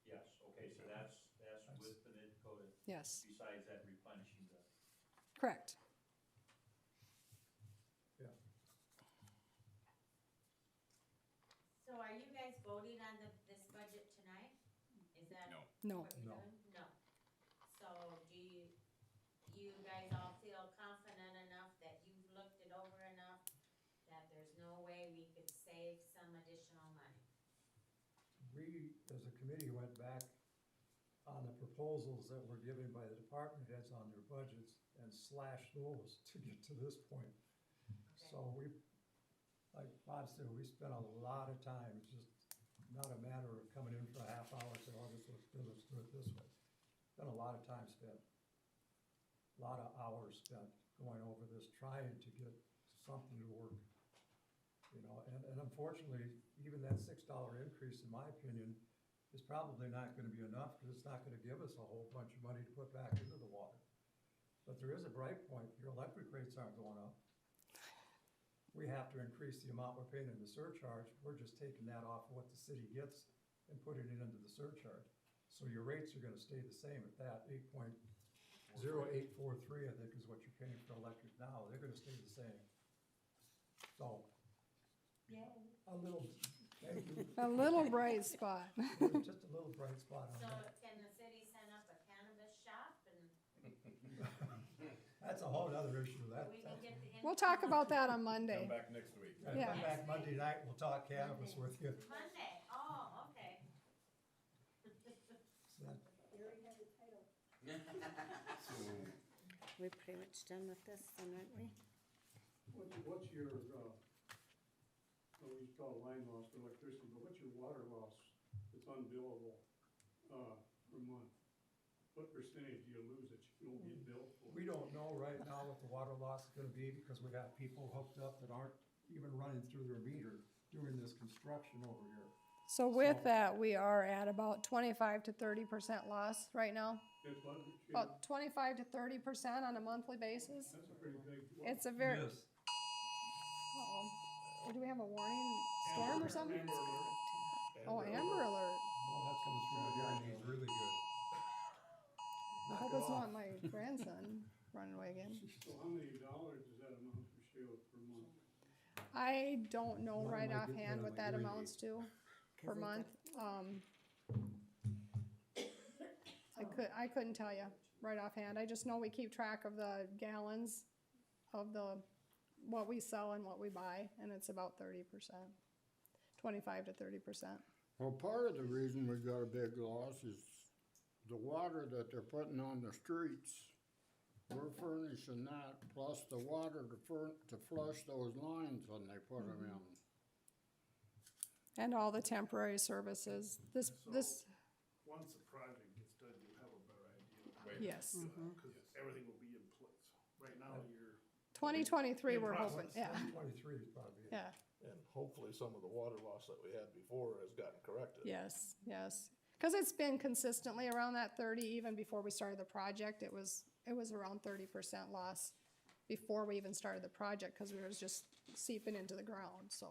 Speaker 17: Yes, okay, so that's with the Mid-Dakota,
Speaker 11: yes,
Speaker 17: besides that replenishing the.
Speaker 11: correct.
Speaker 8: So are you guys voting on this budget tonight? Is that?
Speaker 2: No.
Speaker 11: No.
Speaker 8: what you're
Speaker 4: No.
Speaker 8: doing? No. So do you guys all feel confident enough that you've looked it over enough that there's no way we could save some additional money?
Speaker 4: We, as a committee, went back on the proposals that were given by the department heads on their budgets and slashed those to get to this point. So we, like Bob said, we spent a lot of time, it's just not a matter of coming in for a half hour and saying, oh, let's do it this way. Been a lot of time spent, a lot of hours spent going over this, trying to get something to work. You know, and unfortunately, even that $6 increase, in my opinion, is probably not gonna be enough, because it's not gonna give us a whole bunch of money to put back into the water. But there is a bright point, your electric rates aren't going up. We have to increase the amount we're paying in the surcharge, we're just taking that off what the city gets and putting it into the surcharge. So your rates are gonna stay the same at that 8.0843, I think is what you're paying for electric now, they're gonna stay the same. So, a little, thank you.
Speaker 11: A little bright spot.
Speaker 4: Just a little bright spot on
Speaker 8: So
Speaker 4: that.
Speaker 8: can the city set up a cannabis shop and
Speaker 4: That's a whole other issue, that.
Speaker 8: we can get the.
Speaker 11: We'll talk about that on Monday.
Speaker 2: Come back next week.
Speaker 11: Yeah.
Speaker 4: Come back Monday night, we'll talk cannabis with you.
Speaker 8: Monday, oh, okay.
Speaker 1: They already have the title.
Speaker 3: We're pretty much done with this then, aren't we?
Speaker 18: What's your, we call it line loss for electricity, but what's your water loss that's unbillable, per month? What percentage do you lose that you don't get billed for?
Speaker 4: We don't know right now what the water loss is gonna be, because we got people hooked up that aren't even running through their meter doing this construction over here.
Speaker 11: So with that, we are at about 25 to 30% loss right now.
Speaker 18: It's what,
Speaker 11: About 25 to 30% on a monthly basis.
Speaker 18: that's a pretty big.
Speaker 11: It's a very,
Speaker 4: Yes.
Speaker 11: oh, do we have a warning storm or something? Oh, Amber Alert.
Speaker 4: Oh, that's coming through here, and he's really good.
Speaker 11: I hope it's not my grandson running away again.
Speaker 18: So how many dollars does that amount for Sheila per month?
Speaker 11: I don't know
Speaker 4: Why
Speaker 11: right
Speaker 4: am I getting
Speaker 11: offhand
Speaker 4: that
Speaker 11: what
Speaker 4: on my
Speaker 11: that
Speaker 4: hearing
Speaker 11: amounts to per month. I couldn't tell you right offhand. I just know we keep track of the gallons of what we sell and what we buy, and it's about 30%, 25 to 30%.
Speaker 5: Well, part of the reason we got a big loss is the water that they're putting on the streets. We're furnishing that, plus the water to flush those lines when they put them in.
Speaker 11: And all the temporary services. This,
Speaker 14: Once the project gets done, you'll have a better idea.
Speaker 11: yes.
Speaker 14: Cause everything will be in place. Right now, you're.
Speaker 11: 2023,
Speaker 14: In
Speaker 11: we're
Speaker 14: process.
Speaker 11: hoping, yeah,
Speaker 4: 23 is probably it.
Speaker 11: yeah.
Speaker 19: And hopefully some of the water loss that we had before has gotten corrected.
Speaker 11: Yes, yes. Because it's been consistently around that 30, even before we started the project, it was around 30% loss before we even started the project, because it was just seeping into the ground, so.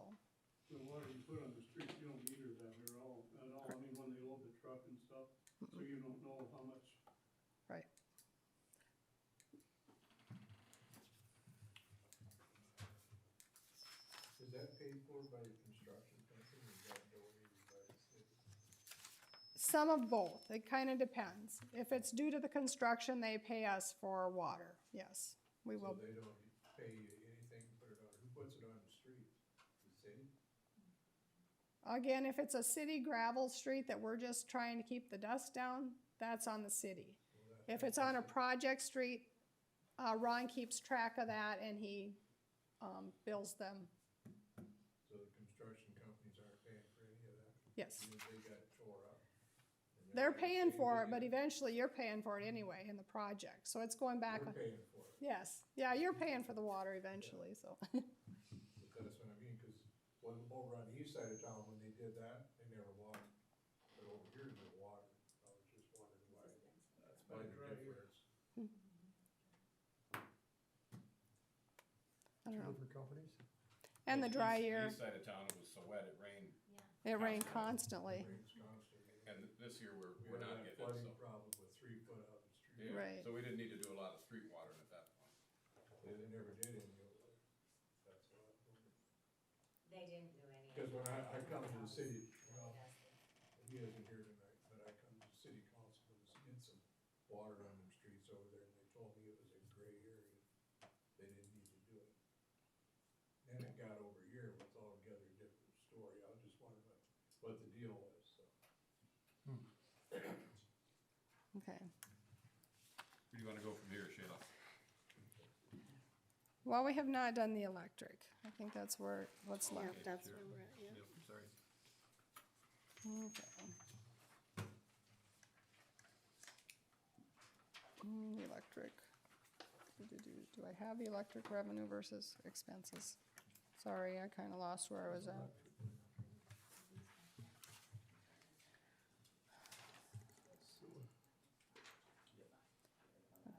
Speaker 18: The water you put on the street, you don't meter that at all, I mean, when they load the truck and stuff, so you don't know how much.
Speaker 11: Right.
Speaker 4: Is that paid for by the construction company, or is that donated by the city?
Speaker 11: Some of both, it kind of depends. If it's due to the construction, they pay us for water, yes, we will.
Speaker 4: So they don't pay you anything to put it on, who puts it on the street? The city?
Speaker 11: Again, if it's a city gravel street that we're just trying to keep the dust down, that's on the city. If it's on a project street, Ron keeps track of that and he bills them.
Speaker 4: So the construction companies aren't paying for any of that?
Speaker 11: Yes.
Speaker 4: Even if they got it tore up?
Speaker 11: They're paying for it, but eventually you're paying for it anyway in the project, so it's going back.
Speaker 4: We're paying for it.
Speaker 11: Yes, yeah, you're paying for the water eventually, so.
Speaker 4: But that's what I mean, cause when, over on the east side of town, when they did that, they never watered. But over here, they water. I was just wondering why. Why the difference?
Speaker 11: I don't know.
Speaker 4: Different companies?
Speaker 11: And the dry
Speaker 2: East-
Speaker 11: year,
Speaker 2: East side of town, it was so wet, it rained,
Speaker 11: it rained constantly,
Speaker 4: Rains constantly.
Speaker 2: and this year we're
Speaker 4: We had
Speaker 2: not
Speaker 4: that
Speaker 2: getting it,
Speaker 4: flooding
Speaker 2: so.
Speaker 4: problem with 3 foot out in the street.
Speaker 2: Yeah,
Speaker 11: Right.
Speaker 2: so we didn't need to do a lot of street watering at that point.
Speaker 4: They never did any of it. That's what I wondered.
Speaker 8: They didn't do any.
Speaker 4: Because when I come to the city, well,
Speaker 8: They
Speaker 4: he isn't here tonight, but I come to the city council to get some water on them streets over there, and they told me it was a gray area. They didn't need to do it. Then it got over here, it was altogether a different story. I was just wondering what the deal was, so.
Speaker 11: okay.
Speaker 2: Where do you wanna go from here, Sheila?
Speaker 11: Well, we have not done the electric, I think that's what's
Speaker 3: Yeah,
Speaker 11: left.
Speaker 3: that's where we're at, yeah.
Speaker 2: Yep, sorry.
Speaker 11: Okay. Electric. Do I have electric revenue versus expenses? Sorry, I kinda lost where I was at.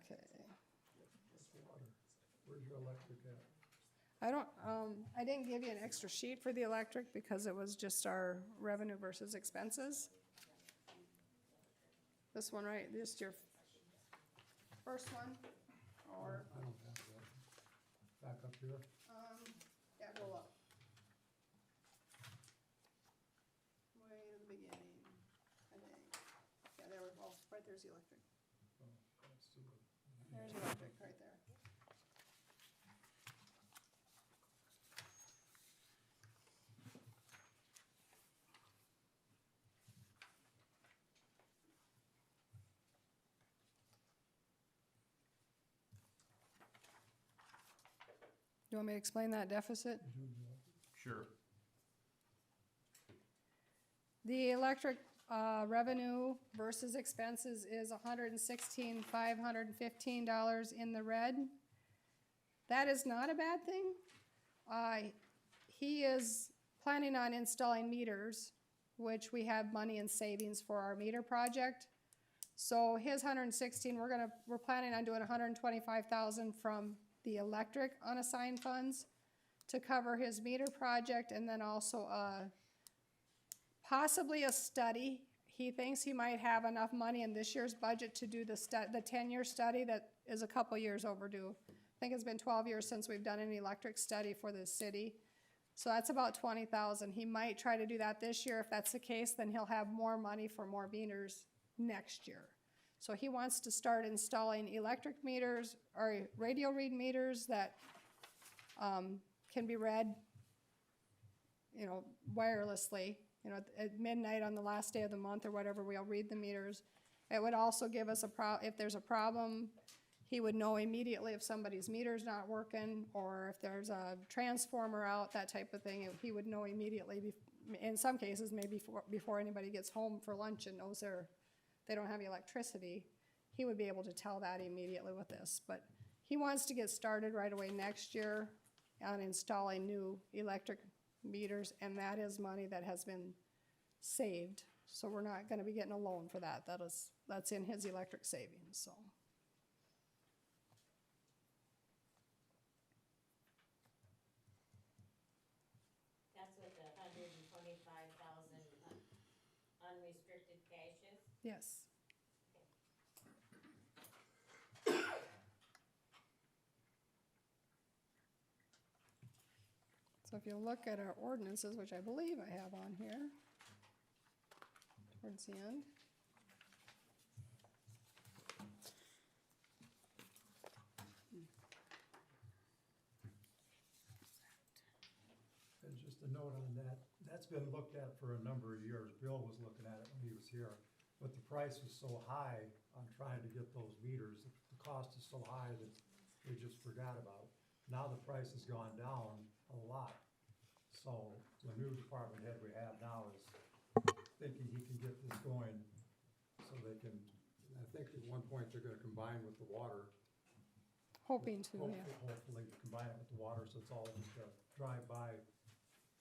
Speaker 11: Okay.
Speaker 4: Where's your electric at?
Speaker 11: I don't, I didn't give you an extra sheet for the electric because it was just our revenue versus expenses. This one, right, just your first one, or,
Speaker 4: I don't have that. Back up here.
Speaker 11: yeah, go up. Way to the beginning, I think. Yeah, there we go, right there's the electric.
Speaker 4: Oh, that's sewer.
Speaker 11: There's the electric, right there. You want me to explain that deficit?
Speaker 2: Sure.
Speaker 11: The electric revenue versus expenses is $116,515 in the red. That is not a bad thing. He is planning on installing meters, which we have money in savings for our meter project. So his 116, we're planning on doing 125,000 from the electric unassigned funds to cover his meter project, and then also possibly a study. He thinks he might have enough money in this year's budget to do the 10-year study that is a couple years overdue. I think it's been 12 years since we've done an electric study for the city. So that's about 20,000. He might try to do that this year. If that's the case, then he'll have more money for more meters next year. So he wants to start installing electric meters or radio read meters that can be read, wirelessly. At midnight on the last day of the month or whatever, we'll read the meters. It would also give us if there's a problem, he would know immediately if somebody's meter's not working or if there's a transformer out, that type of thing. He would know immediately. In some cases, maybe before anybody gets home for lunch and knows they don't have electricity, he would be able to tell that immediately with this. But he wants to get started right away next year on installing new electric meters, and that is money that has been saved. So we're not gonna be getting a loan for that. That's in his electric savings, so.
Speaker 8: That's what the 125,000 unrestricted cash is?
Speaker 11: Yes. So if you look at our ordinances, which I believe I have on here, towards the end.
Speaker 4: And just a note on that, that's been looked at for a number of years. Bill was looking at it when he was here. But the price was so high on trying to get those meters, the cost is so high that they just forgot about it. Now the price has gone down a lot. So the new department head we have now is thinking he can get this going so they can, I think at one point they're gonna combine with the water.
Speaker 11: Hoping to, yeah.
Speaker 4: Hopefully combine it with the water, so it's all just a drive-by,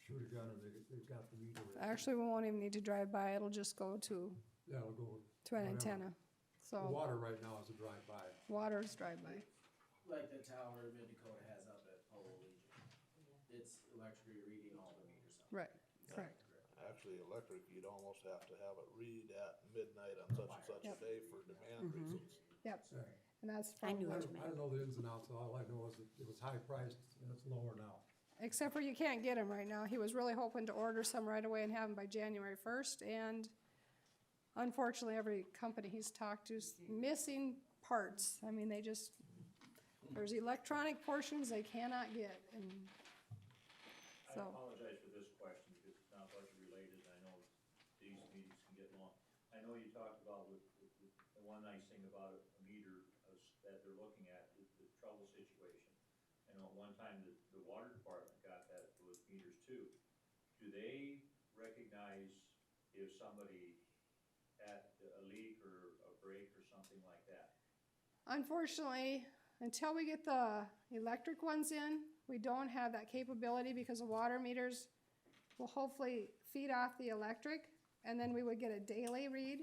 Speaker 4: shoot a gun, and they've got the meter.
Speaker 11: Actually, we won't even need to drive by. It'll just go to
Speaker 4: Yeah, it'll go.
Speaker 11: an
Speaker 4: whatever.
Speaker 11: antenna.
Speaker 4: The
Speaker 11: So
Speaker 4: water right now is a drive-by.
Speaker 11: water's drive-by.
Speaker 13: Like the tower Mid Dakota has up at Polo Legion. It's electric reading all the meters up.
Speaker 11: Right, correct.
Speaker 19: Actually, electric, you'd almost have to have it read at midnight on such and such a
Speaker 11: Yep.
Speaker 19: day for demand reasons.
Speaker 11: Yep,
Speaker 4: Yeah.
Speaker 11: and that's
Speaker 3: I
Speaker 11: from
Speaker 3: knew
Speaker 11: what-
Speaker 3: what you
Speaker 4: I don't know the ins and outs, all I know is that it was high priced and it's lower now.
Speaker 11: except for you can't get them right now. He was really hoping to order some right away and have them by January 1st, and unfortunately, every company he's talked to is missing parts. I mean, there's electronic portions they cannot get, and
Speaker 17: I
Speaker 11: so.
Speaker 17: apologize for this question because it's not budget related. I know these meetings can get long. I know you talked about with the one nice thing about a meter that they're looking at is the trouble situation. I know at one time the water department got those meters too. Do they recognize if somebody had a leak or a break or something like that?
Speaker 11: Unfortunately, until we get the electric ones in, we don't have that capability because the water meters will hopefully feed off the electric, and then we would get a daily read.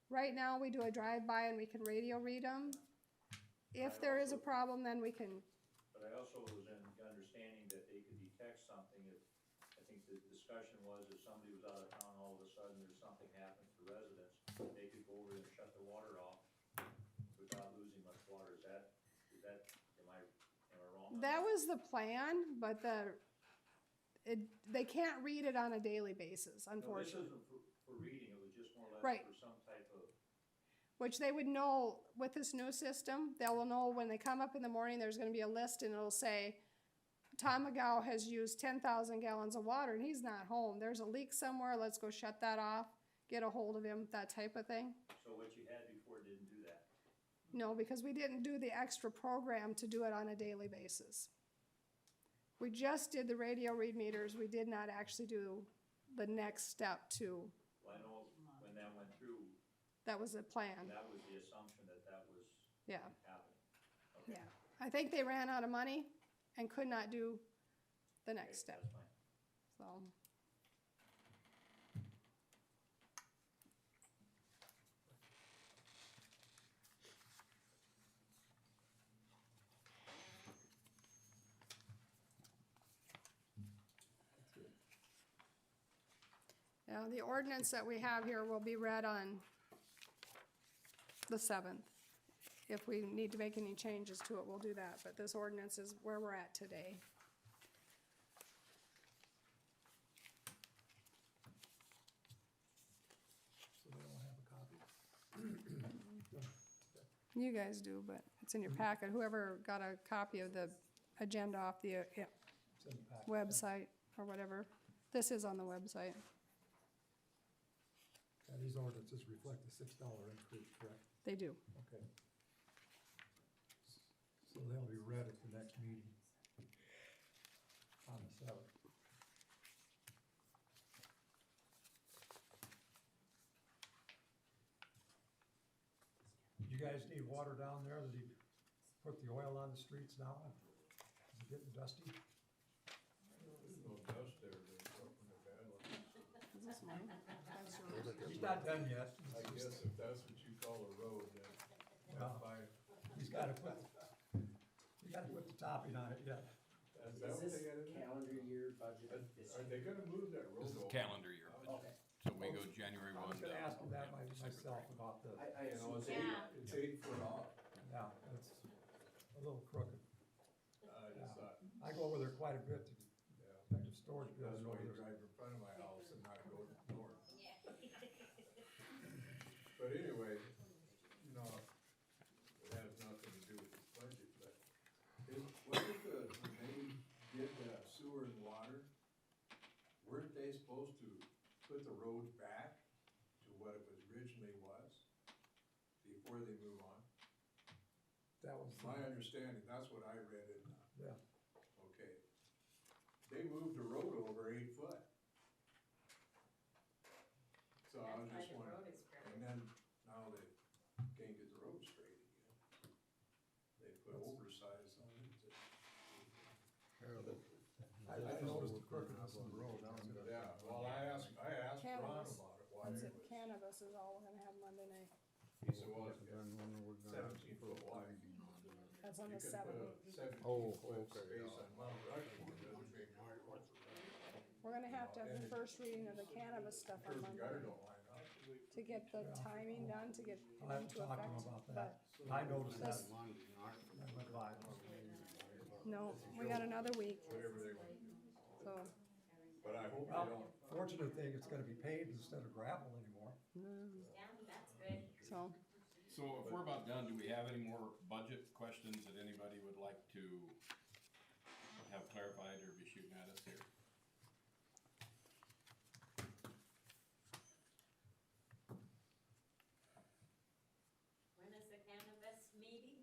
Speaker 11: Right now, we do a drive-by and we can radio read them. If there is a problem, then we can,
Speaker 17: But I also was in understanding that they could detect something if, I think the discussion was if somebody was out of town, all of a sudden there's something happens to residents, they could go over and shut the water off without losing much water. Is that, am I wrong? on
Speaker 11: that was the plan, but they can't read it on a daily basis,
Speaker 17: No, this
Speaker 11: unfortunately.
Speaker 17: isn't for reading, it was just more or less
Speaker 11: Right.
Speaker 17: for some type of,
Speaker 11: Which they would know with this new system, they will know when they come up in the morning, there's gonna be a list and it'll say, Tom McGow has used 10,000 gallons of water and he's not home. There's a leak somewhere, let's go shut that off, get a hold of him, that type of thing.
Speaker 17: so what you had before didn't do that.
Speaker 11: No, because we didn't do the extra program to do it on a daily basis. We just did the radio read meters, we did not actually do the next step to,
Speaker 17: Well, I know when that went through,
Speaker 11: that was the plan,
Speaker 17: that was the assumption that was
Speaker 11: yeah.
Speaker 17: happening. Okay.
Speaker 11: Yeah, I think they ran out of money and could not do the next step,
Speaker 17: That's fine.
Speaker 11: so. Now, the ordinance that we have here will be read on the 7th. If we need to make any changes to it, we'll do that, but this ordinance is where we're at today.
Speaker 4: So they don't have a copy.
Speaker 11: You guys do, but it's in your packet. Whoever got a copy of the agenda off the
Speaker 4: It's in the packet.
Speaker 11: website or whatever, this is on the website.
Speaker 4: And these ordinances reflect the $6 increase, correct?
Speaker 11: They do.
Speaker 4: Okay. So they'll be read at the next meeting on the 7th. You guys need water down there? Did he put the oil on the streets now? Is it getting dusty?
Speaker 14: No dust there, there's something bad.
Speaker 11: Is this mine? That's yours.
Speaker 4: He's not done yet.
Speaker 14: I guess if that's what you call a road, then
Speaker 4: Yeah.
Speaker 14: fine.
Speaker 4: He's gotta put the topping on it yet.
Speaker 14: Is that
Speaker 13: Is
Speaker 14: what
Speaker 13: this
Speaker 14: they gotta do?
Speaker 13: calendar year budget this
Speaker 14: Are
Speaker 13: year?
Speaker 14: they gonna move that road
Speaker 2: This is
Speaker 14: over?
Speaker 2: calendar year budget.
Speaker 13: Okay.
Speaker 2: So we go January
Speaker 4: I
Speaker 2: 1
Speaker 4: was gonna
Speaker 2: to
Speaker 4: ask him that
Speaker 2: December
Speaker 4: myself about the,
Speaker 13: I
Speaker 14: You know,
Speaker 13: assume.
Speaker 14: it's 8 foot off.
Speaker 4: yeah, it's a little crooked.
Speaker 14: I just thought,
Speaker 4: I go over there quite a bit to
Speaker 14: yeah,
Speaker 4: check the storage
Speaker 14: that's
Speaker 4: building
Speaker 14: why
Speaker 4: over
Speaker 14: you
Speaker 4: there.
Speaker 14: drive in front of my house and not go north.
Speaker 8: Yeah.
Speaker 14: But anyway, you know, it has nothing to do with this budget, but wasn't when they did the sewer and water, weren't they supposed to put the road back to what it was originally was before they move on?
Speaker 4: That was,
Speaker 14: My understanding, that's what I read in,
Speaker 4: yeah,
Speaker 14: okay. They moved the road over 8 foot. So I was
Speaker 8: That's
Speaker 14: just
Speaker 8: why the
Speaker 14: wondering,
Speaker 8: road is crooked.
Speaker 14: and then now they can't get the road straight again. They put oversize on it.
Speaker 4: I noticed the crookedness in the road.
Speaker 14: Yeah, well, I asked Ron
Speaker 11: Cannabis.
Speaker 14: about it, why
Speaker 11: That's
Speaker 14: it
Speaker 11: it,
Speaker 14: was,
Speaker 11: cannabis is all we're gonna have Monday night.
Speaker 14: he said, well, it's
Speaker 5: Then when are we gonna
Speaker 14: 17 foot wide.
Speaker 11: That's on
Speaker 14: You
Speaker 11: the
Speaker 14: could put
Speaker 11: 7th.
Speaker 14: a 17
Speaker 5: Oh,
Speaker 14: foot
Speaker 5: okay,
Speaker 14: space
Speaker 5: yeah.
Speaker 14: on Mount Rushmore, doesn't make
Speaker 11: We're gonna have to have the first reading of the cannabis stuff on
Speaker 14: curb and gutter
Speaker 11: Monday
Speaker 14: don't line up.
Speaker 11: to get the timing done, to get it
Speaker 4: I'll have to
Speaker 11: into
Speaker 4: talk to him
Speaker 11: effect.
Speaker 4: about
Speaker 11: But,
Speaker 4: that. I noticed that.
Speaker 11: This-
Speaker 4: I went by.
Speaker 11: no, we got another week,
Speaker 14: Whatever they want to do.
Speaker 11: so.
Speaker 14: But I hope they
Speaker 4: Well,
Speaker 14: don't.
Speaker 4: fortunate thing, it's gonna be paved instead of gravel anymore.
Speaker 8: Yeah, that's good.
Speaker 11: So,
Speaker 2: So if we're about done, do we have any more budget questions that anybody would like to have clarified or be shooting at us here?
Speaker 8: When is the cannabis meeting?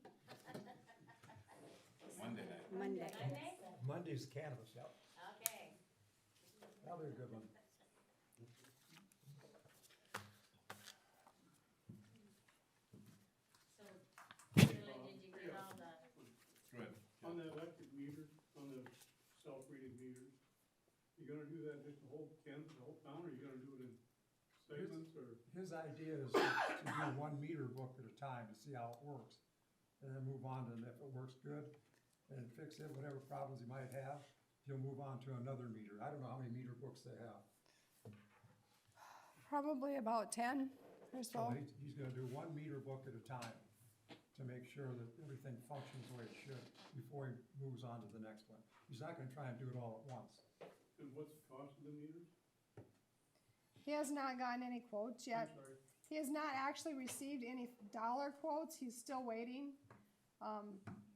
Speaker 2: Monday night.
Speaker 3: Monday.
Speaker 8: Monday?
Speaker 4: Monday's cannabis, yep.
Speaker 8: Okay.
Speaker 4: That'll be a good one.
Speaker 8: So, Julie, did you get all the
Speaker 18: You gonna do that just the whole town, or you gonna do it in segments, or?
Speaker 4: His idea is to do one meter book at a time to see how it works. And then move on, and if it works good, and fix it, whatever problems he might have, he'll move on to another meter. I don't know how many meter books they have.
Speaker 11: Probably about 10 or so.
Speaker 4: So he's gonna do one meter book at a time to make sure that everything functions the way it should before he moves on to the next one. He's not gonna try and do it all at once.
Speaker 18: And what's the cost of the meters?
Speaker 11: He has not gotten any quotes
Speaker 18: I'm
Speaker 11: yet.
Speaker 18: sorry.
Speaker 11: He has not actually received any dollar quotes. He's still waiting.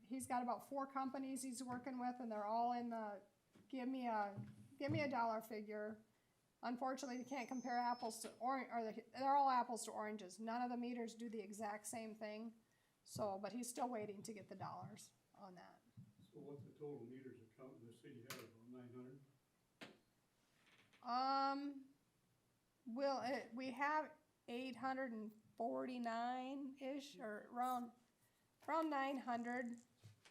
Speaker 11: He's got about 4 companies he's working with, and they're all in the give me a dollar figure. Unfortunately, you can't compare apples to orange, or they're all apples to oranges. None of the meters do the exact same thing. So, but he's still waiting to get the dollars on that.
Speaker 18: So what's the total meters account in the city has, about 900?
Speaker 11: We have 849-ish, or around 900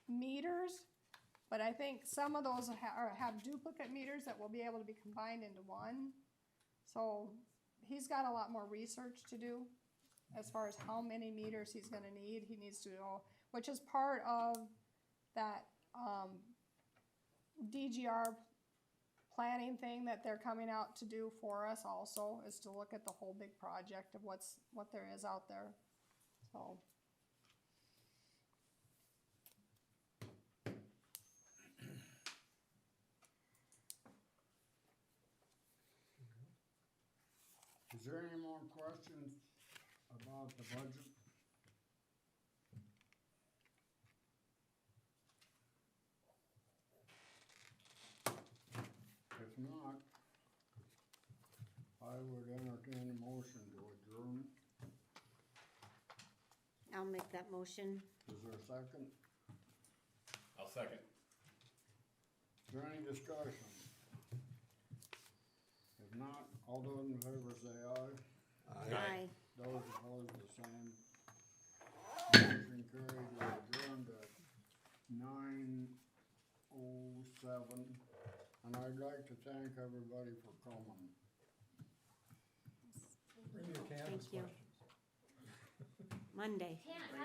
Speaker 11: meters. But I think some of those have duplicate meters that will be able to be combined into one. So he's got a lot more research to do as far as how many meters he's gonna need. He needs to know, which is part of that DGR planning thing that they're coming out to do for us also, is to look at the whole big project of what there is out there, so.
Speaker 5: Is there any more questions about the budget? If not, I would entertain a motion to adjourn.
Speaker 3: I'll make that motion.
Speaker 5: Is there a second?
Speaker 2: I'll second.
Speaker 5: Is there any discussion? If not, all those in favor say aye.
Speaker 3: Aye.
Speaker 5: Those opposed, the same. Motion carried, we adjourned at 9:07, and I'd like to thank everybody for coming.
Speaker 4: Bring your canvas
Speaker 3: Thank you.
Speaker 4: questions.
Speaker 3: Monday.